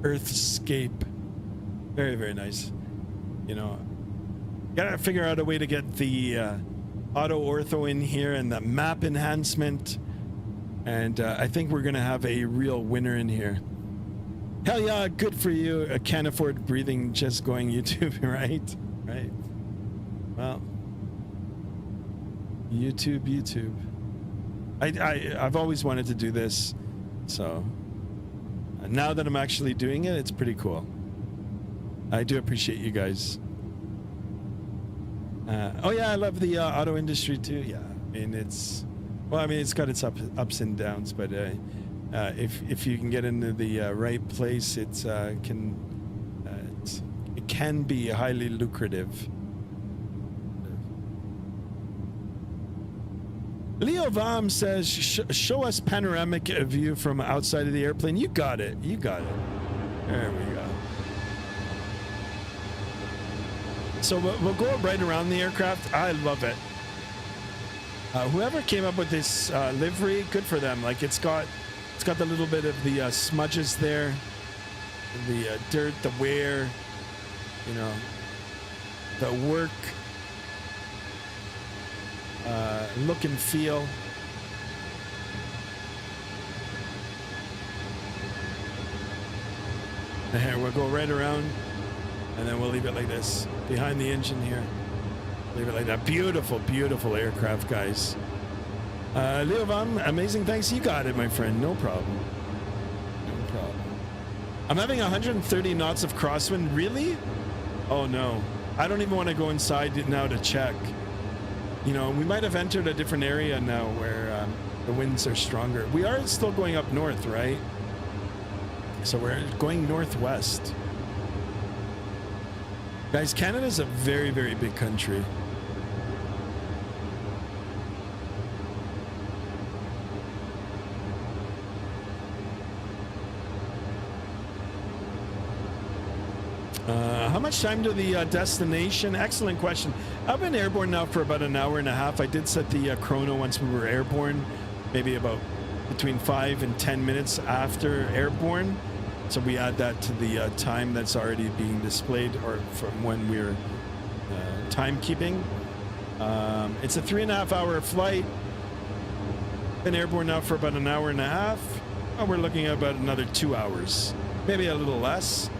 Earthscape. Very, very nice. You know, gotta figure out a way to get the auto ortho in here and the map enhancement. And I think we're gonna have a real winner in here. Hell yeah, good for you. I can't afford breathing, just going YouTube, right? Right. Well, YouTube. I've always wanted to do this, so now that I'm actually doing it, it's pretty cool. I do appreciate you guys. Oh yeah, I love the auto industry too. Yeah, I mean it's got its ups and downs, but if you can get into the right place, it can be highly lucrative. Leo Vam says, show us panoramic view from outside of the airplane. You got it. You got it. There we go. So we'll go right around the aircraft. I love it. Whoever came up with this livery, good for them. Like it's got the little bit of the smudges there, the dirt, the wear, you know, the work. Look and feel. Here, we'll go right around and then we'll leave it like this behind the engine here. Leave it like that. Beautiful, beautiful aircraft, guys. Leo Vam, amazing. Thanks. You got it, my friend. No problem. No problem. I'm having 130 knots of crosswind. Really? Oh no. I don't even want to go inside now to check. You know, we might have entered a different area now where the winds are stronger. We are still going up north, right? So we're going northwest. Guys, Canada's a very, very big country. How much time to the destination? Excellent question. I've been airborne now for about an hour and a half. I did set the chrono once we were airborne, maybe about between 5 and 10 minutes after airborne. So we add that to the time that's already being displayed, or from when we're timekeeping. It's a 3.5 hour flight. Been airborne now for about an hour and a half. Oh, we're looking at about another 2 hours, maybe a little less.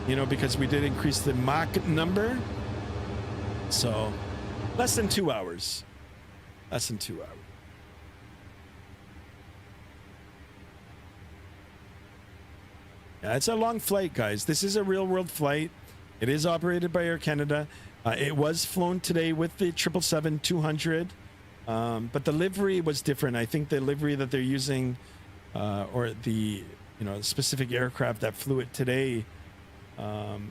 You know, because we did increase the Mach number. So less than 2 hours. Less than 2 hours. Yeah, it's a long flight, guys. This is a real world flight. It is operated by Air Canada. It was flown today with the 777-200. But the livery was different. I think the livery that they're using, or the specific aircraft that flew it today,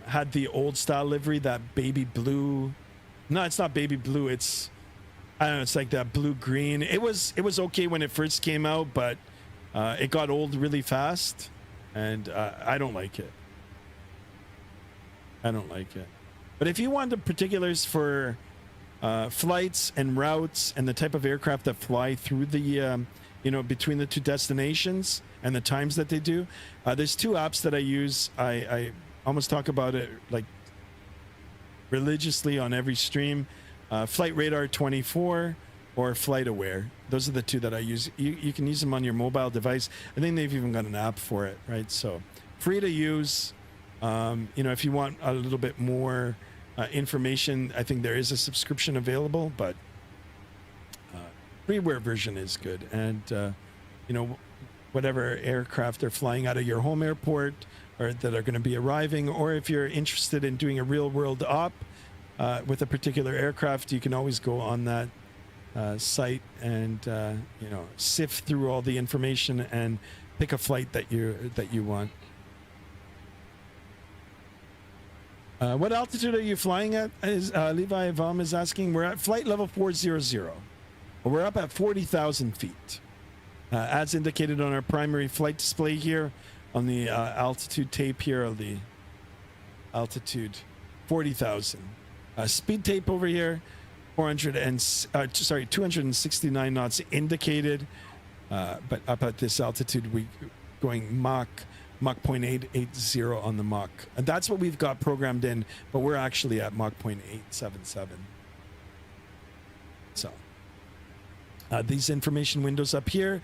had the old style livery, that baby blue. No, it's not baby blue. It's, I don't know. It's like that blue green. It was okay when it first came out, but it got old really fast, and I don't like it. I don't like it. But if you want the particulars for flights and routes and the type of aircraft that fly through the between the two destinations and the times that they do, there's two apps that I use. I almost talk about it like religiously on every stream. Flight Radar 24 or Flight Aware. Those are the two that I use. You can use them on your mobile device. I think they've even got an app for it, right? So free to use. If you want a little bit more information, I think there is a subscription available, but freeware version is good. And whatever aircraft are flying out of your home airport or that are going to be arriving, or if you're interested in doing a real world op with a particular aircraft, you can always go on that site and sift through all the information and pick a flight that you want. What altitude are you flying at? Is Levi Vom is asking. We're at flight level 400. We're up at 40,000 feet. As indicated on our primary flight display here on the altitude tape here of the altitude 40,000. Speed tape over here 269 knots indicated, but up at this altitude we going Mach 0.880 on the Mach, and that's what we've got programmed in, but we're actually at Mach 0.877. So these information windows up here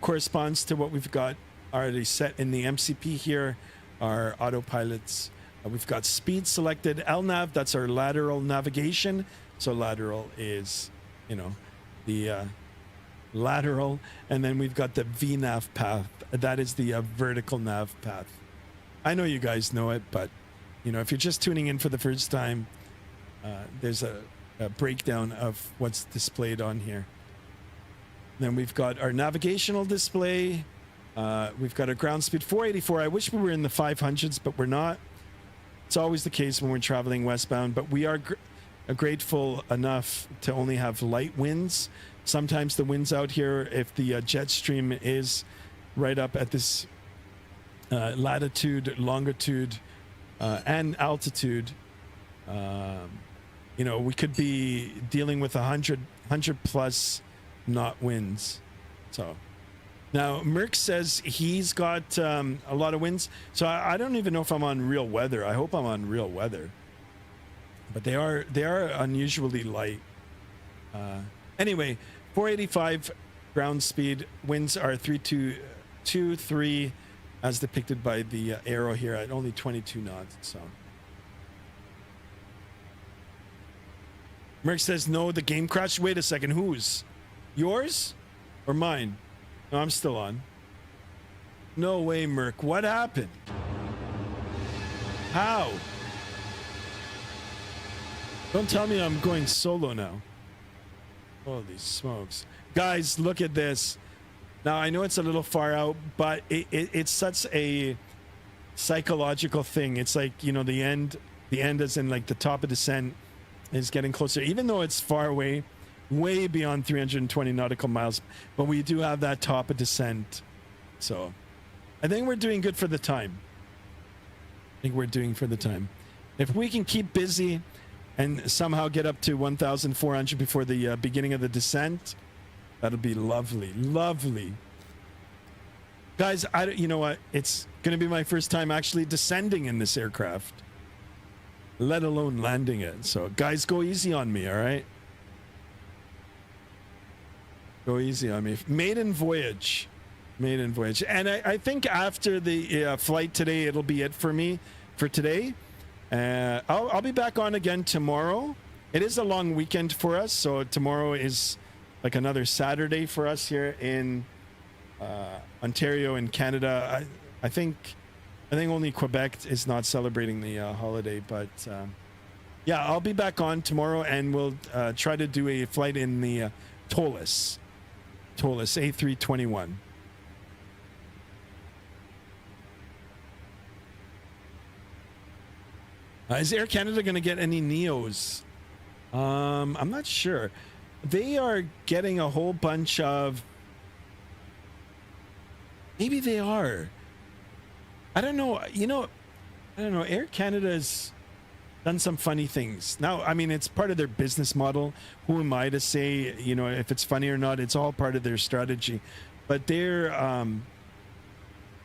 corresponds to what we've got already set in the MCP here, our autopilots. We've got speed selected, LNAV, that's our lateral navigation. So lateral is, the lateral, and then we've got the VNAV path. That is the vertical nav path. I know you guys know it, but if you're just tuning in for the first time, there's a breakdown of what's displayed on here. Then we've got our navigational display. We've got our ground speed 484. I wish we were in the 500s, but we're not. It's always the case when we're traveling westbound, but we are grateful enough to only have light winds. Sometimes the winds out here, if the jet stream is right up at this latitude, longitude, and altitude, we could be dealing with 100 plus knot winds. So now Merck says he's got a lot of winds. So I don't even know if I'm on real weather. I hope I'm on real weather. But they are unusually light. Anyway, 485 ground speed. Winds are 323 as depicted by the arrow here at only 22 knots. So Merck says no, the game crashed. Wait a second, whose? Yours or mine? No, I'm still on. No way, Merck. What happened? How? Don't tell me I'm going solo now. Holy smokes. Guys, look at this. Now, I know it's a little far out, but it's such a psychological thing. It's like, the end as in like the top of descent is getting closer, even though it's far away, way beyond 320 nautical miles, but we do have that top of descent. So I think we're doing good for the time. If we can keep busy and somehow get up to 1,400 before the beginning of the descent, that'll be lovely. Guys, you know what? It's going to be my first time actually descending in this aircraft, let alone landing it. So guys, go easy on me, all right? Go easy on me. Maiden voyage. And I think after the flight today, it'll be it for me for today. I'll be back on again tomorrow. It is a long weekend for us, so tomorrow is like another Saturday for us here in Ontario and Canada. I think only Quebec is not celebrating the holiday, but yeah, I'll be back on tomorrow, and we'll try to do a flight in the Tolus A321. Is Air Canada going to get any Neos? I'm not sure. They are getting a whole bunch of... Maybe they are. I don't know. I don't know. Air Canada's done some funny things. Now, I mean, it's part of their business model. Who am I to say, if it's funny or not? It's all part of their strategy. But they're...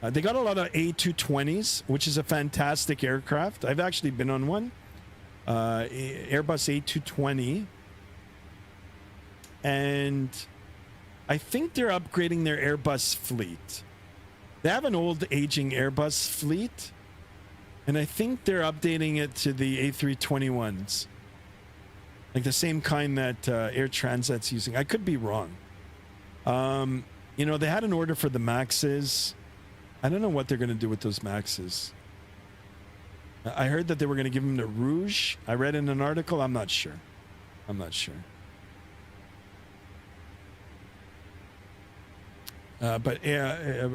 they got a lot of A220s, which is a fantastic aircraft. I've actually been on one, Airbus A220, and I think they're upgrading their Airbus fleet. They have an old aging Airbus fleet, and I think they're updating it to the A321s, like the same kind that Air Transat's using. I could be wrong. You know, they had an order for the Maxes. I don't know what they're going to do with those Maxes. I heard that they were going to give them to Rouge. I read in an article. I'm not sure. I'm not sure. But Air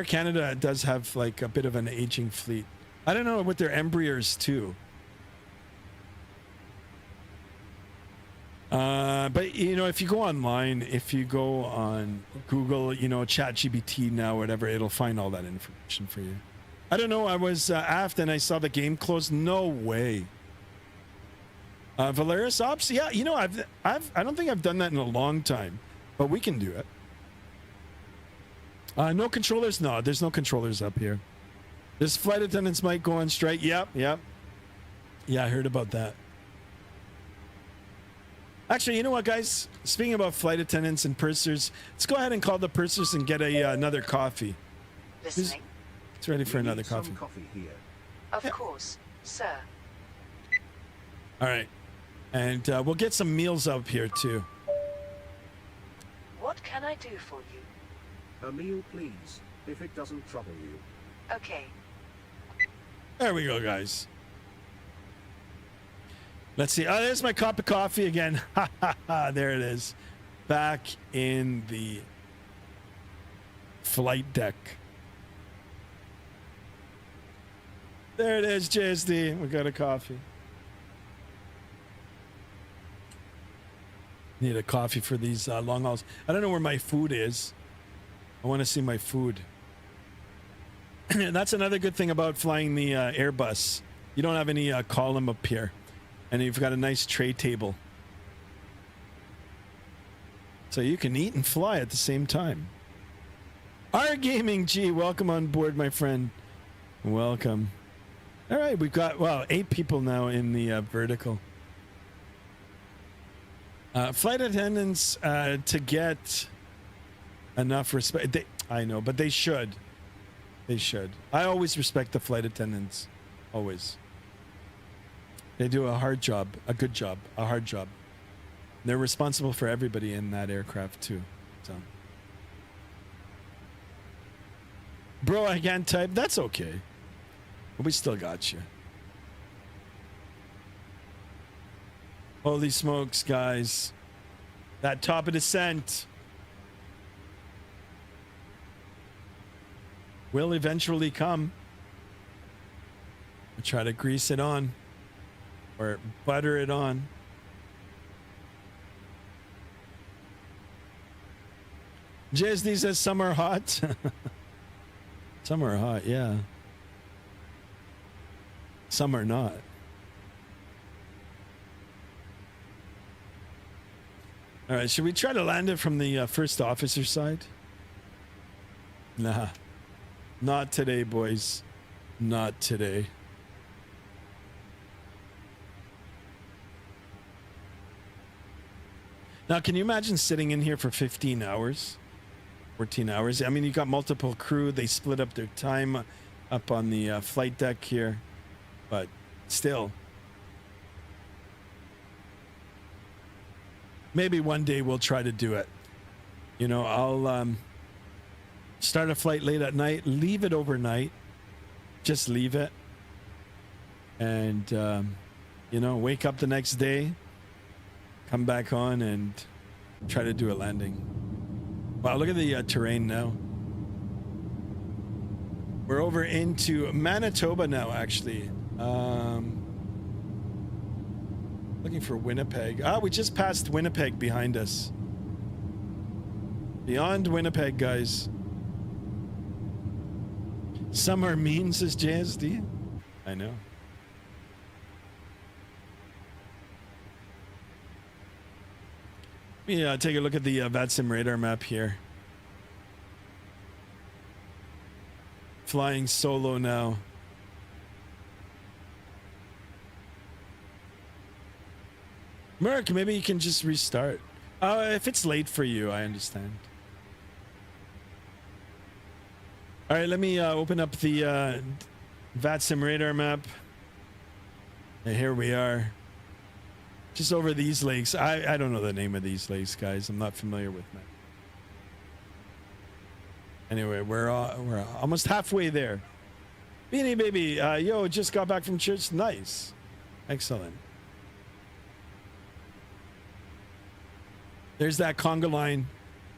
Canada does have like a bit of an aging fleet. I don't know with their Embraers too. But you know, if you go online, if you go on Google, you know, ChatGPT now, whatever, it'll find all that information for you. I don't know. I was aft and I saw the game close. No way. Valeris Ops, yeah. You know, I don't think I've done that in a long time, but we can do it. No controllers. No, there's no controllers up here. This flight attendants might go on strike. Yep. Yeah, I heard about that. Actually, you know what, guys? Speaking about flight attendants and pursers, let's go ahead and call the pursers and get another coffee. Listening. It's ready for We need another coffee. Some coffee here. Of course, sir. All right. And we'll get some meals up here, too. What can I do for you? A meal, please, if it doesn't trouble you. Okay. There we go, guys. Let's see. Oh, there's my cup of coffee again. There it is. Back in the flight deck. There it is, JSD. We got a coffee. Need a coffee for these long hauls. I don't know where my food is. I want to see my food. That's another good thing about flying the Airbus. You don't have any column up here. And you've got a nice tray table. So you can eat and fly at the same time. Our Gaming G, welcome on board, my friend. Welcome. All right, we've got, well, 8 people now in the vertical. Flight attendants to get enough respect. I know, but they should. They should. I always respect the flight attendants. Always. They do a hard job, a good job, a hard job. They're responsible for everybody in that aircraft too. So, bro, I can't type. That's okay. We still got you. Holy smokes, guys! That top of descent will eventually come. We'll try to grease it on. Or butter it on. JSD says some are hot. Some are hot, yeah. Some are not. All right, should we try to land it from the first officer side? Nah. Not today, boys. Not today. Now, can you imagine sitting in here for 15 hours, 14 hours? I mean, you got multiple crew. They split up their time up on the flight deck here, but still. Maybe one day we'll try to do it. You know, I'll start a flight late at night, leave it overnight, just leave it, and, you know, wake up the next day, come back on and try to do a landing. Wow, look at the terrain now. We're over into Manitoba now, actually. Looking for Winnipeg. Ah, we just passed Winnipeg behind us. Beyond Winnipeg, guys. Some are mean, says JSD. I know. Let me take a look at the VATSIM radar map here. Flying solo now. Merc, maybe you can just restart. If it's late for you, I understand. All right, let me open up the VATSIM radar map. And here we are. just over these lakes. I don't know the name of these lakes, guys. I'm not familiar with them. Anyway, we're almost halfway there. Beanie baby, yo, just got back from church. Nice, excellent. There's that conga line.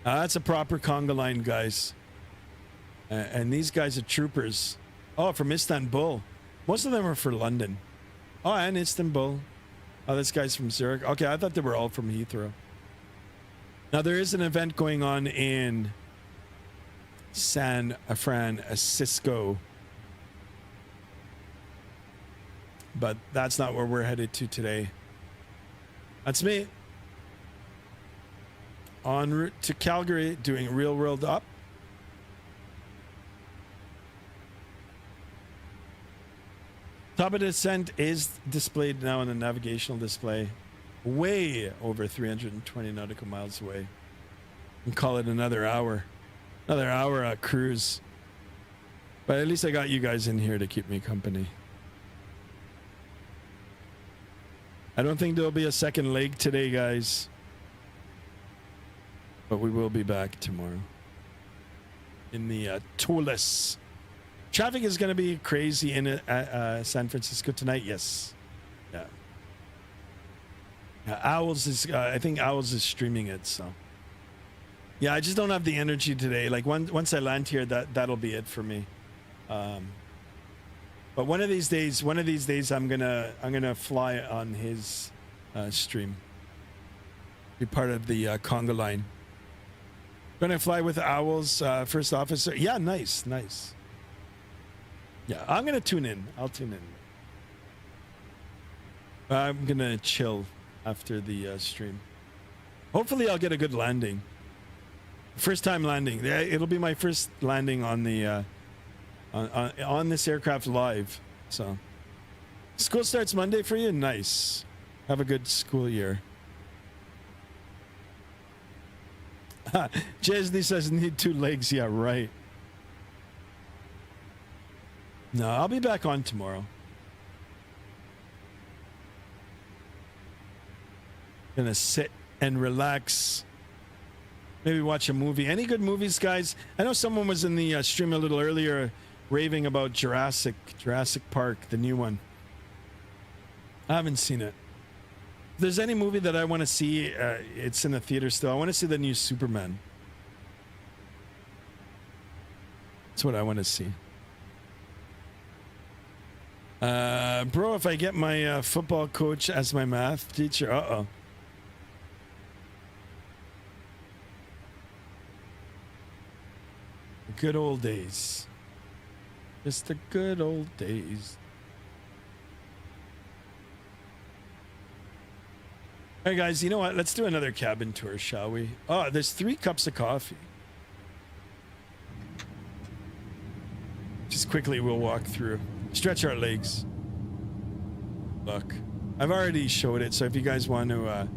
That's a proper conga line, guys. And these guys are troopers. Oh, from Istanbul. Most of them are for London. Oh, and Istanbul. Oh, this guy's from Zurich. Okay, I thought they were all from Heathrow. Now, there is an event going on in San Francisco. But that's not where we're headed to today. That's me. En route to Calgary, doing Real World Up. Top of descent is displayed now on the navigational display, way over 320 nautical miles away. And call it another hour cruise. But at least I got you guys in here to keep me company. I don't think there'll be a second leg today, guys. But we will be back tomorrow in the Toulouse. Traffic is going to be crazy in San Francisco tonight. Yes. Yeah. Owls is, I think Owls is streaming it. So yeah, I just don't have the energy today. Like once I land here, that'll be it for me. But one of these days, I'm gonna fly on his stream. Be part of the conga line. Gonna fly with Owls, first officer. Yeah, nice. Yeah, I'm gonna tune in. I'll tune in. I'm gonna chill after the stream. Hopefully, I'll get a good landing. First time landing. It'll be my first landing on the on this aircraft live. So, school starts Monday for you. Nice. Have a good school year. Jesney says need 2 legs. Yeah, right. No, I'll be back on tomorrow. Gonna sit and relax. Maybe watch a movie. Any good movies, guys? I know someone was in the stream a little earlier raving about Jurassic Park, the new one. I haven't seen it. If there's any movie that I want to see, it's in the theater still. I want to see the new Superman. That's what I want to see. Bro, if I get my football coach as my math teacher, uh-oh. Good old days. Just the good old days. All right, guys, you know what? Let's do another cabin tour, shall we? Oh, there's 3 cups of coffee. Just quickly, we'll walk through. Stretch our legs. Look, I've already showed it, so if you guys want to,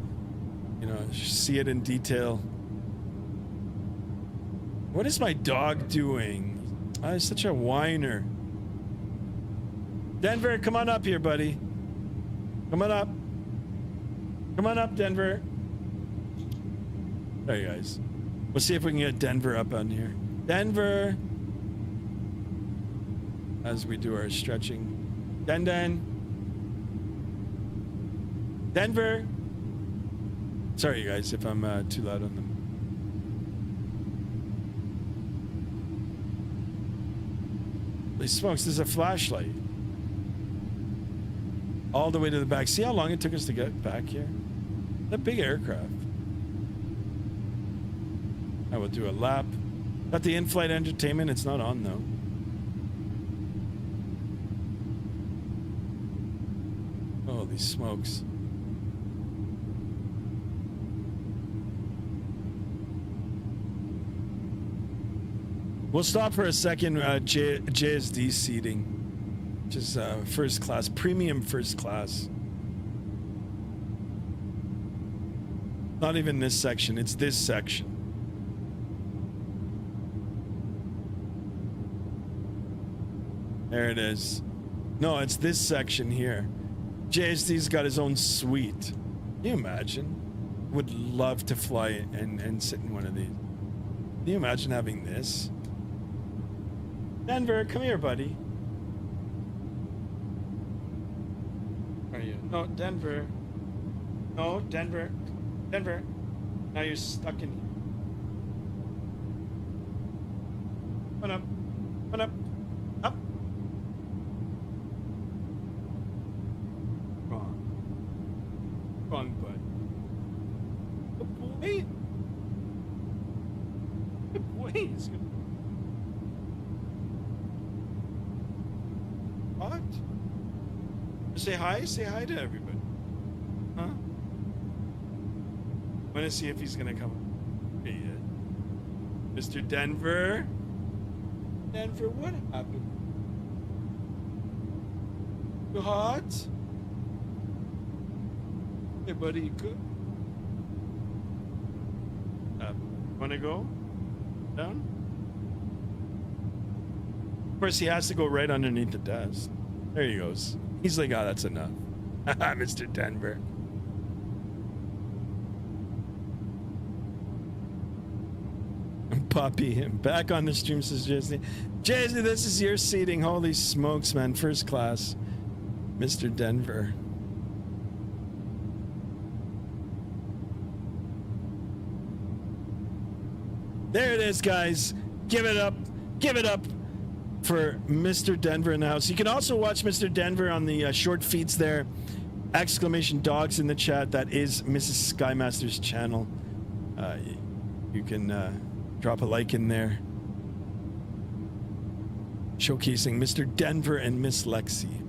see it in detail. What is my dog doing? Oh, he's such a whiner. Denver, come on up here, buddy. Come on up. Come on up, Denver. There you guys. We'll see if we can get Denver up on here. Denver. As we do our stretching. Denver. Sorry, you guys, if I'm too loud on them. Holy smokes, there's a flashlight. All the way to the back. See how long it took us to get back here? That big aircraft. I will do a lap. Got the in-flight entertainment. It's not on though. Holy smokes. We'll stop for a second. JSD seating, which is first class, premium first class. Not even this section, it's this section. There it is. No, it's this section here. JSD's got his own suite. Can you imagine? Would love to fly and sit in one of these. Can you imagine having this? Denver, come here, buddy. Where are you? No, Denver. No, Denver. Denver. Now you're stuck in here. Come on up. Come on up. Up. Wrong. Wrong, bud. Good boy. Good boy. He's good. What? Say hi. Say hi to everybody. Huh? Want to see if he's gonna come. Here he is. Mr. Denver. Denver, what happened? You hot? Hey, buddy, you good? Wanna go down? Of course, he has to go right underneath the desk. There he goes. He's like, oh, that's enough. Mr. Denver. Puppy, back on the stream, says Jesse. Jesse, this is your seating. Holy smokes, man. First class. Mr. Denver. There it is, guys. Give it up. Give it up for Mr. Denver in the house. You can also watch Mr. Denver on the short feeds there. Exclamation dogs in the chat. That is Mrs. Skymaster's channel. You can drop a like in there. Showcasing Mr. Denver and Miss Lexi.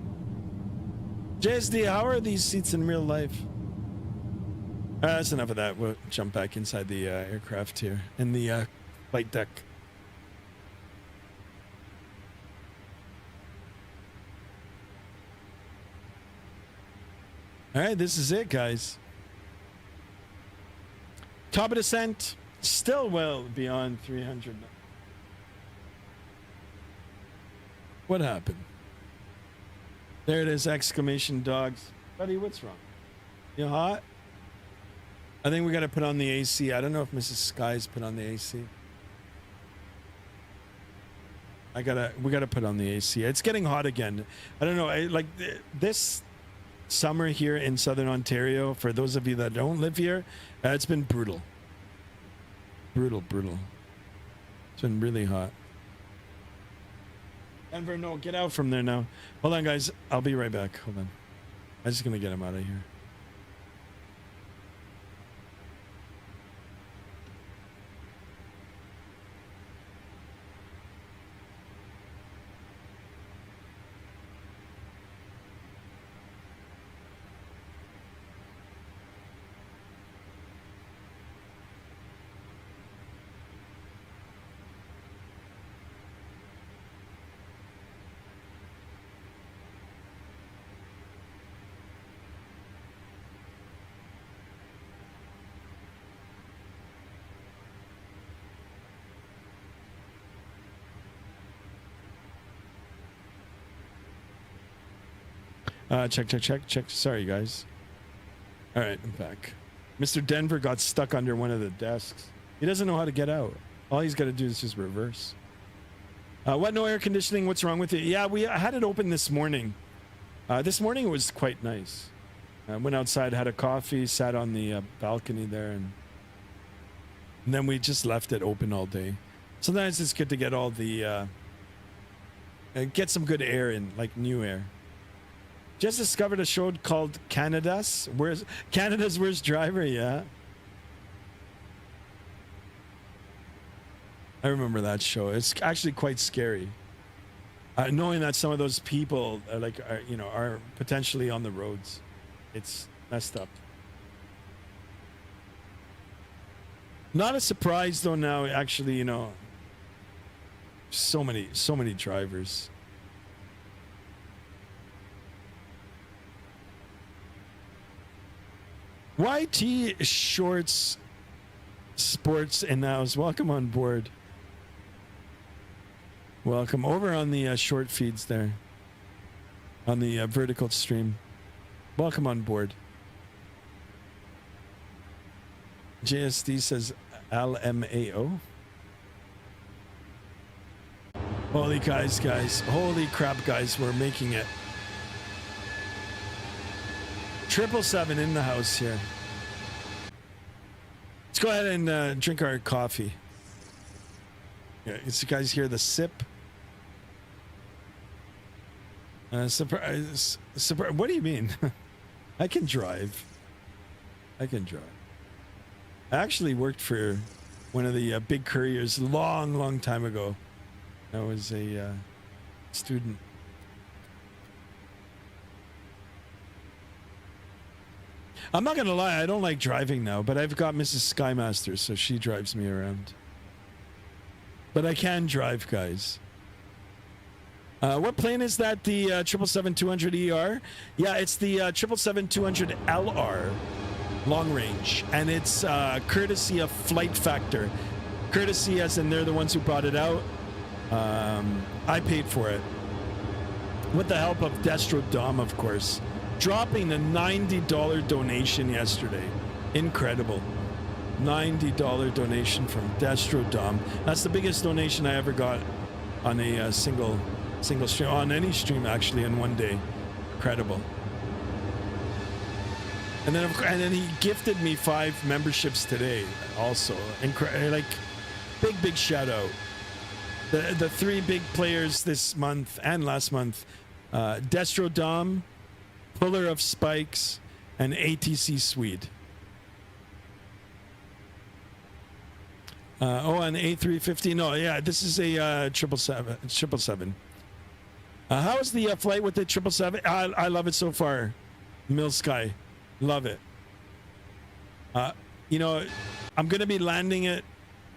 JSD, how are these seats in real life? That's enough of that. We'll jump back inside the aircraft here in the flight deck. All right, this is it, guys. Top of descent, still well beyond 300. What happened? There it is, exclamation dogs. Buddy, what's wrong? You hot? I think we got to put on the AC. I don't know if Mrs. Sky's put on the AC. We got to put on the AC. It's getting hot again. I don't know. Like this summer here in Southern Ontario, for those of you that don't live here, it's been brutal. Brutal. It's been really hot. Denver, no, get out from there now. Hold on, guys. I'll be right back. Hold on. I'm just going to get him out of here. Check. Sorry, guys. All right, I'm back. Mr. Denver got stuck under one of the desks. He doesn't know how to get out. All he's got to do is just reverse. What, no air conditioning? What's wrong with it? Yeah, I had it open this morning. This morning it was quite nice. I went outside, had a coffee, sat on the balcony there, and then we just left it open all day. Sometimes it's good to get all the... get some good air in, like new air. Just discovered a show called Canada's Worst Driver. Yeah, I remember that show. It's actually quite scary, knowing that some of those people are potentially on the roads. It's messed up. Not a surprise though. Now, actually, so many drivers. YT Shorts Sports and Nows, welcome on board. Welcome over on the short feeds there, on the vertical stream. Welcome on board. JSD says LMAO. Holy guys. Holy crap, guys. We're making it. 777 in the house here. Let's go ahead and drink our coffee. Yeah, you guys hear the sip? Surprise. What do you mean? I can drive. I actually worked for one of the big couriers long time ago. I was a student. I'm not gonna lie, I don't like driving now, but I've got Mrs. Skymaster, so she drives me around. But I can drive, guys. What plane is that? The 777-200ER? Yeah, it's the 777-200LR, long range, and it's courtesy of Flight Factor. Courtesy as in they're the ones who brought it out. I paid for it. With the help of Destro Dom, of course. Dropping a $90 donation yesterday. Incredible. $90 donation from Destro Dom. That's the biggest donation I ever got on a single stream, on any stream actually, in one day. Incredible. And then he gifted me 5 memberships today also. Like, big shout out. The 3 big players this month and last month, Destro Dom, Puller of Spikes, and ATC Swede. And A350. No, yeah, this is a 777. How is the flight with the 777? I love it so far. Mill Sky. Love it. You know, I'm going to be landing it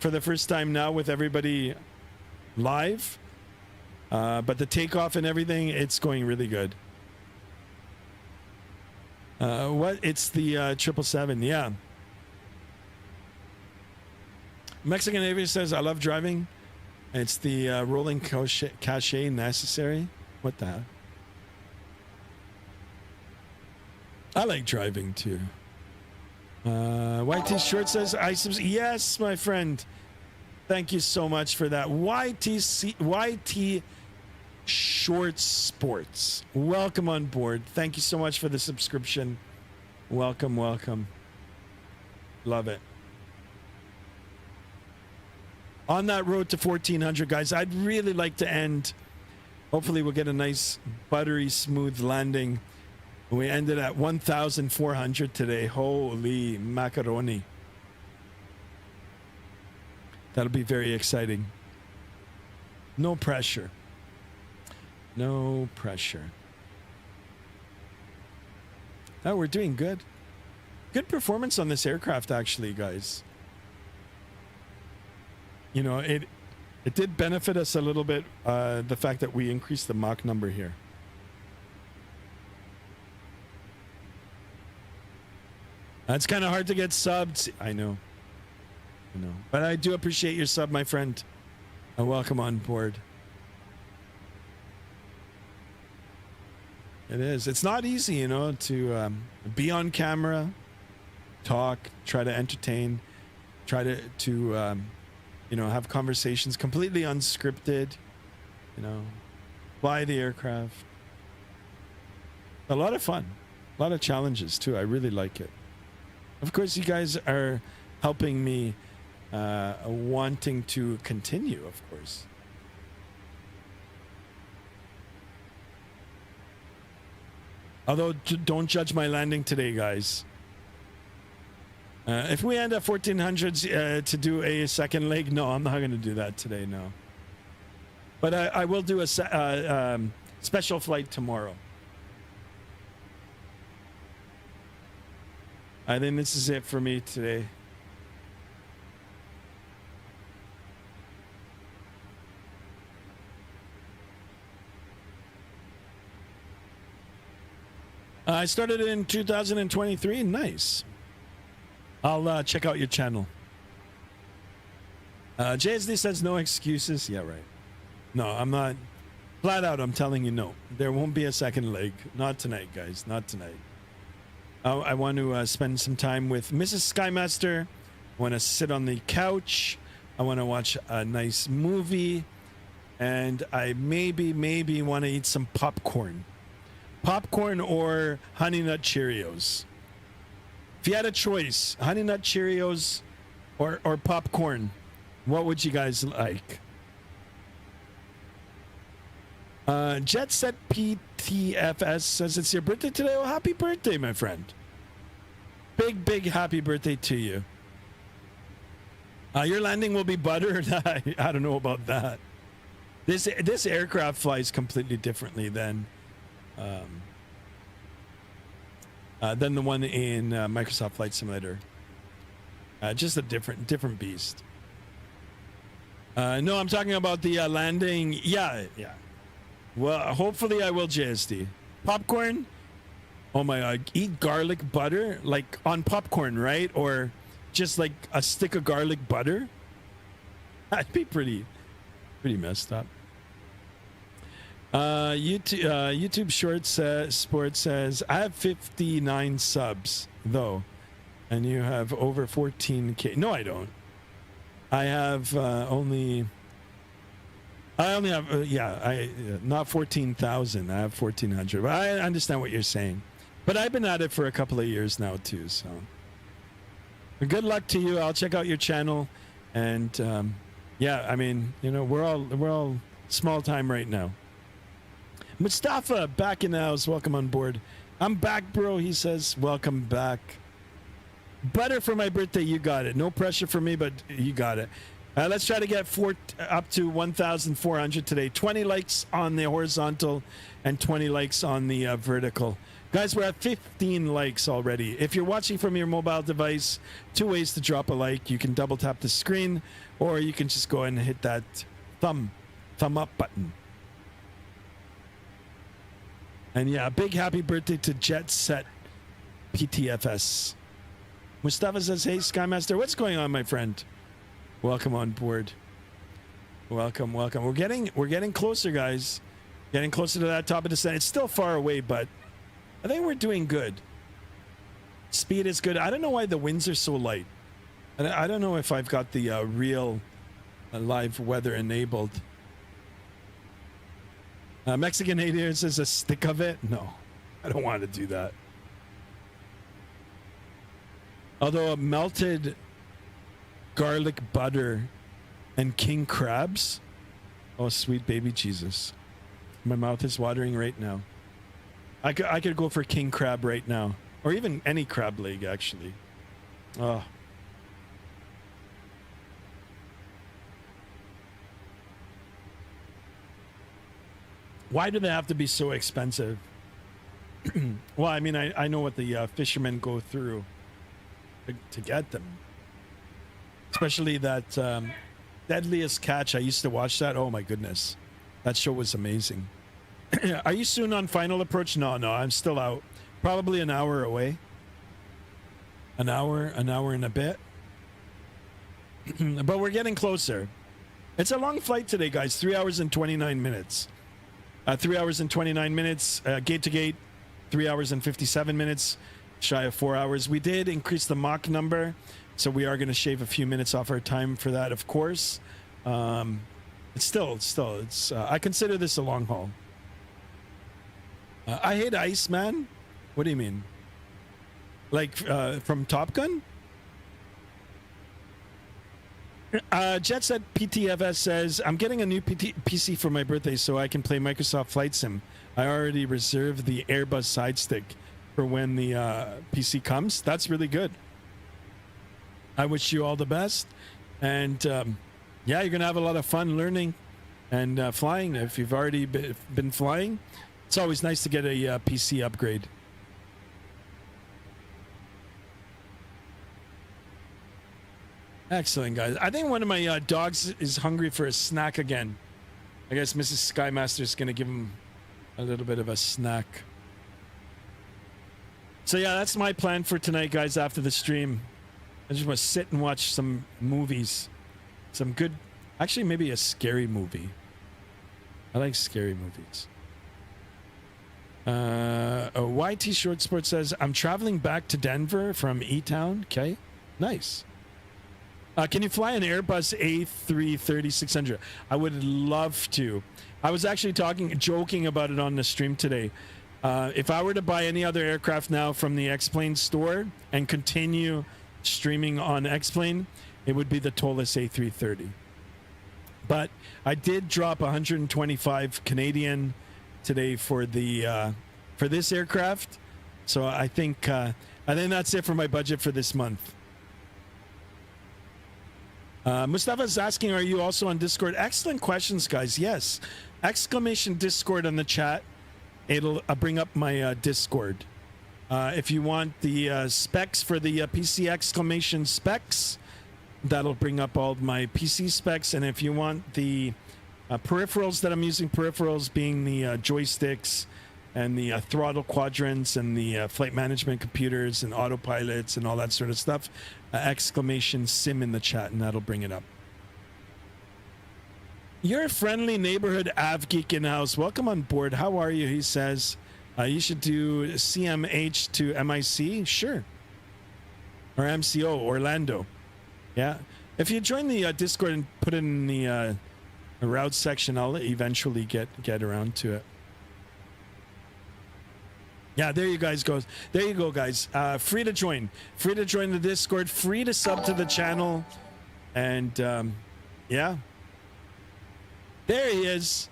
for the first time now with everybody live. But the takeoff and everything, it's going really good. What? It's the 777, yeah. Mexican Aviation says, I love driving. It's the rolling cachet necessary. What the hell? I like driving too. YT Short says, yes, my friend. Thank you so much for that. YT Short Sports. Welcome on board. Thank you so much for the subscription. Welcome. Love it. On that road to 1400, guys, I'd really like to end. Hopefully we'll get a nice buttery smooth landing. We ended at 1,400 today. Holy macaroni. That'll be very exciting. No pressure. No pressure. Oh, we're doing good. Good performance on this aircraft, actually, guys. You know, it did benefit us a little bit, the fact that we increased the Mach number here. It's kind of hard to get subbed. I know. But I do appreciate your sub, my friend. And welcome on board. It is. It's not easy, you know, to be on camera, talk, try to entertain, try to you know, have conversations completely unscripted, you know, fly the aircraft. A lot of fun, a lot of challenges too. I really like it. Of course, you guys are helping me, wanting to continue, of course. Although, don't judge my landing today, guys. If we end at 1400s to do a second leg, no, I'm not going to do that today, no. But I will do a special flight tomorrow. I think this is it for me today. I started in 2023. Nice. I'll check out your channel. JSD says no excuses. Yeah, right. No, I'm not. Flat out, I'm telling you no. There won't be a second leg. Not tonight, guys. Not tonight. I want to spend some time with Mrs. Skymaster, I want to sit on the couch. I want to watch a nice movie. And I maybe want to eat some popcorn. Popcorn or Honey Nut Cheerios. If you had a choice, Honey Nut Cheerios or popcorn, what would you guys like? Jet Set PTFS says it's your birthday today. Well, happy birthday, my friend. Big happy birthday to you. Your landing will be buttered. I don't know about that. This aircraft flies completely differently than the one in Microsoft Flight Simulator. Just a different beast. No, I'm talking about the landing. Yeah. Well, hopefully I will, JSD. Popcorn? Oh my God. Eat garlic butter? Like on popcorn, right? Or just like a stick of garlic butter? That'd be pretty messed up. YouTube Shorts Sports says, I have 59 subs, though. And you have over 14K. No, I don't. I have not 14,000. I have 1,400. But I understand what you're saying. But I've been at it for a couple of years now too. So good luck to you. I'll check out your channel, and yeah, I mean, you know, we're all small time right now. Mustafa back in the house. Welcome on board. I'm back, bro. He says, welcome back. Butter for my birthday. You got it. No pressure for me, but you got it. Let's try to get up to 1,400 today. 20 likes on the horizontal and 20 likes on the vertical. Guys, we're at 15 likes already. If you're watching from your mobile device, 2 ways to drop a like. You can double tap the screen, or you can just go ahead and hit that thumb up button. And yeah, big happy birthday to Jet Set PTFS. Mustafa says, hey, Skymaster, what's going on, my friend? Welcome on board. Welcome. We're getting closer, guys. Getting closer to that top of the descent. It's still far away, but I think we're doing good. Speed is good. I don't know why the winds are so light. And I don't know if I've got the real live weather enabled. Mexican Canadian says a stick of it. No, I don't want to do that. Although a melted garlic butter and king crabs. Oh, sweet baby Jesus. My mouth is watering right now. I could go for king crab right now. Or even any crab leg, actually. Oh. Why do they have to be so expensive? Well, I mean, I know what the fishermen go through to get them. Especially that Deadliest Catch. I used to watch that. Oh my goodness. That show was amazing. Are you soon on final approach? No, I'm still out. Probably an hour away. An hour and a bit. But we're getting closer. It's a long flight today, guys. 3 hours and 29 minutes. 3 hours and 29 minutes. Gate to gate. 3 hours and 57 minutes. Shy of 4 hours. We did increase the Mach number. So we are going to shave a few minutes off our time for that, of course. It's still, I consider this a long haul. I hate ice, man. What do you mean? Like from Top Gun? Jet Set PTFS says, I'm getting a new PC for my birthday so I can play Microsoft Flight Sim. I already reserved the Airbus side stick for when the PC comes. That's really good. I wish you all the best. And yeah, you're going to have a lot of fun learning and flying. If you've already been flying, it's always nice to get a PC upgrade. Excellent, guys. I think one of my dogs is hungry for a snack again. I guess Mrs. Skymaster is going to give him a little bit of a snack. So yeah, that's my plan for tonight, guys, after the stream. I just want to sit and watch some movies. Some good, actually maybe a scary movie. I like scary movies. YT Short Sport says, I'm traveling back to Denver from E-Town. Okay, nice. Can you fly an Airbus A330-600? I would love to. I was actually joking about it on the stream today. If I were to buy any other aircraft now from the X-Plane store and continue streaming on X-Plane, it would be the Tollus A330. But I did drop 125 Canadian today for the for this aircraft, so I think that's it for my budget for this month. Mustafa's asking, are you also on Discord? Excellent questions, guys. Yes. Exclamation Discord on the chat. It'll bring up my Discord. If you want the specs for the PC exclamation specs, that'll bring up all my PC specs. And if you want the peripherals that I'm using, peripherals being the joysticks and the throttle quadrants and the flight management computers and autopilots and all that sort of stuff, exclamation sim in the chat, and that'll bring it up. You're a friendly neighborhood av geek in house. Welcome on board. How are you? He says you should do CMH to MIC. Sure. Or MCO, Orlando. Yeah. If you join the Discord and put it in the route section, I'll eventually get around to it. Yeah, there you guys go. There you go, guys. Free to join. Free to join the Discord. Free to sub to the channel. And yeah. There he is.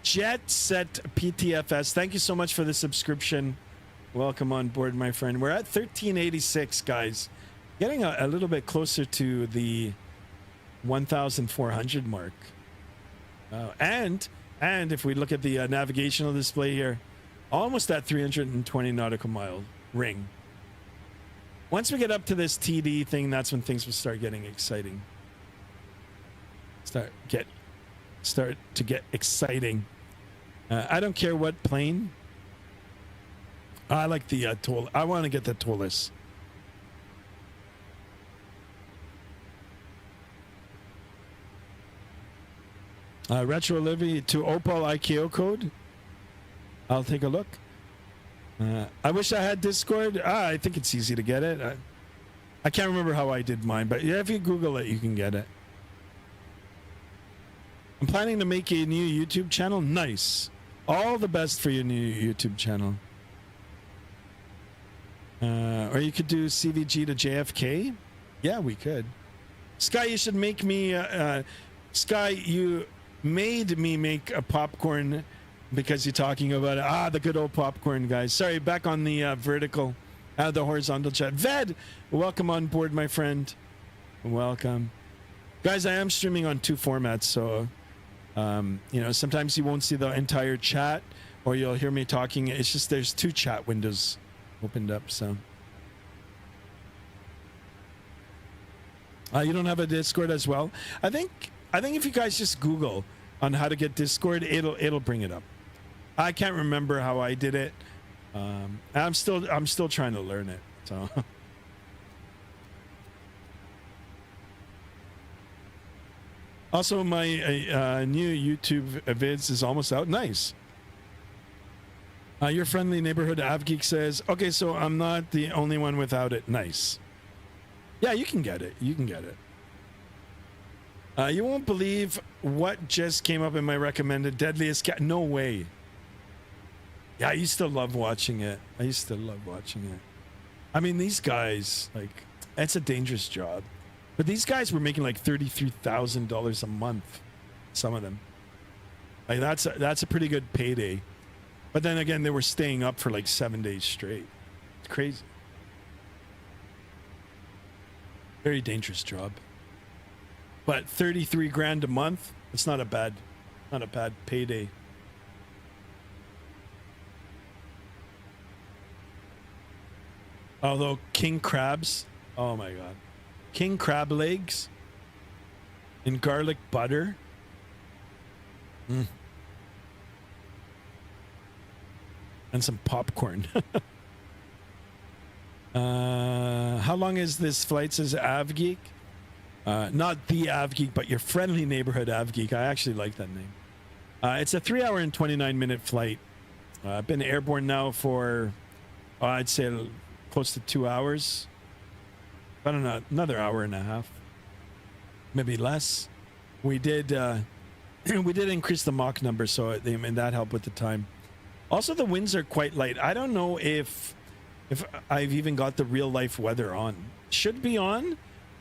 Jet Set PTFS. Thank you so much for the subscription. Welcome on board, my friend. We're at 1386, guys. Getting a little bit closer to the 1,400 mark. And if we look at the navigational display here, almost at 320 nautical mile ring. Once we get up to this TD thing, that's when things will start getting exciting. Start to get exciting. I don't care what plane. I like the toll. I want to get the Tollus. Retro Livy to Opal IKO code. I'll take a look. I wish I had Discord. I think it's easy to get it. I can't remember how I did mine, but yeah, if you Google it, you can get it. I'm planning to make a new YouTube channel. Nice. All the best for your new YouTube channel. Or you could do CVG to JFK. Yeah, we could. Sky, you should make me... Sky, you made me make a popcorn because you're talking about it. The good old popcorn, guys. Sorry, back on the vertical, the horizontal chat. Ved, welcome on board, my friend. Welcome. Guys, I am streaming on 2 formats, so... sometimes you won't see the entire chat or you'll hear me talking. It's just there's 2 chat windows opened up, so. You don't have a Discord as well? I think if you guys just Google on how to get Discord, it'll bring it up. I can't remember how I did it. I'm still trying to learn it, so. Also, my new YouTube vids is almost out. Nice. Your friendly neighborhood AvGeek says, okay, so I'm not the only one without it. Nice. Yeah, you can get it. You can get it. You won't believe what just came up in my recommended Deadliest Cat. No way. Yeah, I used to love watching it. I mean, these guys, like, it's a dangerous job. But these guys were making like $33,000 a month. Some of them. Like that's a pretty good payday. But then again, they were staying up for like 7 days straight. It's crazy. Very dangerous job. But 33 grand a month, it's not a bad payday. Although king crabs, oh my God. King crab legs in garlic butter. And some popcorn. How long is this flight, says AvGeek? Not the AvGeek, but your friendly neighborhood AvGeek. I actually like that name. It's a 3 hour and 29-minute flight. I've been airborne now for, I'd say close to 2 hours. I don't know, another hour and a half. maybe less. We did we did increase the Mach number, so and that helped with the time. Also, the winds are quite light. I don't know if I've even got the real life weather on. Should be on.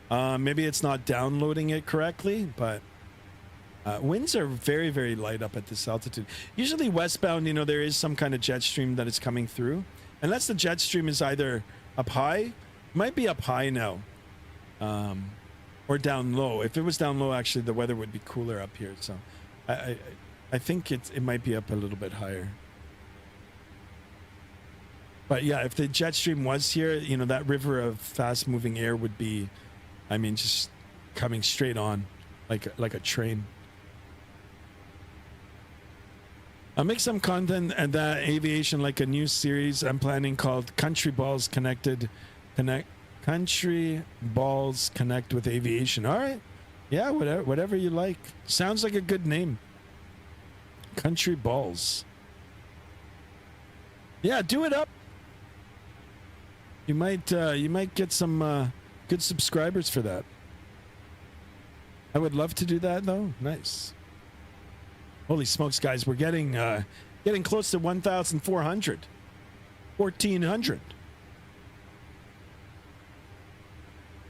Maybe it's not downloading it correctly, but winds are very, very light up at this altitude. Usually westbound, you know, there is some kind of jet stream that is coming through. Unless the jet stream is either up high, might be up high now, or down low. If it was down low, actually, the weather would be cooler up here. So I think it might be up a little bit higher. But yeah, if the jet stream was here, you know, that river of fast moving air would be, I mean, just coming straight on like a train. I'll make some content and that aviation, like a new series I'm planning called Country Balls Country Balls Connect with Aviation. All right. Yeah, whatever you like. Sounds like a good name. Country Balls. Yeah, do it up. You might get some good subscribers for that. I would love to do that though. Nice. Holy smokes, guys! We're getting close to 1,400, 1,400.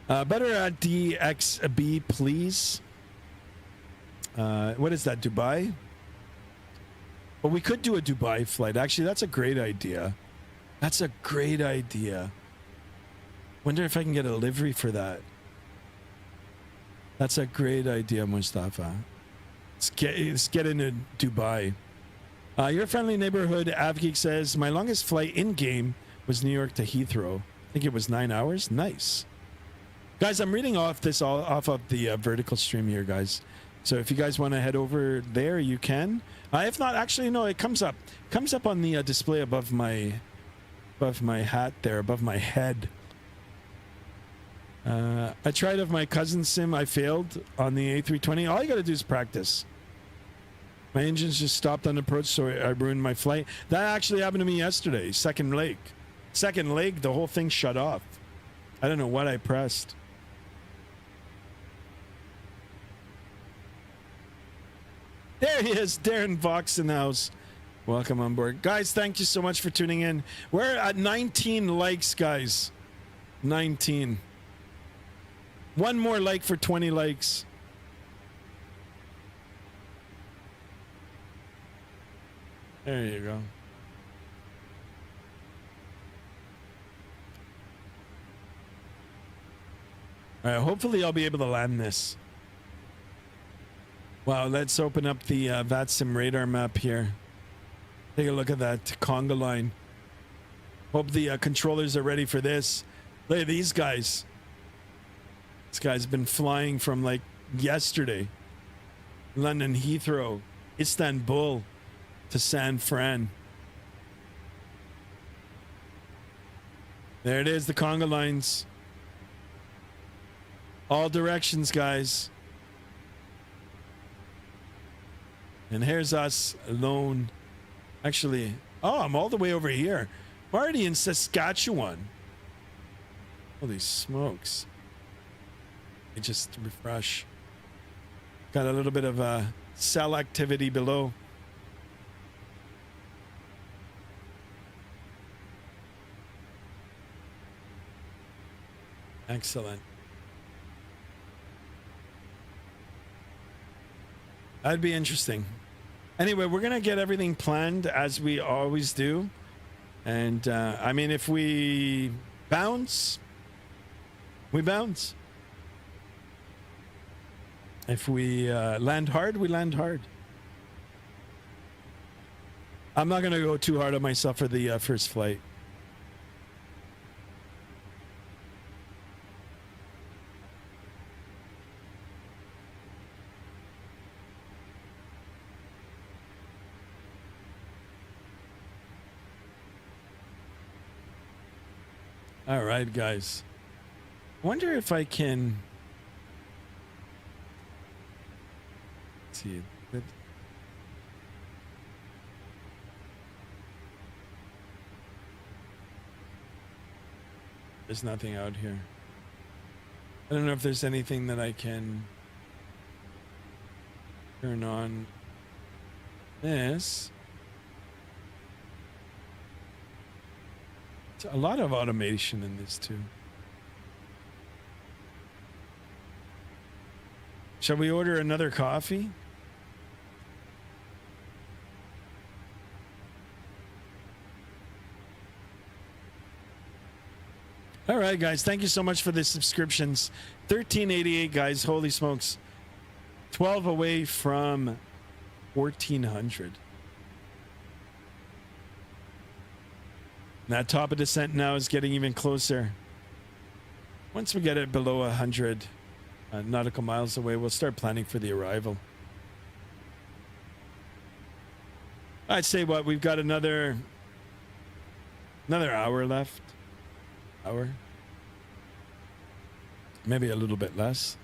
Better at DXB, please. What is that? Dubai? Well, we could do a Dubai flight. Actually, that's a great idea. That's a great idea. Wonder if I can get a livery for that. That's a great idea, Mustafa. Let's get into Dubai. Your friendly neighborhood AvGeek says, my longest flight in-game was New York to Heathrow. I think it was 9 hours. Nice. Guys, I'm reading off of the vertical stream here, guys. So if you guys want to head over there, you can. If not, actually, no, it comes up on the display above my hat there, above my head. I tried of my cousin's sim. I failed on the A320. All you got to do is practice. My engines just stopped on approach, so I ruined my flight. That actually happened to me yesterday. Second leg, the whole thing shut off. I don't know what I pressed. There he is, Darren Vox in the house. Welcome on board. Guys, thank you so much for tuning in. We're at 19 likes, guys. 19. One more like for 20 likes. There you go. All right, hopefully I'll be able to land this. Wow, let's open up the VATSIM radar map here. Take a look at that conga line. Hope the controllers are ready for this. Look at these guys. This guy's been flying from like yesterday. London Heathrow, Istanbul to San Fran. There it is, the conga lines. All directions, guys. And here's us alone. Actually, oh, I'm all the way over here. I'm already in Saskatchewan. Holy smokes. Let me just refresh. Got a little bit of cell activity below. Excellent. That'd be interesting. Anyway, we're going to get everything planned as we always do. And, I mean, if we bounce, we bounce. If we land hard, we land hard. I'm not going to go too hard on myself for the first flight. All right, guys. Wonder if I can... Let's see. There's nothing out here. I don't know if there's anything that I can... Turn on this. It's a lot of automation in this too. Shall we order another coffee? All right, guys. Thank you so much for the subscriptions. 1388, guys. Holy smokes. 12 away from 1400. That top of descent now is getting even closer. Once we get it below 100 nautical miles away, we'll start planning for the arrival. I'd say what, we've got another hour left. Hour. Maybe a little bit less.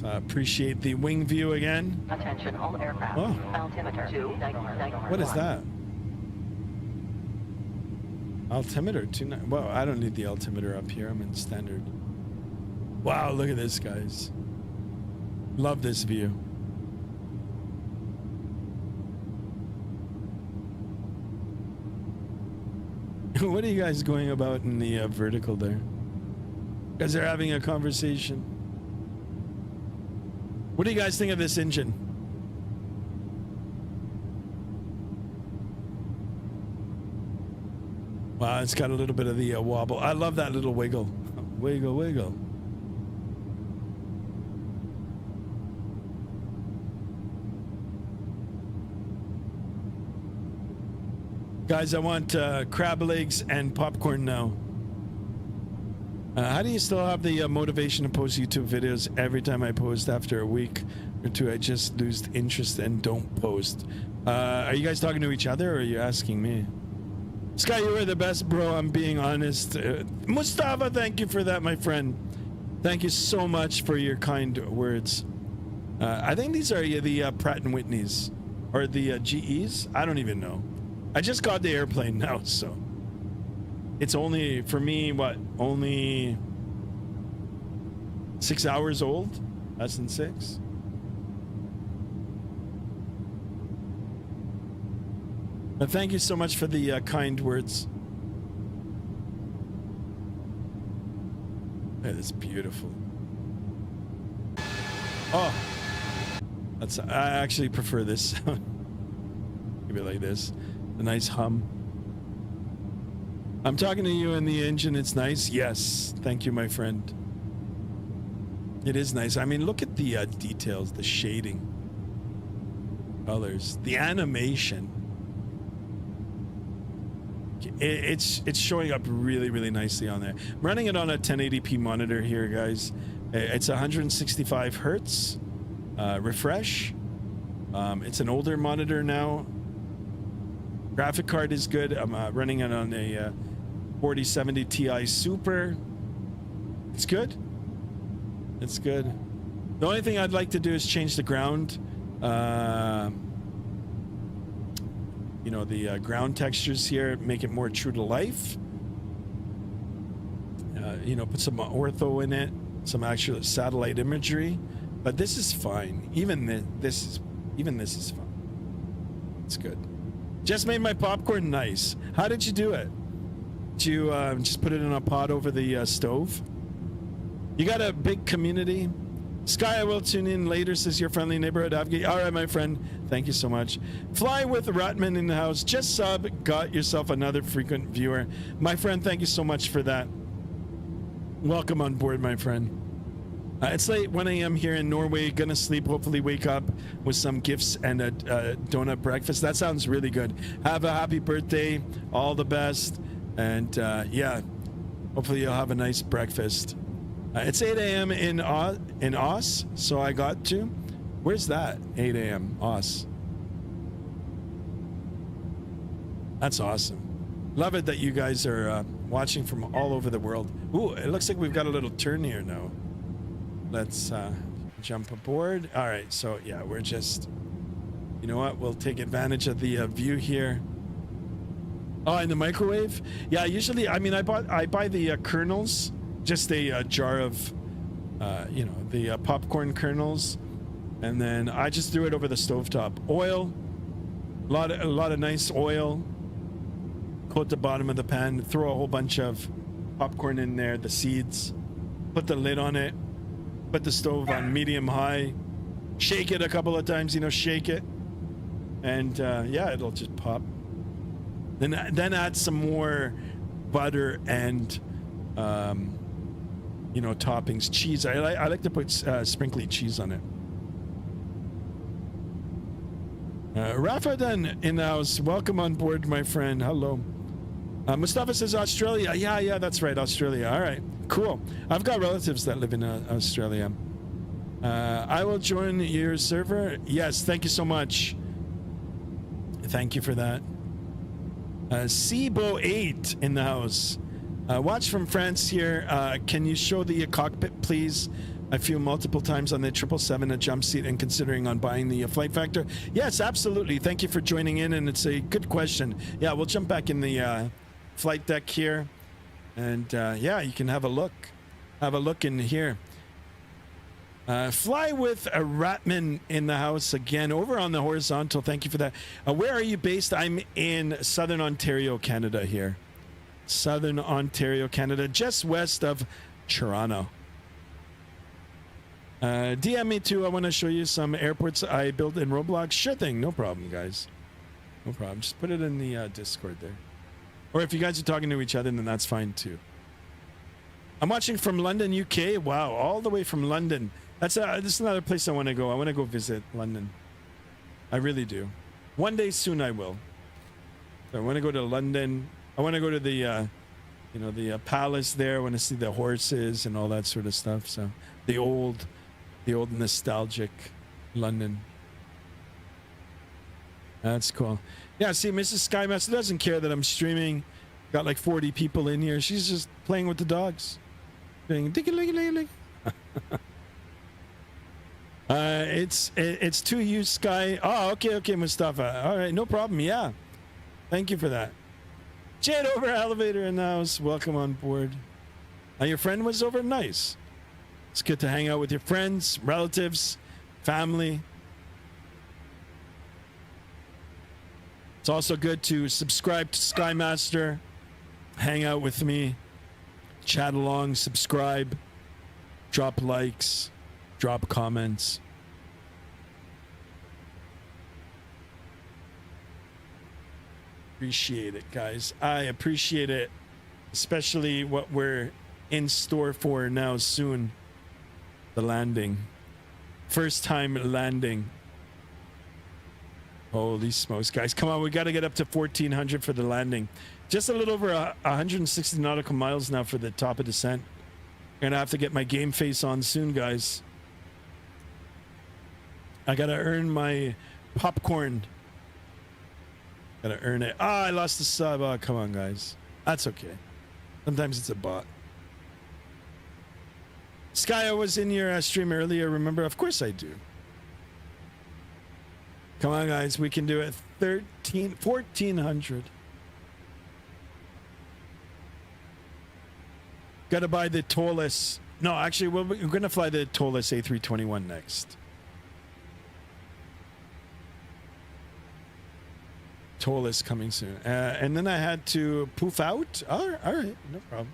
Appreciate the wing view again. Attention all aircraft. Oh. Altimeter 291. What is that? Altimeter 29. Well, I don't need the altimeter up here. I'm in standard. Wow, look at this, guys. Love this view. What are you guys going about in the vertical there? You guys are having a conversation. What do you guys think of this engine? Wow, it's got a little bit of the wobble. I love that little wiggle. Wiggle, wiggle. Guys, I want crab legs and popcorn now. How do you still have the motivation to post YouTube videos? Every time I post after a week or two, I just lose interest and don't post. Are you guys talking to each other or are you asking me? Sky, you are the best, bro. I'm being honest. Mustafa, thank you for that, my friend. Thank you so much for your kind words. I think these are the Pratt & Whitneys or the GEs. I don't even know. I just got the airplane now, so it's only, for me, what, only 6 hours old? Less than 6? But thank you so much for the kind words. That is beautiful. Oh, I actually prefer this sound. Maybe like this, a nice hum. I'm talking to you in the engine. It's nice. Yes, thank you, my friend. It is nice. I mean, look at the details, the shading, colors, the animation. It's showing up really, really nicely on there. I'm running it on a 1080p monitor here, guys. It's 165 hertz refresh. It's an older monitor now. Graphic card is good. I'm running it on a 4070 Ti Super. It's good. It's good. The only thing I'd like to do is change the ground. You know, the ground textures here, make it more true to life. You know, put some ortho in it, some actual satellite imagery. But this is fine. Even this is fine. It's good. Just made my popcorn nice. How did you do it? Did you just put it in a pot over the stove? You got a big community. Sky, I will tune in later, says your friendly neighborhood advocate. All right, my friend. Thank you so much. Fly with Ratman in the house. Just sub. Got yourself another frequent viewer. My friend, thank you so much for that. Welcome on board, my friend. It's late, 1 a.m. here in Norway. Gonna sleep, hopefully wake up with some gifts and a donut breakfast. That sounds really good. Have a happy birthday. All the best. And yeah, hopefully you'll have a nice breakfast. It's 8 a.m. in Oss, so I got to. Where's that? 8 a.m. Oss. That's awesome. Love it that you guys are watching from all over the world. Ooh, it looks like we've got a little turn here now. Let's jump aboard. All right, so yeah, we're just, you know what? We'll take advantage of the view here. Oh, in the microwave? Yeah, usually, I mean, I buy the kernels, just a jar of, you know, the popcorn kernels, and then I just threw it over the stovetop. Oil, a lot of nice oil. Coat the bottom of the pan. Throw a whole bunch of popcorn in there, the seeds. Put the lid on it. Put the stove on medium high. Shake it a couple of times, you know, shake it, and yeah, it'll just pop. Then add some more butter and you know, toppings, cheese. I like to put sprinkly cheese on it. Rafa then in the house. Welcome on board, my friend. Hello. Mustafa says Australia. Yeah, that's right, Australia. All right, cool. I've got relatives that live in Australia. I will join your server. Yes, thank you so much. Thank you for that. Seabo 8 in the house. Watch from France here. Can you show the cockpit, please? I flew multiple times on the 777, a jump seat, and considering on buying the flight factor. Yes, absolutely. Thank you for joining in, and it's a good question. Yeah, we'll jump back in the flight deck here, and yeah, you can have a look. Have a look in here. Fly with a Ratman in the house again, over on the horizontal. Thank you for that. Where are you based? I'm in Southern Ontario, Canada here. Southern Ontario, Canada, just west of Toronto. DM me too. I want to show you some airports I built in Roblox. Sure thing. No problem, guys. No problem. Just put it in the Discord there. Or if you guys are talking to each other, then that's fine too. I'm watching from London, UK. Wow, all the way from London. This is another place I want to go. I want to go visit London. I really do. One day soon I will. So I want to go to London. I want to go to the, you know, the palace there. I want to see the horses and all that sort of stuff. So the old nostalgic London. That's cool. Yeah, see, Mrs. Skymaster doesn't care that I'm streaming. Got like 40 people in here. She's just playing with the dogs. Doing ding-a-ling-a-ling-a-ling. It's to you, Sky. Oh, okay, Mustafa. All right, no problem. Yeah, thank you for that. Jade over elevator in the house. Welcome on board. Your friend was over. Nice. It's good to hang out with your friends, relatives, family. It's also good to subscribe to Skymaster, hang out with me, chat along, subscribe, drop likes, drop comments. Appreciate it, guys. I appreciate it, especially what we're in store for now soon. The landing. First time landing. Holy smokes, guys. Come on, we got to get up to 1,400 for the landing. Just a little over 160 nautical miles now for the top of descent. Gonna have to get my game face on soon, guys. I gotta earn my popcorn. Gotta earn it. Ah, I lost the sub. Oh, come on, guys. That's okay. Sometimes it's a bot. Skya was in your stream earlier, remember? Of course I do. Come on, guys. We can do it. 1,400. Got to buy the tollless. No, actually, we're going to fly the tollless A321 next. Tollless coming soon. And then I had to poof out. All right, no problem.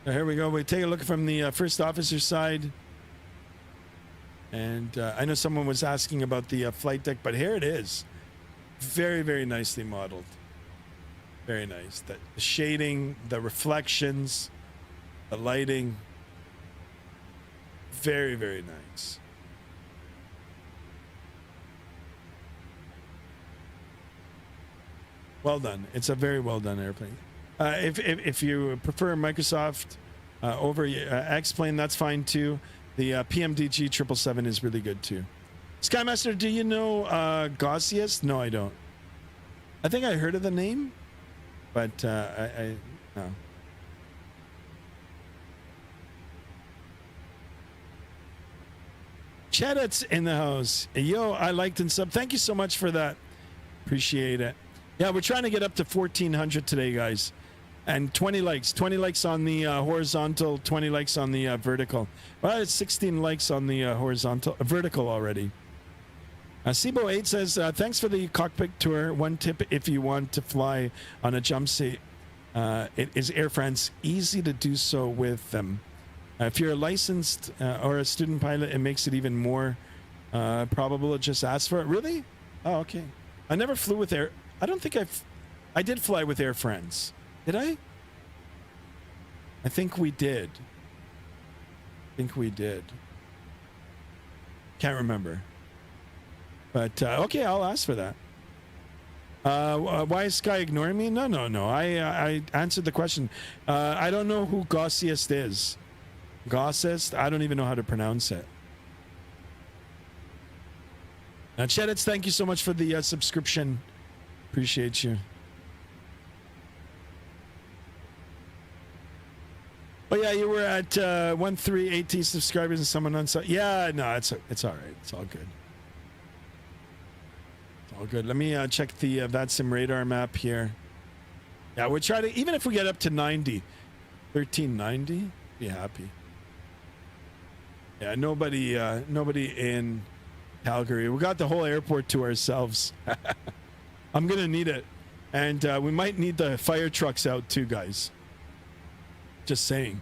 So here we go. We take a look from the first officer side. And I know someone was asking about the flight deck, but here it is. Very, very nicely modeled. Very nice. The shading, the reflections, the lighting. Very, very nice. Well done. It's a very well done airplane. If you prefer Microsoft over X-Plane, that's fine too. The PMDG 777 is really good too. Skymaster, do you know Gaussius? No, I don't. I think I heard of the name, but I no. Chedit's in the house. Yo, I liked and sub. Thank you so much for that. Appreciate it. Yeah, we're trying to get up to 1,400 today, guys. And 20 likes. 20 likes on the horizontal, 20 likes on the vertical. Well, it's 16 likes on the horizontal, vertical already. Sibo8 says, thanks for the cockpit tour. One tip if you want to fly on a jump seat. It is Air France. Easy to do so with them. If you're a licensed or a student pilot, it makes it even more probable to just ask for it. Really? Oh, okay. I never flew with Air. I don't think I did fly with Air France. Did I? I think we did. Can't remember. But okay, I'll ask for that. Why is Sky ignoring me? No. I answered the question. I don't know who Gossiest is. Gossiest? I don't even know how to pronounce it. Chedits, thank you so much for the subscription. Appreciate you. Oh yeah, you were at 138 subscribers and someone on. Yeah, no, it's all right. It's all good. It's all good. Let me check the VATSIM radar map here. Yeah, we're trying to, even if we get up to 90, 1390, be happy. Yeah, nobody in Calgary. We got the whole airport to ourselves. I'm gonna need it, and we might need the fire trucks out too, guys. Just saying.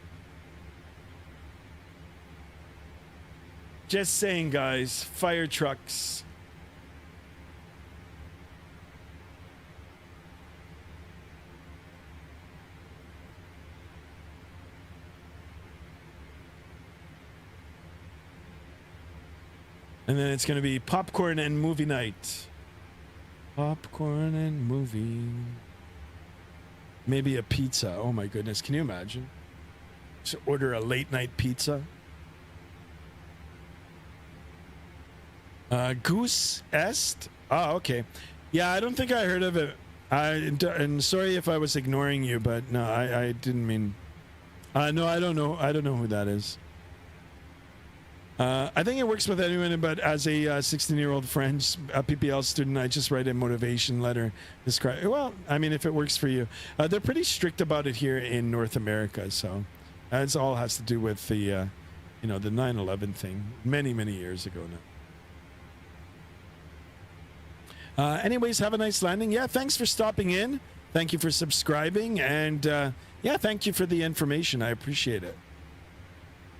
Just saying, guys. Fire trucks. And then it's going to be popcorn and movie night. Popcorn and movie. Maybe a pizza. Oh my goodness. Can you imagine? Just order a late night pizza. Goose Est? Oh, okay. Yeah, I don't think I heard of it. And sorry if I was ignoring you, but no, I didn't mean. No, I don't know. I don't know who that is. I think it works with anyone, but as a 16-year-old French PPL student, I just write a motivation letter. Well, I mean, if it works for you. They're pretty strict about it here in North America, so that's all has to do with the, the 9/11 thing many, many years ago now. Anyways, have a nice landing. Yeah, thanks for stopping in. Thank you for subscribing, and yeah, thank you for the information. I appreciate it.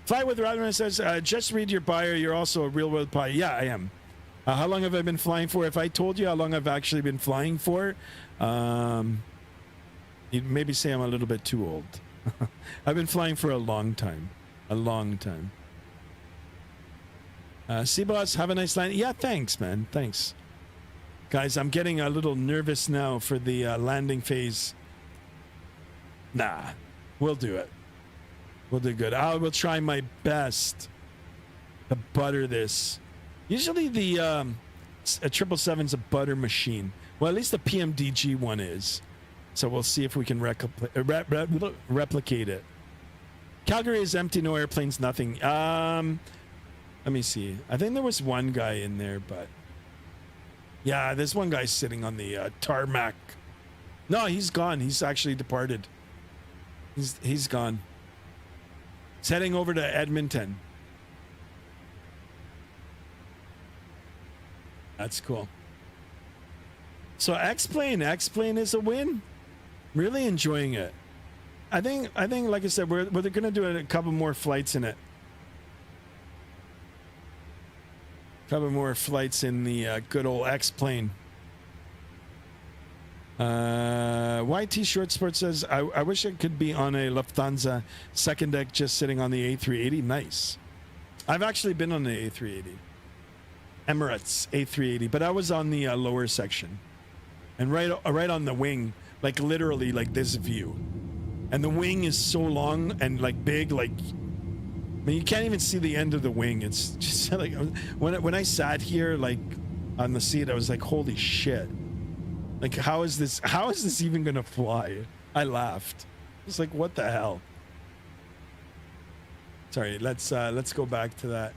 Fly with Rodman says, just read your bio. You're also a real world pilot. Yeah, I am. How long have I been flying for? If I told you how long I've actually been flying for, you'd maybe say I'm a little bit too old. I've been flying for a long time. A long time. C-Boss, have a nice landing. Yeah, thanks, man. Thanks. Guys, I'm getting a little nervous now for the landing phase. Nah, we'll do it. We'll do good. I will try my best to butter this. Usually the 777's a butter machine. Well, at least the PMDG one is. So we'll see if we can replicate it. Calgary is empty, no airplanes, nothing. Let me see. I think there was one guy in there, but yeah, there's one guy sitting on the tarmac. No, he's gone. He's actually departed. He's gone. It's heading over to Edmonton. That's cool. So X-Plane is a win. Really enjoying it. I think like I said, we're going to do a couple more flights in it. Couple more flights in the good old X-Plane. YT Short Sport says, I wish it could be on a Lufthansa second deck just sitting on the A380. Nice. I've actually been on the A380. Emirates A380, but I was on the lower section. And right on the wing, like literally like this view. And the wing is so long and like big, like, I mean, you can't even see the end of the wing. It's just like, when I sat here, like on the seat, I was like, holy shit. Like, how is this even gonna fly? I laughed. It's like, what the hell? Sorry, let's go back to that.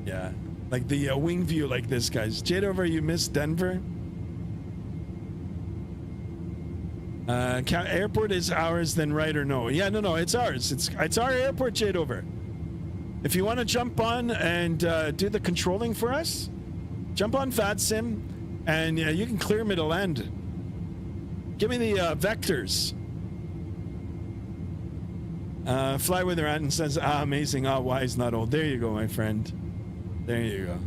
Yeah, like the wing view like this, guys. Jade over, you missed Denver. Airport is ours, then right or no? Yeah, no, it's ours. It's our airport, Jade over. If you want to jump on and do the controlling for us, jump on FatSim, and you can clear me to land. Give me the vectors. Fly with her aunt and says, amazing. Why is not old? There you go, my friend. There you go.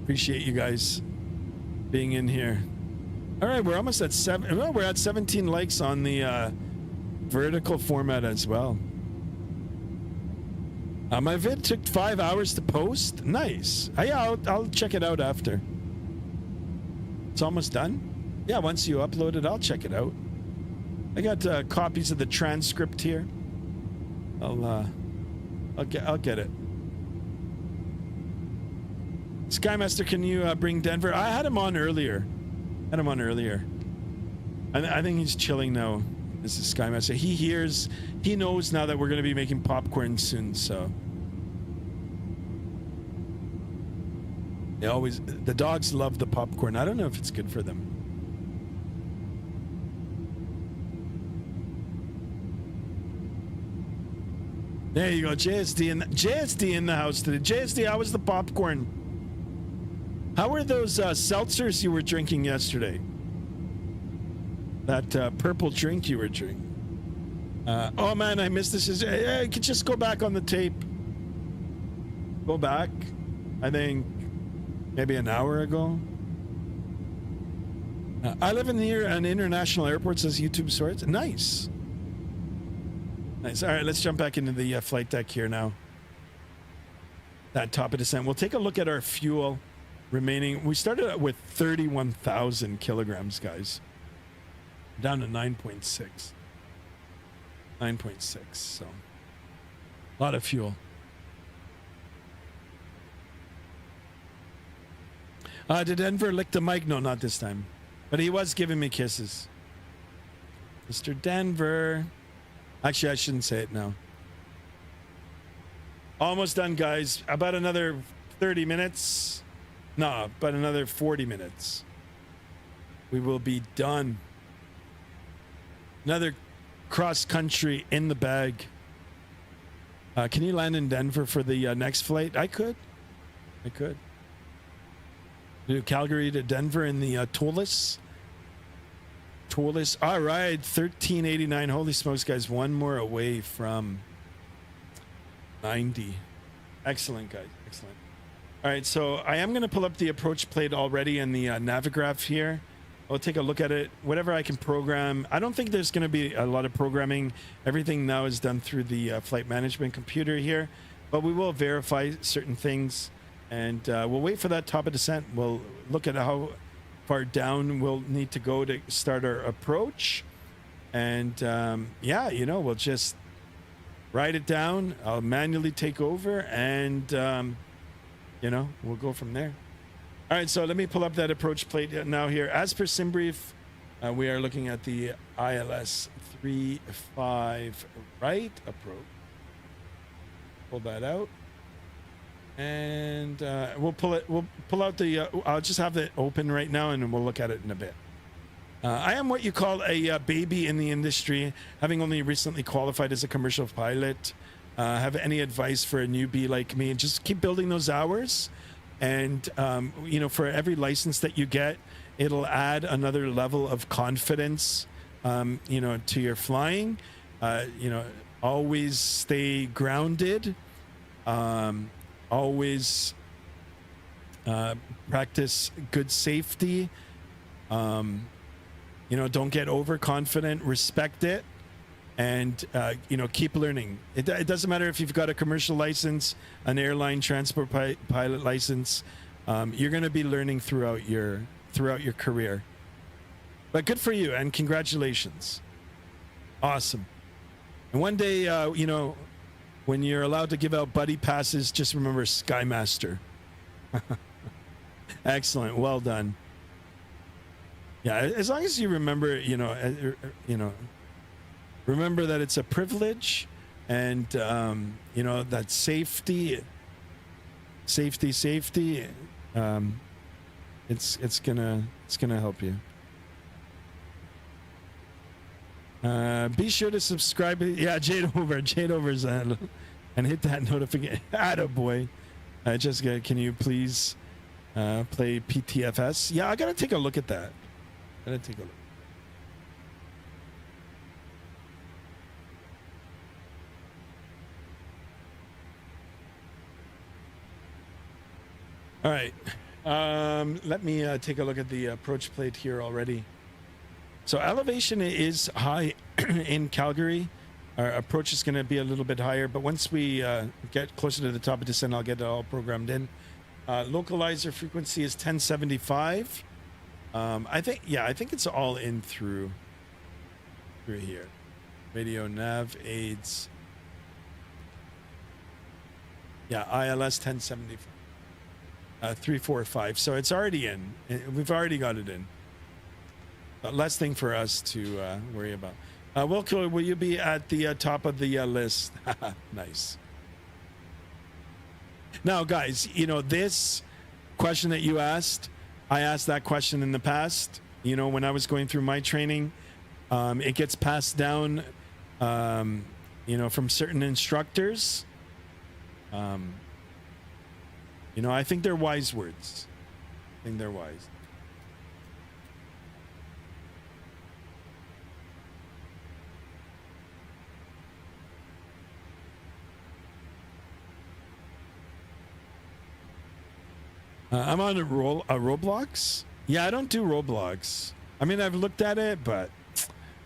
Appreciate you guys being in here. All right, we're almost at 7. Well, we're at 17 likes on the vertical format as well. My vid took 5 hours to post. Nice. Yeah, I'll check it out after. It's almost done. Yeah, once you upload it, I'll check it out. I got copies of the transcript here. I'll get it. Skymaster, can you bring Denver? I had him on earlier. I think he's chilling now. This is Skymaster. He knows now that we're going to be making popcorn soon, so. The dogs love the popcorn. I don't know if it's good for them. There you go, JSD in the house today. JSD, how was the popcorn? How were those seltzers you were drinking yesterday? That purple drink you were drinking. Oh man, I missed this. I could just go back on the tape. Go back. I think maybe an hour ago. I live near an international airport, says YouTube Swords. Nice. Nice. All right, let's jump back into the flight deck here now. That top of descent. We'll take a look at our fuel remaining. We started with 31,000 kilograms, guys. Down to 9.6. 9.6. So, a lot of fuel. Did Denver lick the mic? No, not this time. But he was giving me kisses. Mr. Denver. Actually, I shouldn't say it now. Almost done, guys. About another 30 minutes. No, about another 40 minutes. We will be done. Another cross country in the bag. Can you land in Denver for the next flight? I could. Do Calgary to Denver in the Tollis. All right, 1389. Holy smokes, guys. One more away from 90. Excellent, guys. Excellent. All right, so I am going to pull up the approach plate already in the Navigraph here. I'll take a look at it. Whatever I can program. I don't think there's going to be a lot of programming. Everything now is done through the flight management computer here. But we will verify certain things. And we'll wait for that top of descent. We'll look at how far down we'll need to go to start our approach. And yeah, we'll just write it down. I'll manually take over and, we'll go from there. All right, so let me pull up that approach plate now here. As per SimBrief, we are looking at the ILS 35 right approach. Pull that out. And we'll pull out the, I'll just have it open right now and we'll look at it in a bit. I am what you call a baby in the industry, having only recently qualified as a commercial pilot. Have any advice for a newbie like me? Just keep building those hours. And, for every license that you get, it'll add another level of confidence, to your flying. Always stay grounded. Always practice good safety. Don't get overconfident. Respect it. And, keep learning. It doesn't matter if you've got a commercial license, an airline transport pilot license. You're going to be learning throughout your career. But good for you and congratulations. Awesome. And one day, when you're allowed to give out buddy passes, just remember Skymaster. Excellent. Well done. Yeah, as long as you remember, remember that it's a privilege and you know, that safety. It's gonna help you. Be sure to subscribe. Yeah, Jade Over's and hit that notification. Attaboy. Jessica, can you please play PTFS? Yeah, I gotta take a look at that. Gotta take a look. All right. Let me take a look at the approach plate here already. So elevation is high in Calgary. Our approach is going to be a little bit higher, but once we get closer to the top of descent, I'll get it all programmed in. Localizer frequency is 1075. I think it's all in through here. Radio nav aids. Yeah, ILS 1075. 345. So it's already in. We've already got it in. Less thing for us to worry about. Wilco, will you be at the top of the list? Nice. Now, guys, you know, this question that you asked, I asked that question in the past. You know, when I was going through my training, it gets passed down, you know, from certain instructors. You know, I think they're wise words. I think they're wise. I'm on a Roblox. Yeah, I don't do Roblox. I mean, I've looked at it, but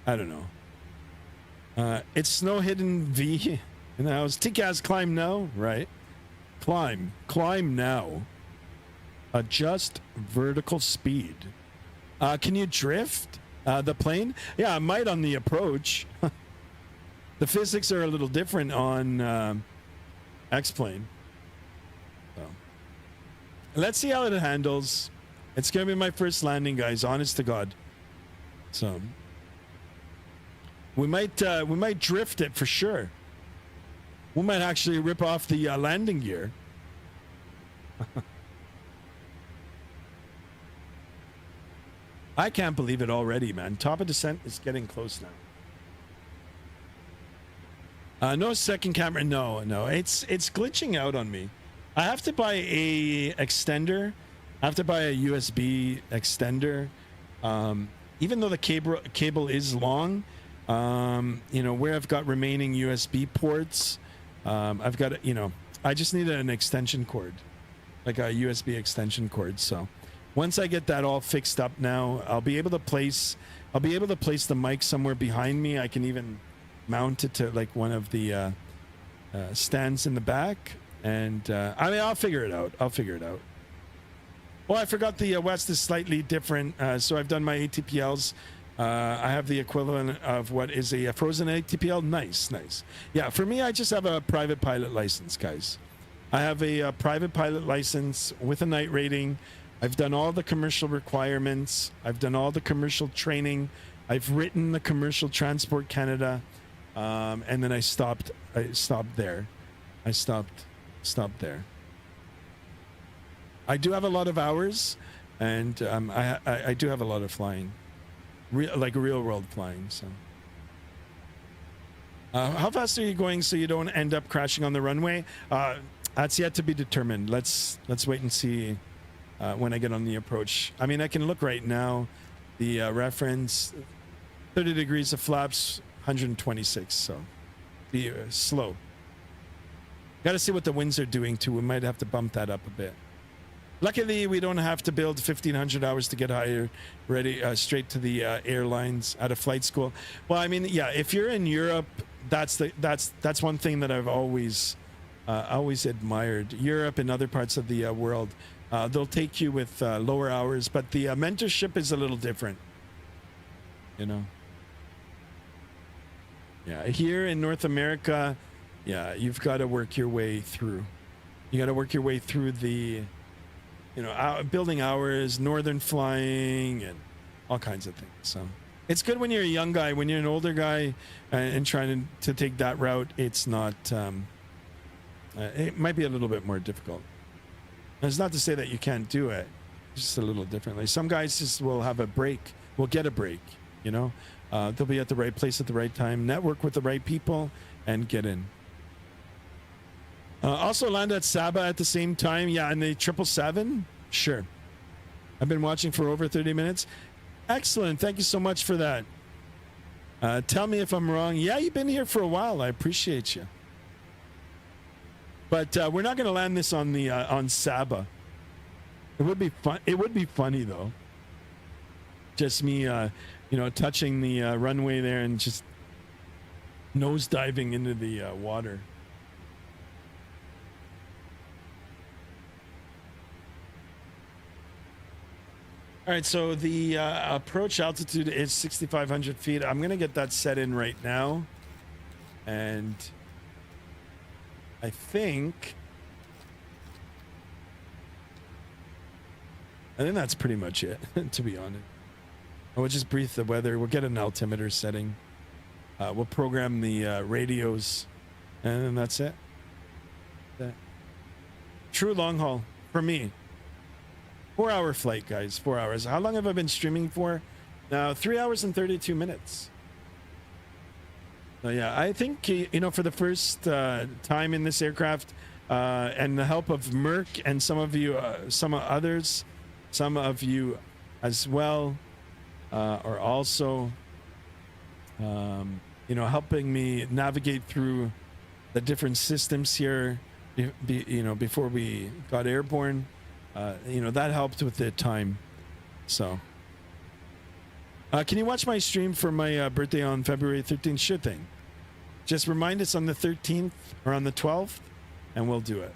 I don't know. It's Snow Hidden V in the house. Tickaz climb now, right? Climb now. Adjust vertical speed. Can you drift the plane? Yeah, I might on the approach. The physics are a little different on X-plane. So let's see how it handles. It's gonna be my first landing, guys. Honest to God. So we might drift it for sure. We might actually rip off the landing gear. I can't believe it already, man. Top of descent is getting close now. No second camera. No. It's glitching out on me. I have to buy a extender. I have to buy a USB extender. Even though the cable is long, you know, where I've got remaining USB ports, I've got, you know, I just need an extension cord, like a USB extension cord. So once I get that all fixed up now, I'll be able to place the mic somewhere behind me. I can even mount it to like one of the stands in the back. And I mean, I'll figure it out. Well, I forgot the West is slightly different. So I've done my ATPLs. I have the equivalent of what is a frozen ATPL. Nice. Yeah, for me, I just have a private pilot license, guys. I have a private pilot license with a night rating. I've done all the commercial requirements. I've done all the commercial training. I've written the Commercial Transport Canada, and then I stopped there. I stopped there. I do have a lot of hours, and I do have a lot of flying. Like real world flying. So how fast are you going so you don't end up crashing on the runway? That's yet to be determined. Let's wait and see when I get on the approach. I mean, I can look right now. The reference 30 degrees of flaps, 126. So be slow. Got to see what the winds are doing too. We might have to bump that up a bit. Luckily, we don't have to build 1,500 hours to get hired ready straight to the airlines out of flight school. Well, I mean, yeah, if you're in Europe, that's one thing that I've always admired. Europe and other parts of the world, they'll take you with lower hours, but the mentorship is a little different. You know. Yeah, here in North America, yeah, you've got to work your way through. You got to work your way through the. You know, building hours, northern flying, and all kinds of things. So It's good when you're a young guy. When you're an older guy and trying to take that route, it's not. It might be a little bit more difficult. And it's not to say that you can't do it, just a little differently. Some guys just will have a break, will get a break, you know. They'll be at the right place at the right time, network with the right people, and get in. Also land at Saba at the same time. Yeah, and the 777. Sure. I've been watching for over 30 minutes. Excellent. Thank you so much for that. Tell me if I'm wrong. Yeah, you've been here for a while. I appreciate you. But we're not going to land this on the on Saba. It would be fun. It would be funny though. Just me, you know, touching the runway there and just nose diving into the water. All right, so the approach altitude is 6,500 feet. I'm going to get that set in right now. And I think that's pretty much it, to be honest. We'll just brief the weather. We'll get an altimeter setting. We'll program the radios, and then that's it. True long haul for me. 4-hour flight, guys. 4 hours. How long have I been streaming for? Now, 3 hours and 32 minutes. So yeah, I think, you know, for the first time in this aircraft, and the help of Merck and some of you, some others, some of you as well, are also, you know, helping me navigate through the different systems here, you know, before we got airborne. You know, that helped with the time. So, can you watch my stream for my birthday on February 13th? Sure thing. Just remind us on the 13th or on the 12th, and we'll do it.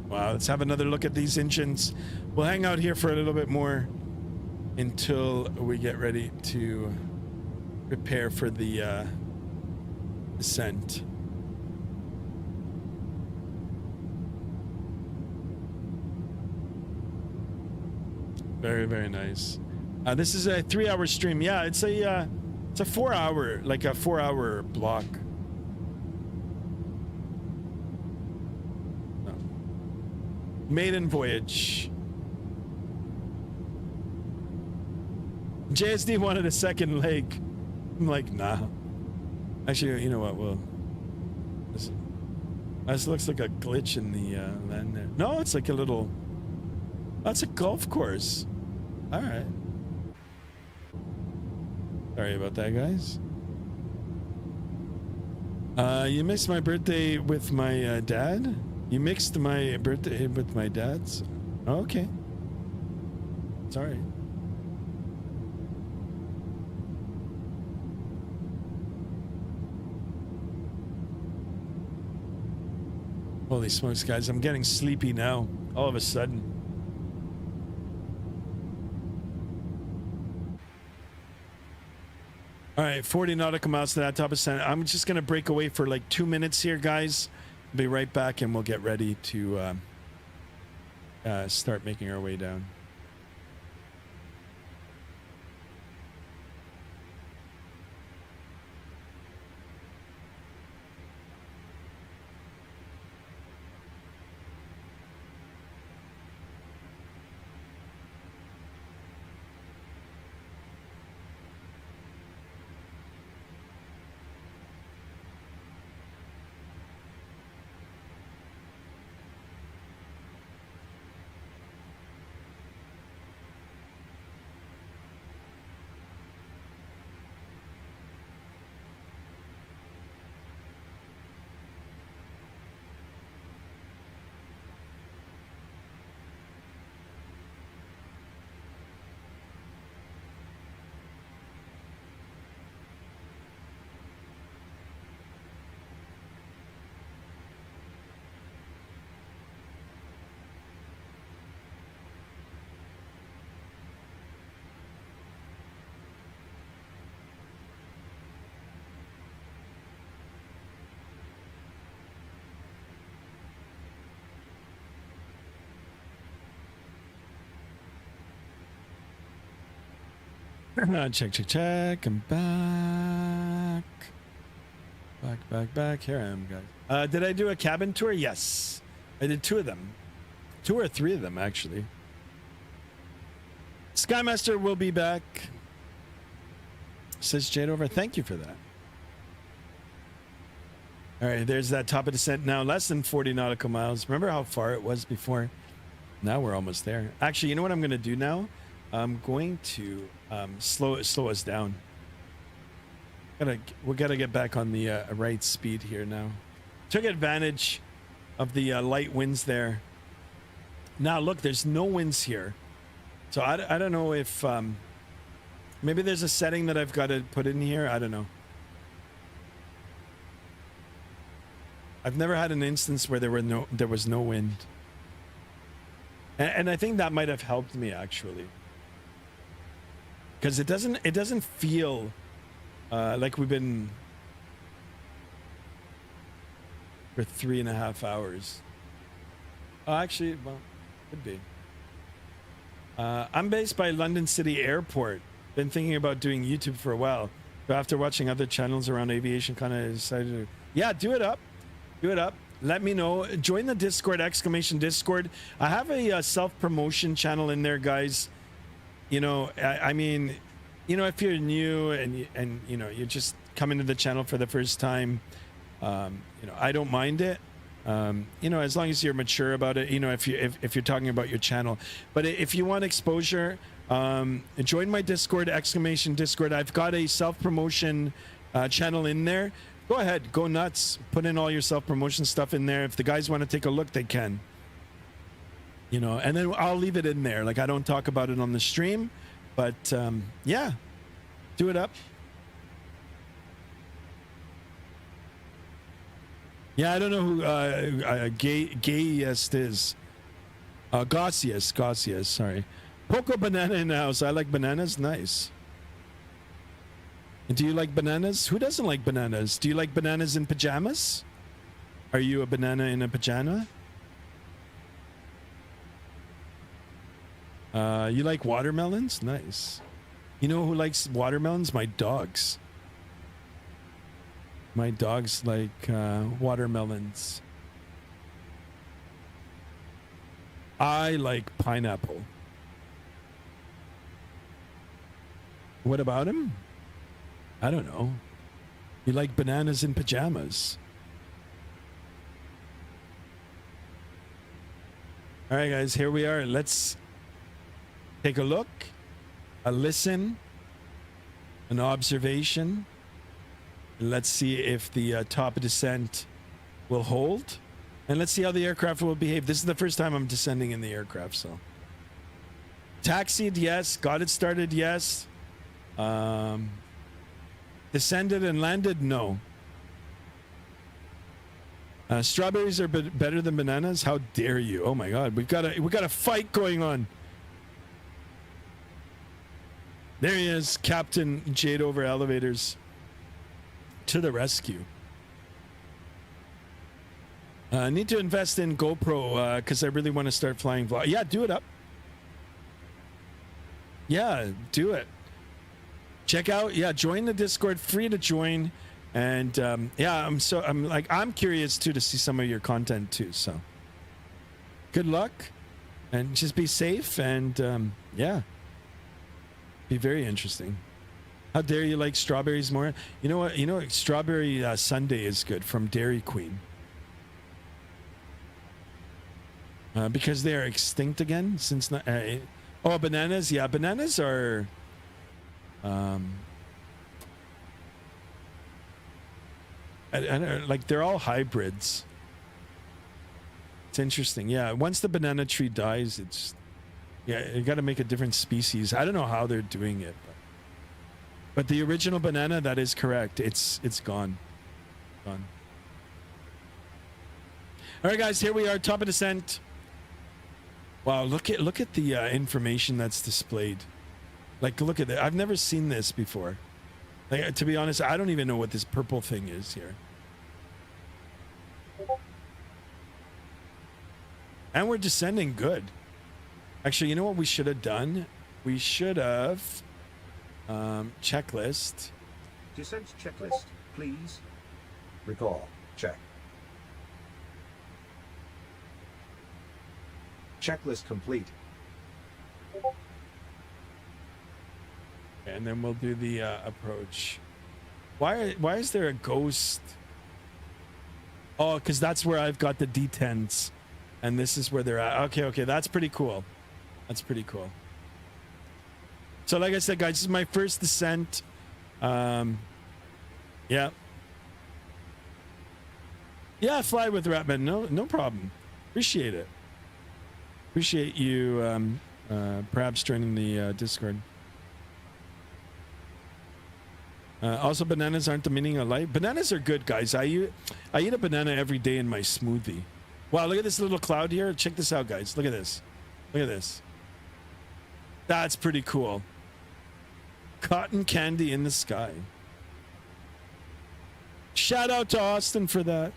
Wow, let's have another look at these engines. We'll hang out here for a little bit more until we get ready to prepare for the descent. Very, very nice. This is a 3-hour stream. Yeah, it's a 4-hour, like a 4-hour block. No. Maiden voyage. JSD wanted a second leg. I'm like, nah. Actually, you know what? Well, this looks like a glitch in the land there. No, it's like a little. That's a golf course. All right. Sorry about that, guys. You mixed my birthday with my dad? You mixed my birthday with my dad's? Okay. Sorry. Holy smokes, guys. I'm getting sleepy now. All of a sudden. All right, 40 nautical miles to that top of center. I'm just going to break away for like 2 minutes here, guys. I'll be right back, and we'll get ready to start making our way down. Check. I'm back. Back. Here I am, guys. Did I do a cabin tour? Yes. I did 2 of them. 2 or 3 of them, actually. Skymaster will be back. Says Jade over. Thank you for that. All right, there's that top of descent now. Less than 40 nautical miles. Remember how far it was before? Now we're almost there. Actually, you know what I'm going to do now? I'm going to slow us down. We gotta get back on the right speed here now. Took advantage of the light winds there. Now look, there's no winds here. So I don't know if maybe there's a setting that I've got to put in here. I don't know. I've never had an instance where there was no wind. And I think that might have helped me actually. Because it doesn't feel like we've been for 3.5 hours. Actually, well, could be. I'm based by London City Airport. Been thinking about doing YouTube for a while, but after watching other channels around aviation, kind of decided to, yeah, do it up. Let me know. Join the Discord, !Discord. I have a self-promotion channel in there, guys. You know, I mean, you know, if you're new and you know, you're just coming to the channel for the first time, you know, I don't mind it. You know, as long as you're mature about it, you know, if you're talking about your channel. But if you want exposure, join my Discord, !Discord. I've got a self-promotion channel in there. Go ahead, go nuts. Put in all your self-promotion stuff in there. If the guys want to take a look, they can. You know, and then I'll leave it in there. Like, I don't talk about it on the stream, but yeah, do it up. Yeah, I don't know who gayest is. Gaussius, sorry. Poco banana in the house. I like bananas. Nice. Do you like bananas? Who doesn't like bananas? Do you like bananas in pajamas? Are you a banana in a pajama? You like watermelons? Nice. You know who likes watermelons? My dogs. My dogs like watermelons. I like pineapple. What about him? I don't know. You like bananas in pajamas. All right, guys, here we are. Let's take a look, a listen, an observation. Let's see if the top of descent will hold. And let's see how the aircraft will behave. This is the first time I'm descending in the aircraft, so. Taxied, yes. Got it started, yes. Descended and landed, no. Strawberries are better than bananas. How dare you? Oh my God, we got a fight going on. There he is, Captain Jade over elevators. To the rescue. Need to invest in GoPro because I really want to start flying vlog. Yeah, do it up. Yeah, do it. Check out, yeah, join the Discord, free to join. And yeah, I'm curious too to see some of your content too. So good luck and just be safe and yeah, be very interesting. How dare you like strawberries more? You know what? You know, strawberry sundae is good from Dairy Queen. Because they are extinct again since oh, bananas. Yeah, bananas are I don't, like they're all hybrids. It's interesting. Yeah, once the banana tree dies, it's yeah, you got to make a different species. I don't know how they're doing it, but the original banana, that is correct. It's gone. All right, guys, here we are, top of descent. Wow, look at the information that's displayed. Like, look at that. I've never seen this before. Like, to be honest, I don't even know what this purple thing is here. And we're descending good. Actually, you know what we should have done? We should have Checklist. Descent checklist, please. Recall. Check. Checklist complete. And then we'll do the approach. Why is there a ghost? Oh, because that's where I've got the D10s. And this is where they're at. Okay, that's pretty cool. That's pretty cool. So like I said, guys, this is my first descent. Yeah. Yeah, fly with Ratman. No problem. Appreciate it. Appreciate you perhaps joining the Discord. Also, bananas aren't the meaning of life. Bananas are good, guys. I eat a banana every day in my smoothie. Wow, look at this little cloud here. Check this out, guys. Look at this. Look at this. That's pretty cool. Cotton candy in the sky. Shout out to Austin for that.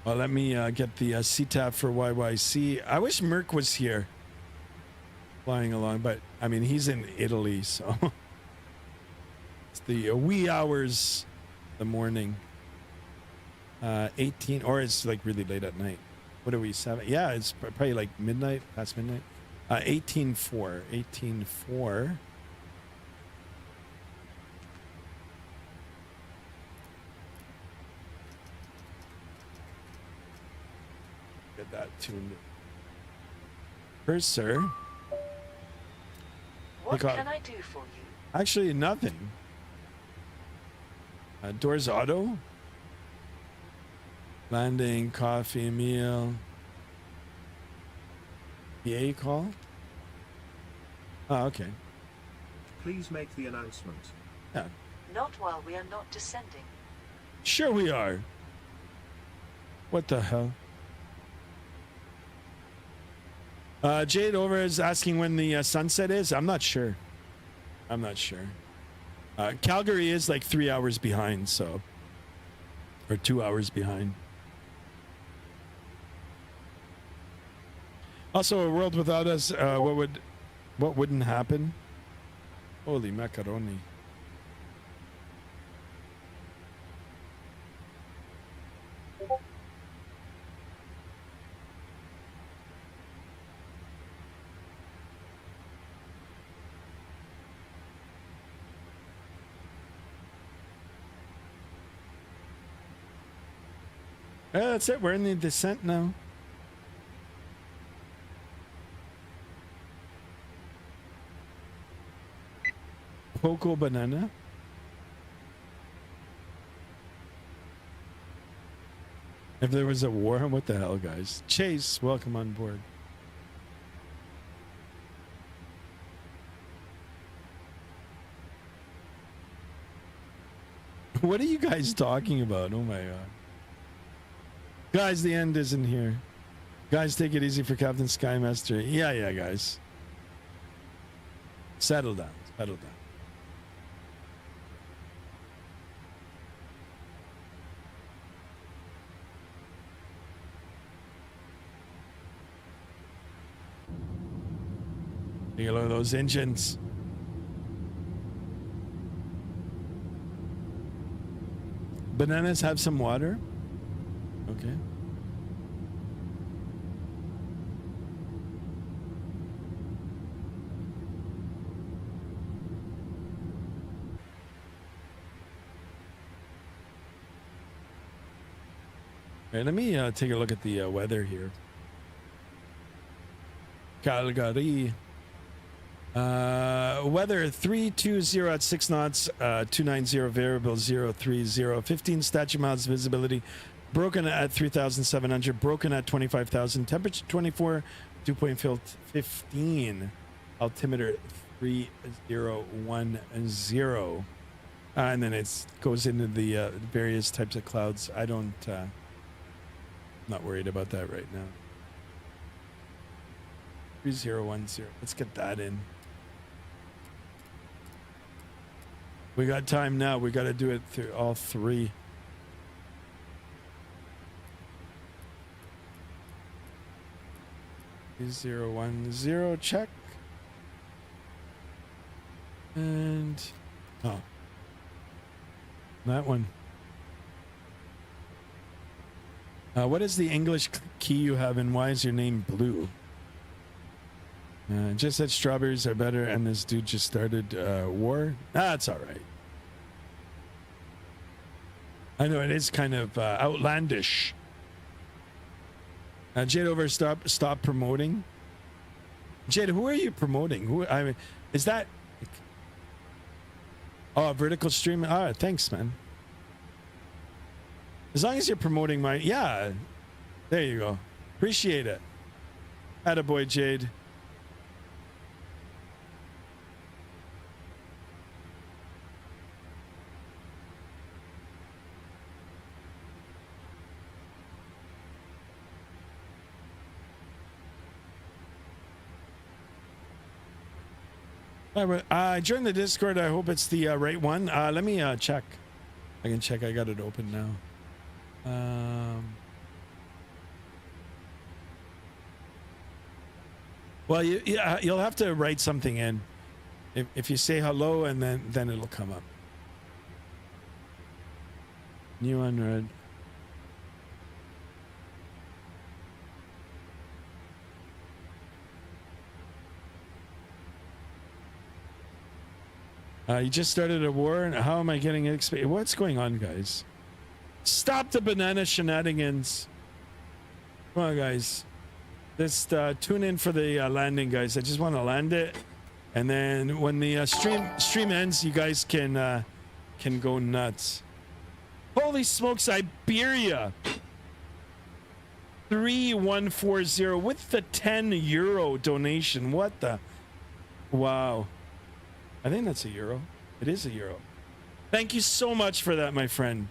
Well, let me get the CTAP for YYC. I wish Merc was here flying along, but I mean, he's in Italy, so it's the wee hours of the morning. 18, or it's like really late at night. What are we, 7? Yeah, it's probably like midnight, past midnight. 18.4. 18.4. Get that tuned. Cursor. What can I do for you? Actually, nothing. Doors auto. Landing, coffee, meal. PA call. Oh, okay. Please make the announcement. Yeah. Not while we are not descending. Sure we are. What the hell? Jade over is asking when the sunset is. I'm not sure. I'm not sure. Calgary is like 3 hours behind, so, or 2 hours behind. Also, a world without us, what wouldn't happen? Holy macaroni. That's it. We're in the descent now. Poco banana. If there was a war, what the hell, guys? Chase, welcome on board. What are you guys talking about? Oh my god. Guys, the end isn't here. Guys, take it easy for Captain Skymaster. Yeah, guys. Settle down. Settle down. Take a look at those engines. Bananas have some water. Okay. All right, let me take a look at the weather here. Calgary. Weather 320 at 6 knots, 290 variable 030, 15 statute miles visibility, broken at 3,700, broken at 25,000, temperature 24, dew point field 15, altimeter 3010, and then it goes into the various types of clouds. I don't, not worried about that right now. 3010. Let's get that in. We got time now. We got to do it through all three. 3010 check. And oh, that one. What is the English key you have, and why is your name blue? Just said strawberries are better, and this dude just started war. That's all right. I know it is kind of outlandish. Jade over, stop promoting. Jade, who are you promoting? Who? I mean, is that? Oh, vertical stream. Ah, thanks, man. As long as you're promoting my, yeah, there you go. Appreciate it. Attaboy, Jade. I joined the Discord. I hope it's the right one. Let me check. I can check. I got it open now. Well, you'll have to write something in. If you say hello, and then it'll come up. New unread. You just started a war, and how am I getting XP? What's going on, guys? Stop the banana shenanigans. Come on, guys. Just tune in for the landing, guys. I just want to land it, and then when the stream ends, you guys can go nuts. Holy smokes, Iberia! 3140 with the €10 donation. What the? Wow. I think that's a euro. It is a euro. Thank you so much for that, my friend.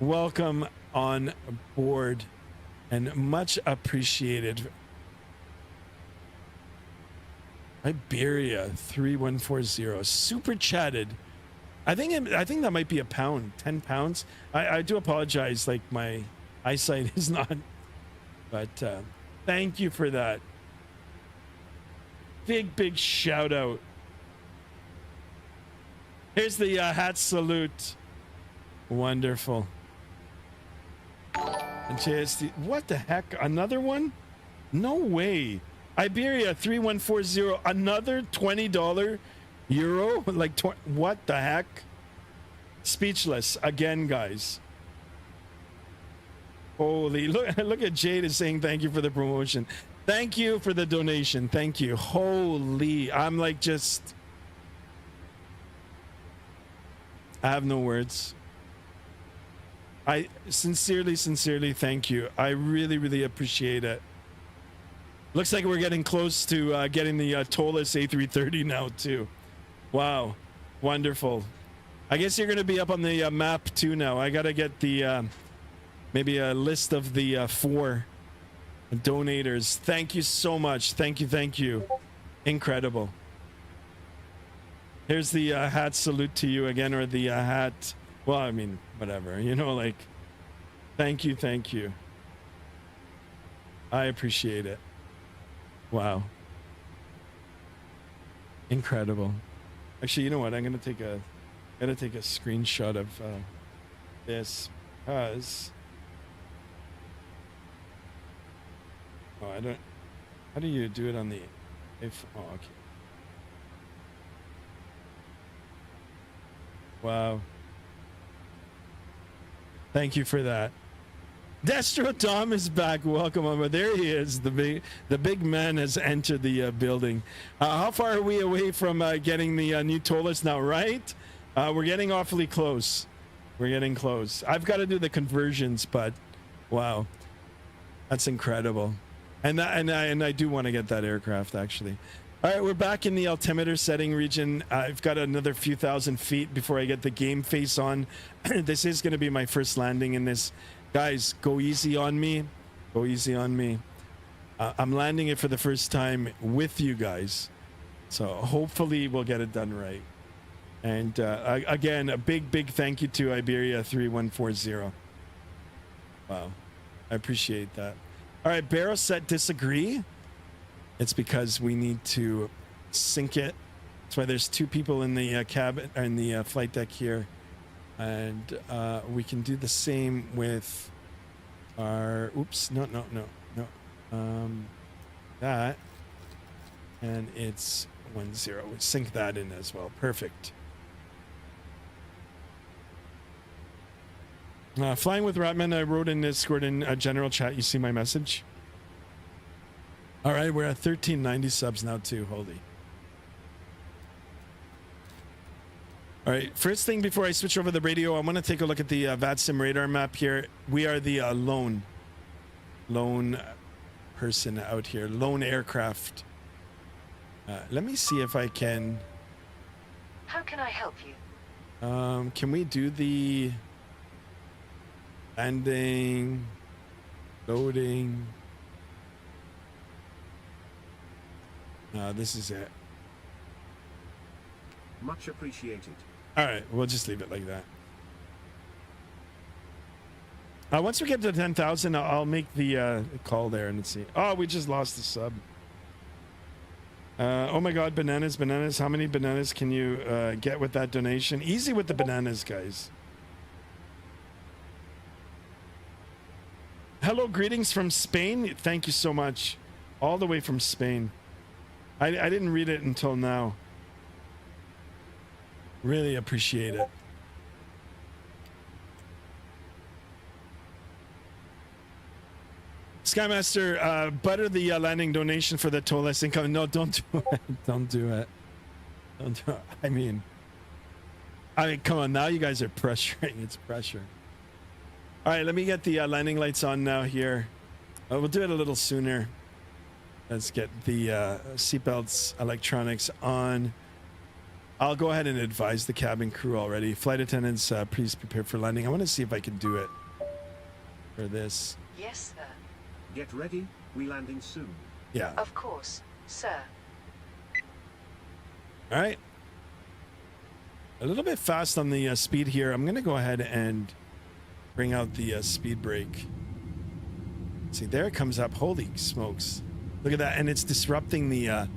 Welcome on board, and much appreciated. Iberia 3140 super chatted. I think that might be a pound, 10 pounds. I do apologize, like my eyesight is not, but thank you for that. Big shout out. Here's the hat salute. Wonderful. And JSD, what the heck? Another one? No way. Iberia 3140, another $20 euro? Like, what the heck? Speechless again, guys. Holy, look at Jade is saying thank you for the promotion. Thank you for the donation. Thank you. Holy, I'm like just, I have no words. I sincerely thank you. I really appreciate it. Looks like we're getting close to getting the Tollus A330 now too. Wow, wonderful. I guess you're going to be up on the map too now. I got to get the maybe a list of the 4 donators. Thank you so much. Thank you. Incredible. Here's the hat salute to you again, or the hat. Well, I mean, whatever, you know, like, thank you. I appreciate it. Wow. Incredible. Actually, you know what? I'm going to take a screenshot of this, because I don't, how do you do it on the, oh, okay. Wow. Thank you for that. Destro Tom is back. Welcome on. There he is. The big man has entered the building. How far are we away from getting the new Tollus now, right? We're getting awfully close. We're getting close. I've got to do the conversions, but wow, that's incredible. And I do want to get that aircraft, actually. All right, we're back in the altimeter setting region. I've got another few thousand feet before I get the game face on. This is going to be my first landing in this. Guys, go easy on me. Go easy on me. I'm landing it for the first time with you guys. So hopefully we'll get it done right. And again, a big thank you to Iberia 3140. Wow, I appreciate that. All right, Barrow set disagree. It's because we need to sync it. That's why there's 2 people in the cabin, in the flight deck here. And we can do the same with our, oops, no. That. And it's 10. We sync that in as well. Perfect. Flying with Ratman, I wrote in Discord in general chat. You see my message? All right, we're at 1390 subs now too. Holy. All right, first thing before I switch over the radio, I want to take a look at the VATSIM radar map here. We are the lone person out here, lone aircraft. Let me see if I can. How can I help you? Can we do the landing, loading? This is it. Much appreciated. All right, we'll just leave it like that. Once we get to 10,000, I'll make the call there and see. Oh, we just lost the sub. Oh my God, bananas. How many bananas can you get with that donation? Easy with the bananas, guys. Hello, greetings from Spain. Thank you so much. All the way from Spain. I didn't read it until now. Really appreciate it. Skymaster, butter the landing donation for the toll less income. No, don't do it. Don't do it. Don't do it. I mean, come on. Now you guys are pressuring. It's pressure. All right, let me get the landing lights on now here. We'll do it a little sooner. Let's get the seatbelts, electronics on. I'll go ahead and advise the cabin crew already. Flight attendants, please prepare for landing. I want to see if I can do it for this. Yes, sir. Get ready, we landing soon. Yeah. Of course, sir. All right. A little bit fast on the speed here. I'm going to go ahead and bring out the speed brake. See, there it comes up. Holy smokes. Look at that. And it's disrupting the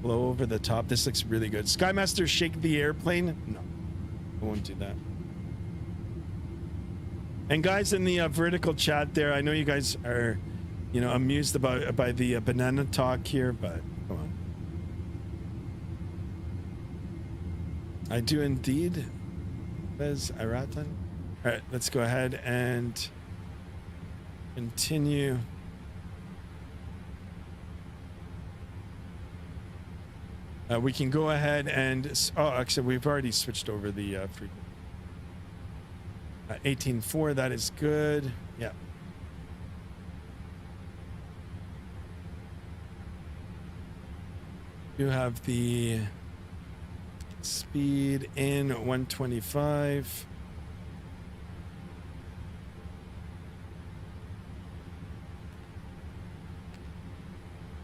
blow over the top. This looks really good. Skymaster, shake the airplane. No, I won't do that. And guys in the vertical chat there, I know you guys are, you know, amused by the banana talk here, but come on. I do indeed, says Iratan. All right, let's go ahead and continue. We can go ahead and, oh, actually, we've already switched over the frequency. 18.4, that is good. Yeah. You have the speed in 125.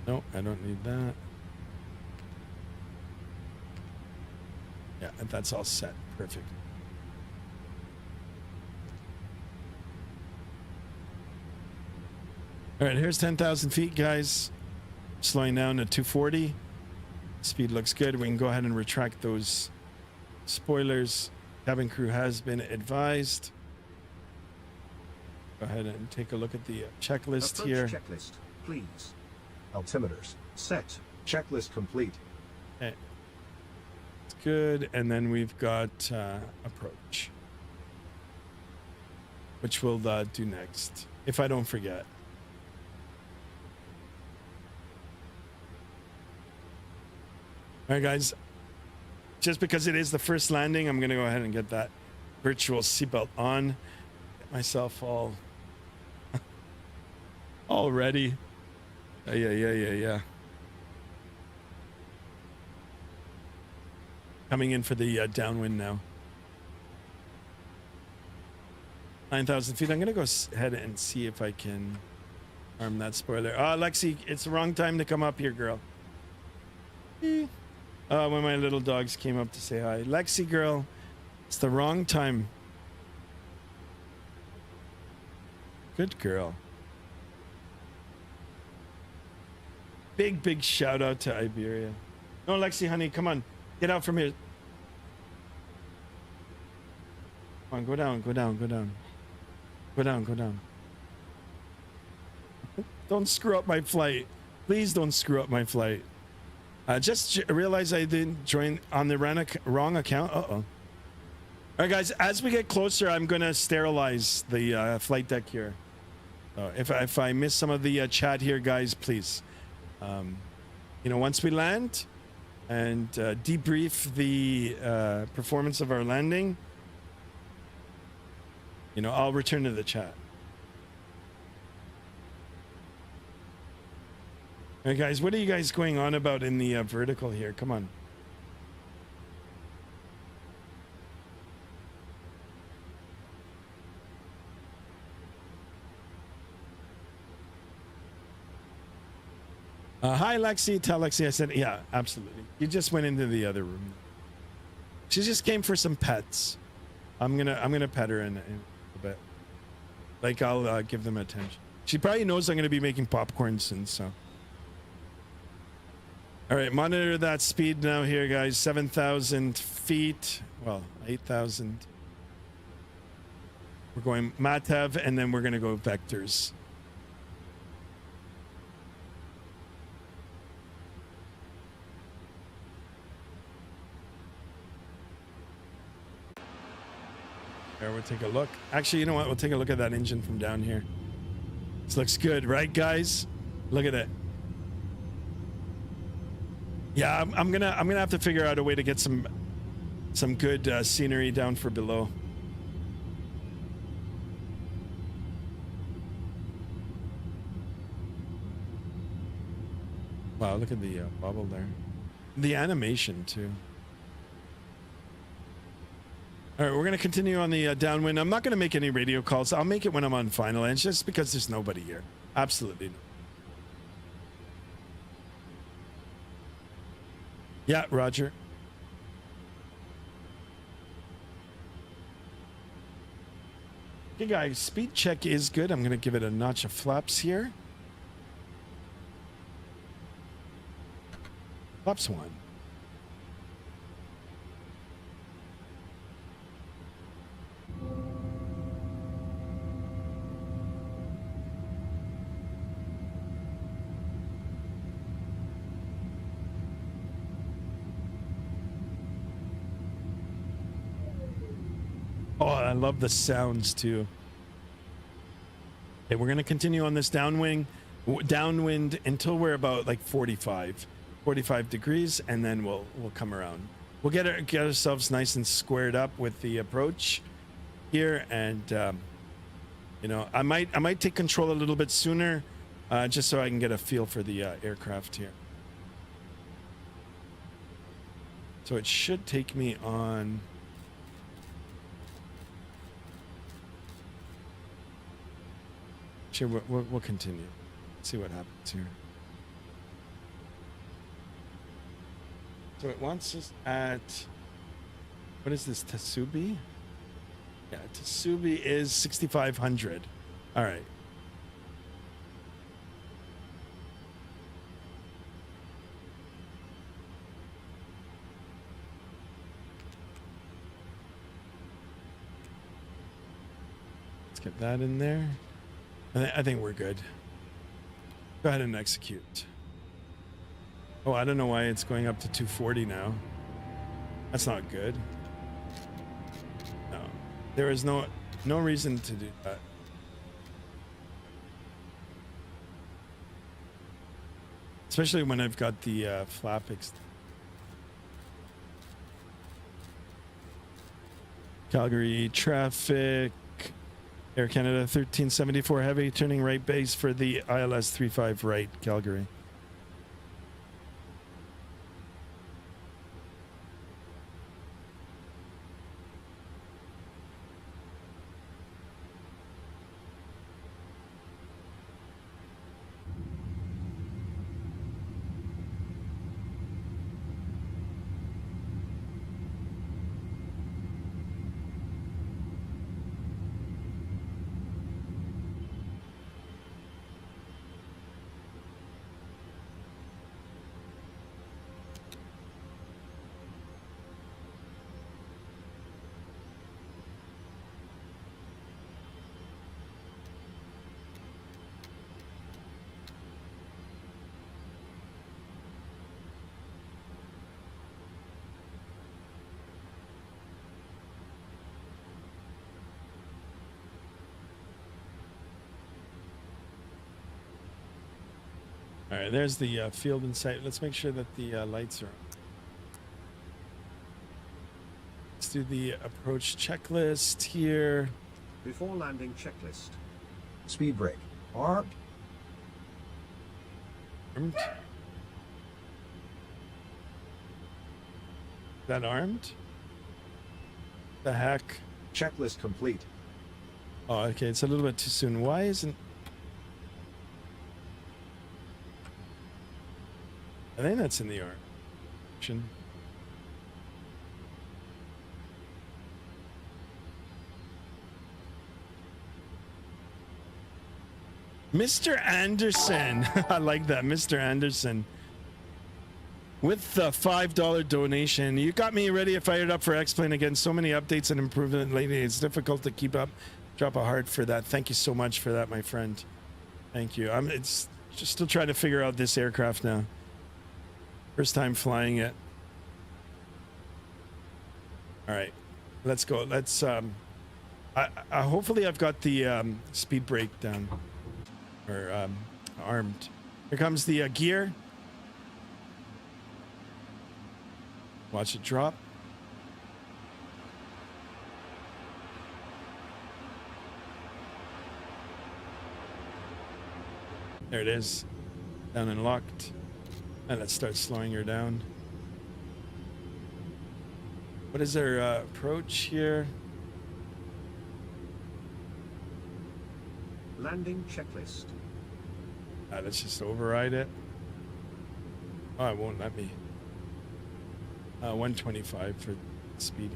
No, I don't need that. Yeah, that's all set. Perfect. All right, here's 10,000 feet, guys. Slowing down to 240. Speed looks good. We can go ahead and retract those spoilers. Cabin crew has been advised. Go ahead and take a look at the checklist Approach here. checklist, please. Altimeters. Set. Checklist complete. Okay. It's good. And then we've got approach, which we'll do next, if I don't forget. All right, guys, just because it is the first landing, I'm going to go ahead and get that virtual seatbelt on. Get myself all ready. Yeah. Coming in for the downwind now. 9,000 feet. I'm going to go ahead and see if I can arm that spoiler. Lexi, it's the wrong time to come up here, girl. When my little dogs came up to say hi. Lexi, girl, it's the wrong time. Good girl. Big shout out to Iberia. No, Lexi, honey, come on. Get out from here. Come on, go down. Go down. Don't screw up my flight. Please don't screw up my flight. Just realized I didn't join on the wrong account. All right, guys, as we get closer, I'm going to sterilize the flight deck here. If I miss some of the chat here, guys, please. Once we land and debrief the performance of our landing, I'll return to the chat. All right, guys, what are you guys going on about in the vertical here? Come on. Hi, Lexi. Tell Lexi I said, yeah, absolutely. You just went into the other room. She just came for some pets. I'm gonna pet her in a bit. Like, I'll give them attention. She probably knows I'm gonna be making popcorn soon, so. All right, monitor that speed now here, guys. 7,000 feet. Well, 8,000. We're going Matev, and then we're gonna go vectors. We'll take a look. Actually, you know what? We'll take a look at that engine from down here. This looks good, right, guys? Look at it. Yeah, I'm gonna have to figure out a way to get some good scenery down for below. Wow, look at the bubble there. The animation too. All right, we're going to continue on the downwind. I'm not going to make any radio calls. I'll make it when I'm on final ends, just because there's nobody here. Absolutely no. Yeah, Roger. Okay, guys, speed check is good. I'm going to give it a notch of flaps here. Flaps 1. Oh, I love the sounds too. Okay, we're going to continue on this downwind until we're about like 45 degrees, and then we'll come around. We'll get ourselves nice and squared up with the approach here, and I might take control a little bit sooner, just so I can get a feel for the aircraft here. So it should take me on. Sure, we'll continue. See what happens here. So it wants us at, what is this, Tasubi? Yeah, Tasubi is 6,500. All right. Let's get that in there. I think we're good. Go ahead and execute. Oh, I don't know why it's going up to 240 now. That's not good. No, there is no reason to do that. Especially when I've got the flap Calgary traffic. Air Canada 1374 heavy, turning right base for the ILS 35 right, Calgary. All right, there's the field in sight. Let's make sure that the lights are on. Let's do the approach checklist here. Before landing checklist. Speed brake. Armed. Armed. That armed? The heck? Checklist complete. Oh, okay, it's a little bit too soon. Why isn't... I think that's in the arm. Mr. Anderson. I like that, Mr. Anderson. With the $5 donation. You got me ready and fired up for X-Plane again. So many updates and improvement lately. It's difficult to keep up. Drop a heart for that. Thank you so much for that, my friend. Thank you. It's just still trying to figure out this aircraft now. First time flying it. All right, let's go. Let's hopefully I've got the speed brake down or armed. Here comes the gear. Watch it drop. There it is. Down and locked. And let's start slowing her down. What is our approach here? Landing checklist. Let's just override it. Oh, it won't let me. 125 for speed.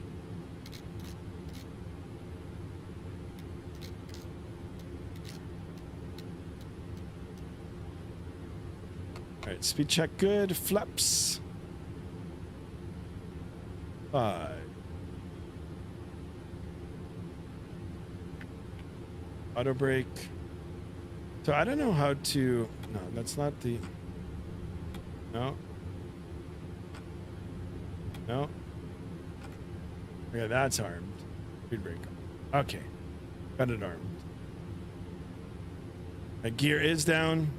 All right, speed check good. Flaps. 5. Auto brake. So I don't know how to. No, that's not the. No. No. Okay, that's armed. Speed brake. Okay. Got it armed. My gear is down.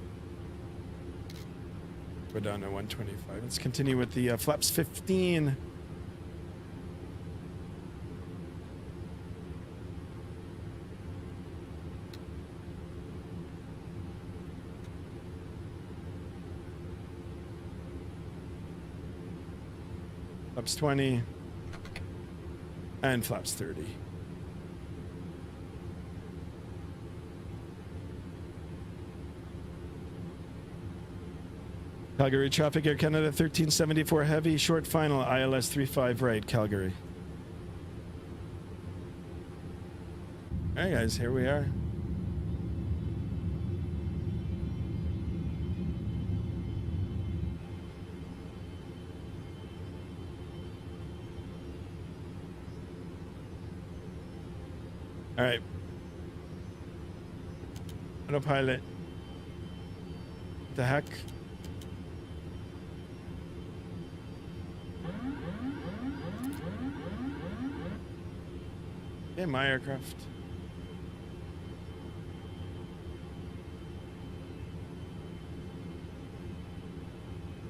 We're down to 125. Let's continue with the flaps 15. Flaps 20 and flaps 30. Calgary traffic, Air Canada 1374 heavy, short final, ILS 35 right, Calgary. All right, guys, here we are. All right. Autopilot. What the heck? Okay, my aircraft.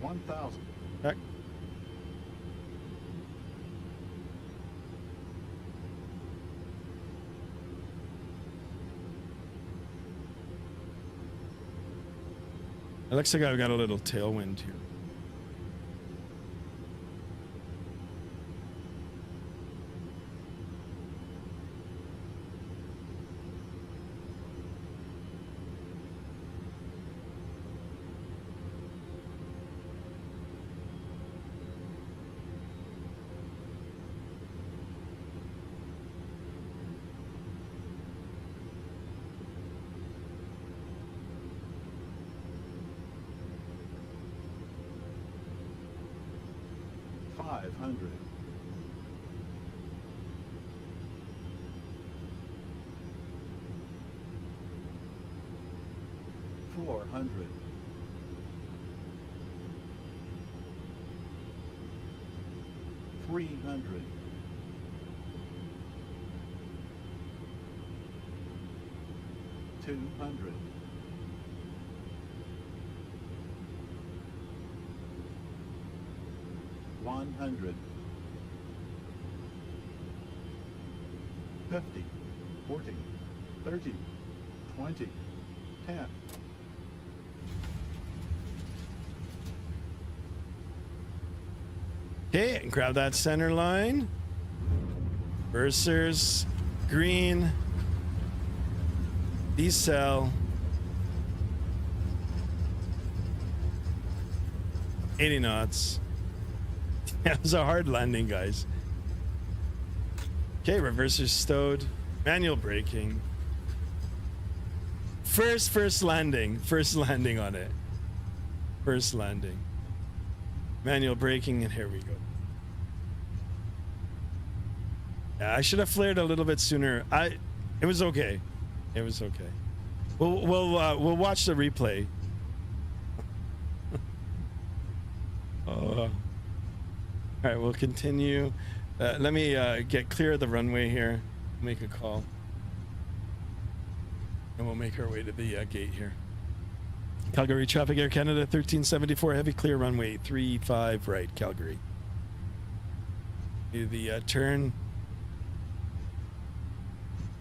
$1,000. Heck. It looks like I've got a little tailwind here. $500. $400. $300. $200. 100. 50, 40, 30, 20, 10. Okay, grab that center line. Bursers, green. Decel. 80 knots. That was a hard landing, guys. Okay, reversers stowed. Manual braking. First landing. First landing on it. First landing. Manual braking, and here we go. Yeah, I should have flared a little bit sooner. It was okay. It was okay. We'll watch the replay. All right, we'll continue. Let me get clear of the runway here. Make a call, and we'll make our way to the gate here. Calgary traffic, Air Canada 1374, heavy clear runway 35 right, Calgary. Do the turn.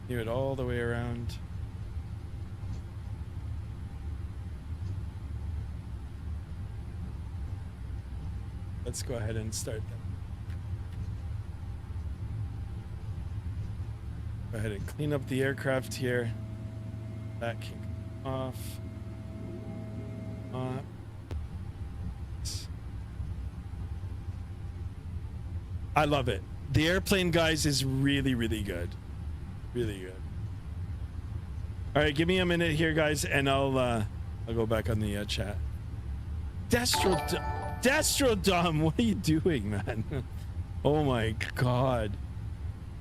Do it all the way around. Let's go ahead and start them. Go ahead and clean up the aircraft here. That can come off. I love it. The airplane, guys, is really, really good. Really good. All right, give me a minute here, guys, and I'll go back on the chat. Destrodom, what are you doing, man? Oh my God.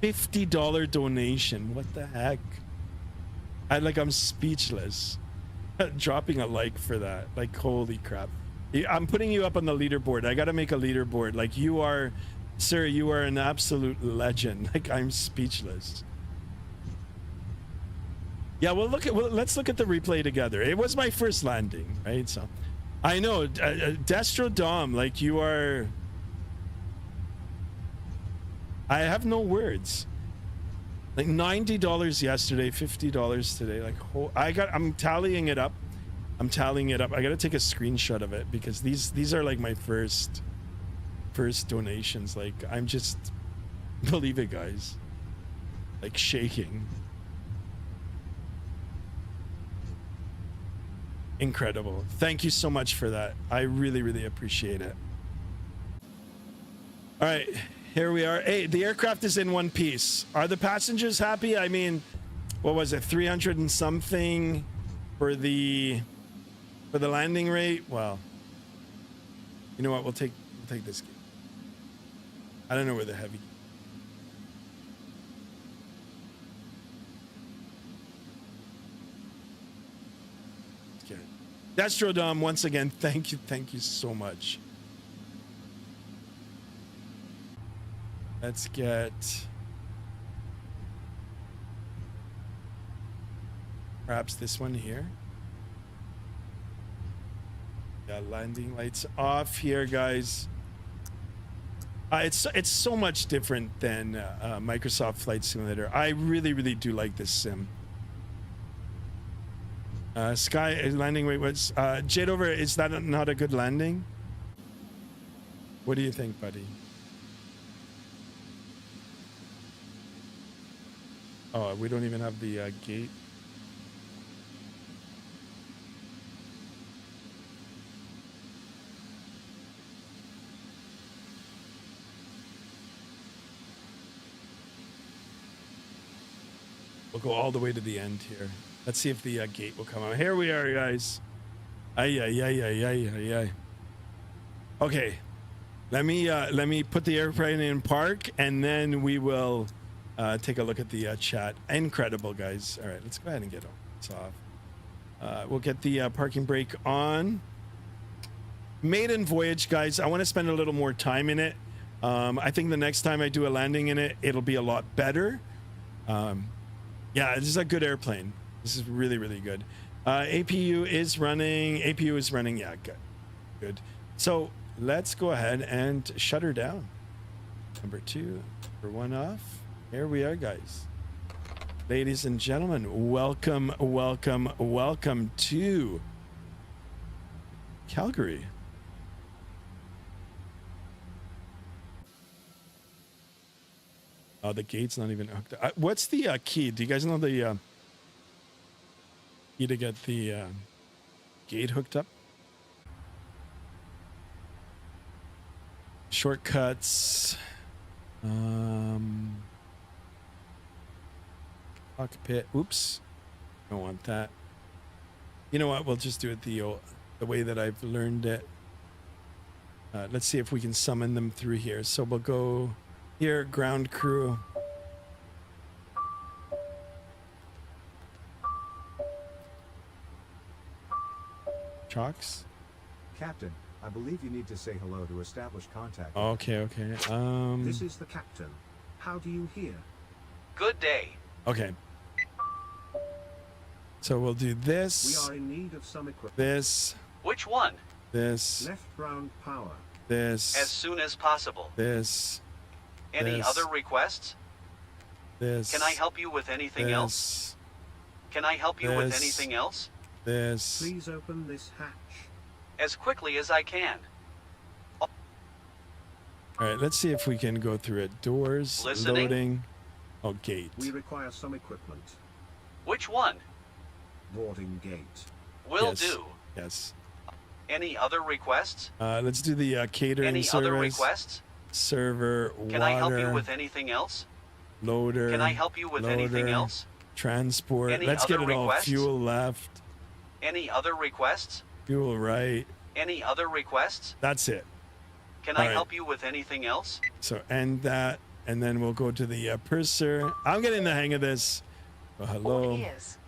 $50 donation. What the heck? I'm speechless. Dropping a like for that. Like, holy crap. I'm putting you up on the leaderboard. I got to make a leaderboard. Like, you are, sir, you are an absolute legend. Like, I'm speechless. Yeah, let's look at the replay together. It was my first landing, right? So I know, Destrodom, like, you are, I have no words. Like $90 yesterday, $50 today. Like, I'm tallying it up. I got to take a screenshot of it because these are like my first donations. Like, I'm just, believe it, guys, like shaking. Incredible. Thank you so much for that. I really, really appreciate it. All right. Here we are. Hey, the aircraft is in one piece. Are the passengers happy? I mean, what was it, 300 and something for the landing rate? Well, you know what? We'll take this. I don't know where the heavy. Okay. Destrodom, once again, thank you so much. Let's get perhaps this one here. Yeah, landing lights off here, guys. It's so much different than Microsoft Flight Simulator. I really, really do like this sim. Sky landing weight was Jade over. Is that not a good landing? What do you think, buddy? Oh, we don't even have the gate. We'll go all the way to the end here. Let's see if the gate will come out. Here we are, guys. Ay. Okay, let me put the airplane in park, and then we will take a look at the chat. Incredible, guys. All right, let's go ahead and get this off. We'll get the parking brake on. Maiden voyage, guys. I want to spend a little more time in it. I think the next time I do a landing in it, it'll be a lot better. Yeah, this is a good airplane. This is really, really good. APU is running. Yeah, good. So let's go ahead and shut her down. Number 2, number 1 off. Here we are, guys. Ladies and gentlemen, welcome, welcome, welcome to Calgary. Oh, the gate's not even hooked up. What's the key? Do you guys know the key to get the gate hooked up? Shortcuts. Cockpit. Oops. Don't want that. You know what? We'll just do it the way that I've learned it. Let's see if we can summon them through here. So we'll go here, ground crew. Chalks. Captain, I believe you need to say hello to establish contact. Okay, okay. This is the captain. How do you hear? Good day. Okay. So we'll do this. We are in need of some equipment. This. Which one? This. Left ground power. This. As soon as possible. This. Any This. other requests? This. Can I help you with anything else? This. Can I help you with This. anything else? This. Please open this hatch. As quickly as I can. All right, let's see if we can go through it. Doors. Listening. Loading. Oh, gate. We require some equipment. Which one? Boarding gate. Will Yes. do. Yes. Any other requests? Let's do the catering Any service. other requests? Server. Can water, I help you with anything else? Loader. Can I help you with anything loader, else? Transport. Any Let's get other it all. requests? Fuel left. Any other requests? Fuel right. Any other requests? That's it. Can All I right. help you with anything else? So end that, and then we'll go to the purser. I'm getting the hang of this. Oh, hello. All ears.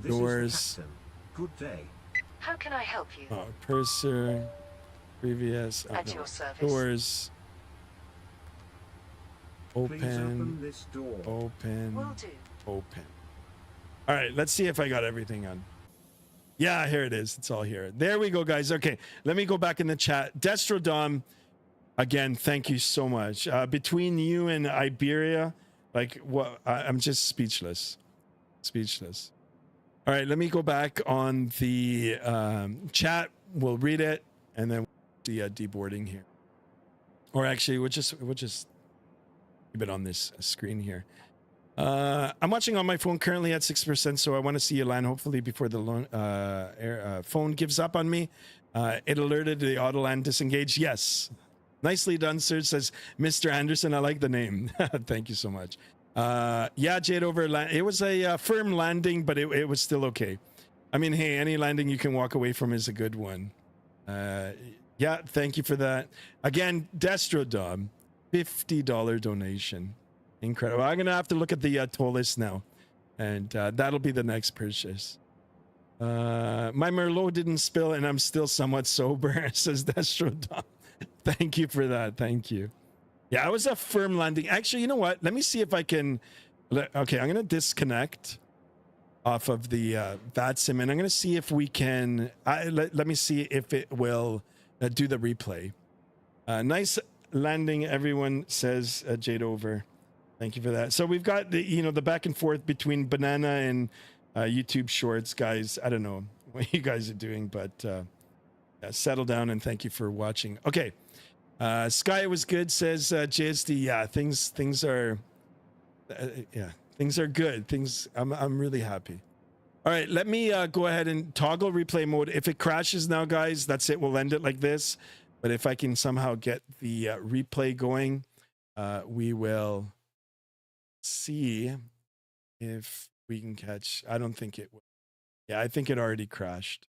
This Doors. is the captain. Good day. How can I help you? Oh, purser. Previous. At no. your service. Doors. Please open Open. this door. Open. Will do. Open. All right, let's see if I got everything on. Yeah, here it is. It's all here. There we go, guys. Okay, let me go back in the chat. Destrodom, again, thank you so much. Between you and Iberia, like, what? I'm just speechless. Speechless. All right, let me go back on the chat. We'll read it, and then the deboarding here. Or actually, we'll just keep it on this screen here. I'm watching on my phone currently at 6%, so I want to see you land hopefully before the phone gives up on me. It alerted the auto land disengaged. Yes. Nicely done, sir, says Mr. Anderson. I like the name. Thank you so much. Yeah, Jade over. It was a firm landing, but it was still okay. I mean, hey, any landing you can walk away from is a good one. Yeah, thank you for that. Again, Destrodom, $50 donation. Incredible. I'm going to have to look at the toll list now, and that'll be the next purchase. My Merlot didn't spill, and I'm still somewhat sober, says Destrodom. Thank you for that. Thank you. Yeah, it was a firm landing. Actually, you know what? Let me see if I can. Okay, I'm going to disconnect off of the VATSIM, and I'm going to see if we can. Let me see if it will do the replay. Nice landing, everyone, says Jade over. Thank you for that. So we've got the back and forth between Banana and YouTube Shorts, guys. I don't know what you guys are doing, but settle down and thank you for watching. Okay. Sky was good, says JSD. Yeah, things are things are good. I'm really happy. All right, let me go ahead and toggle replay mode. If it crashes now, guys, that's it. We'll end it like this. But if I can somehow get the replay going, we will see if we can catch. I don't think it will. Yeah, I think it already crashed.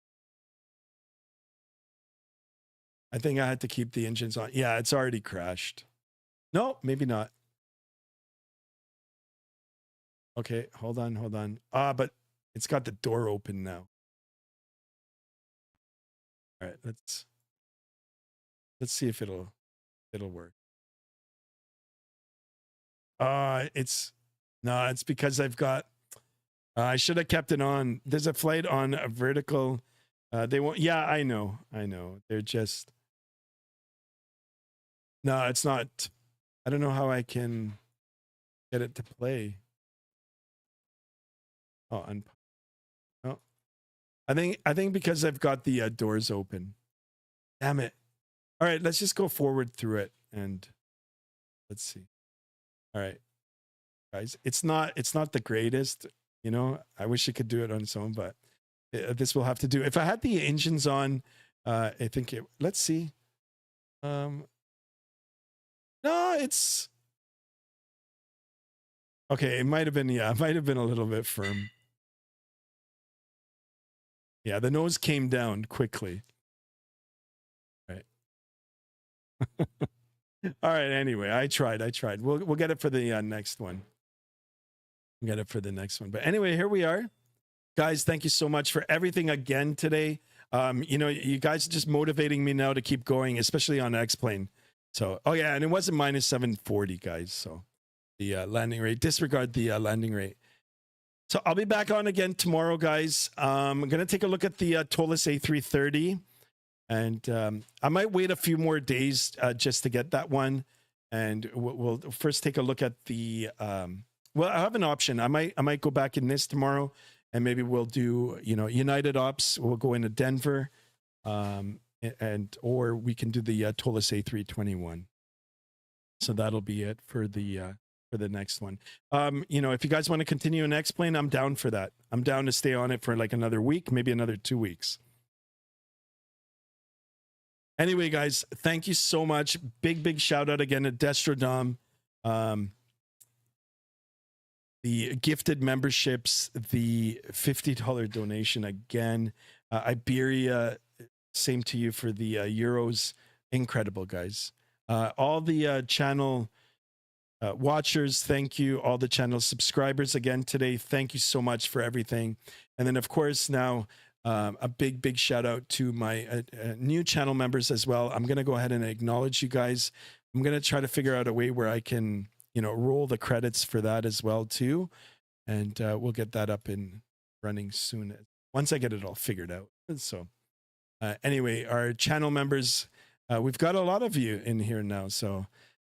I think I had to keep the engines on. Yeah, it's already crashed. No, maybe not. Okay, hold on. But it's got the door open now. All right, let's see if it'll work. It's because I've got. I should have kept it on. There's a flight on a vertical. They won't. Yeah, I know. They're just. No, it's not. I don't know how I can get it to play. Oh, oh. I think because I've got the doors open. Damn it. All right, let's just go forward through it and let's see. All right, guys, it's not the greatest, you know. I wish it could do it on its own, but this will have to do. If I had the engines on, I think it. Let's see. No, it's okay. It might have been, yeah, it might have been a little bit firm. Yeah, the nose came down quickly. Right. All right. Anyway, I tried. We'll get it for the next one. We'll get it for the next one. But anyway, here we are, guys. Thank you so much for everything again today. You know, you guys are just motivating me now to keep going, especially on X-Plane. So, oh yeah, and it wasn't minus 740, guys. So the landing rate, disregard the landing rate. So I'll be back on again tomorrow, guys. I'm going to take a look at the Tolis A330. And I might wait a few more days just to get that one. And we'll first take a look at the... well, I have an option. I might go back in this tomorrow. And maybe we'll do, you know, United Ops. We'll go into Denver. Or we can do the Tolis A321. So that'll be it for the next one. You know, if you guys want to continue an X-Plane, I'm down for that. I'm down to stay on it for like another week, maybe another 2 weeks. Anyway, guys, thank you so much. Big shout out again to Destrodom. The gifted memberships, the $50 donation again. Iberia, same to you for the euros. Incredible, guys. All the channel watchers, thank you. All the channel subscribers again today, thank you so much for everything. And then, of course, now a big shout out to my new channel members as well. I'm going to go ahead and acknowledge you guys. I'm going to try to figure out a way where I can, you know, roll the credits for that as well too. And we'll get that up and running soon once I get it all figured out. So anyway, our channel members, we've got a lot of you in here now. So,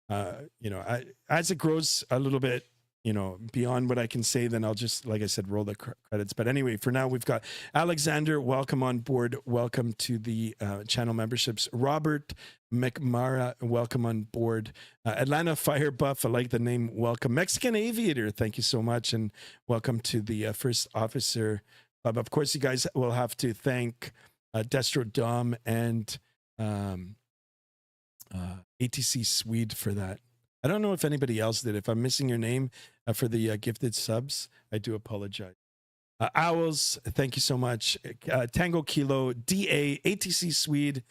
you know, as it grows a little bit, you know, beyond what I can say, then I'll just, like I said, roll the credits. But anyway, for now, we've got Alexander, welcome on board. Welcome to the channel memberships. Robert McMara, welcome on board. Atlanta Fire Buff, I like the name, welcome. Mexican Aviator, thank you so much. And welcome to the First Officer Club. Of course, you guys will have to thank Destrodom and ATC Swede for that. I don't know if anybody else did. If I'm missing your name for the gifted subs, I do apologize. Owls, thank you so much. Tango Kilo, DA, ATC Swede,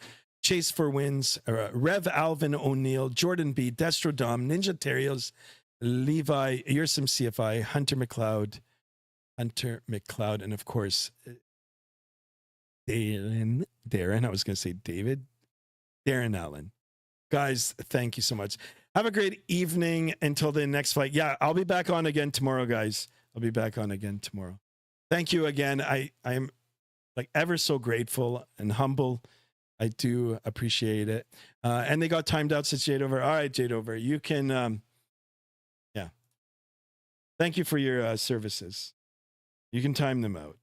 Chase for Wins, Rev Alvin O'Neill, Jordan B, Destrodom, Ninja Terrios, Levi, Yursum CFI, Hunter McLeod, and of course, Darren, I was going to say David, Darren Allen. Guys, thank you so much. Have a great evening until the next flight. Yeah, I'll be back on again tomorrow, guys. I'll be back on again tomorrow. Thank you again. I am like ever so grateful and humble. I do appreciate it. And they got timed out, says Jade Over. All right, Jade Over, you can, yeah. Thank you for your services. You can time them out.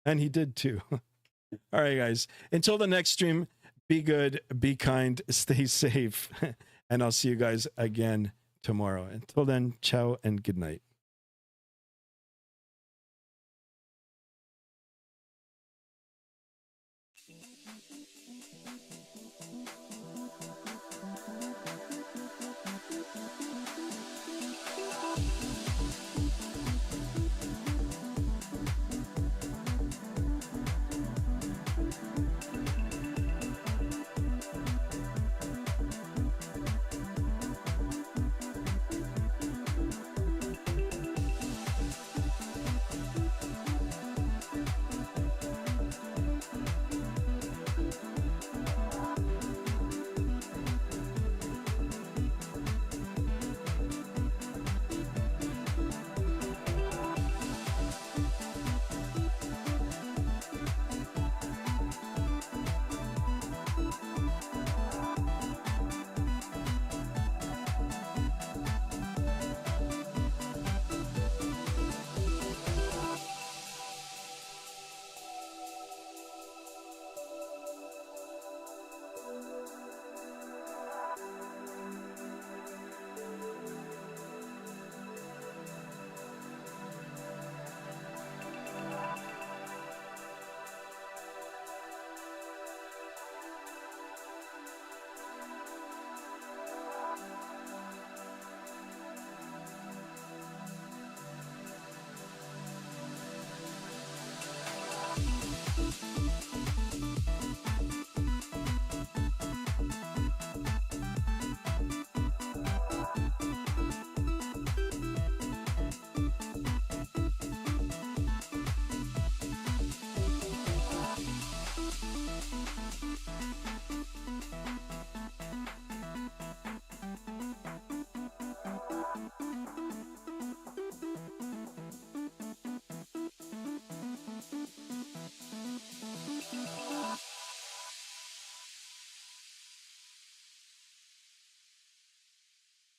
And he did too. All right, guys. Until the next stream, be good, be kind, stay safe. And I'll see you guys again tomorrow. Until then, ciao and good night.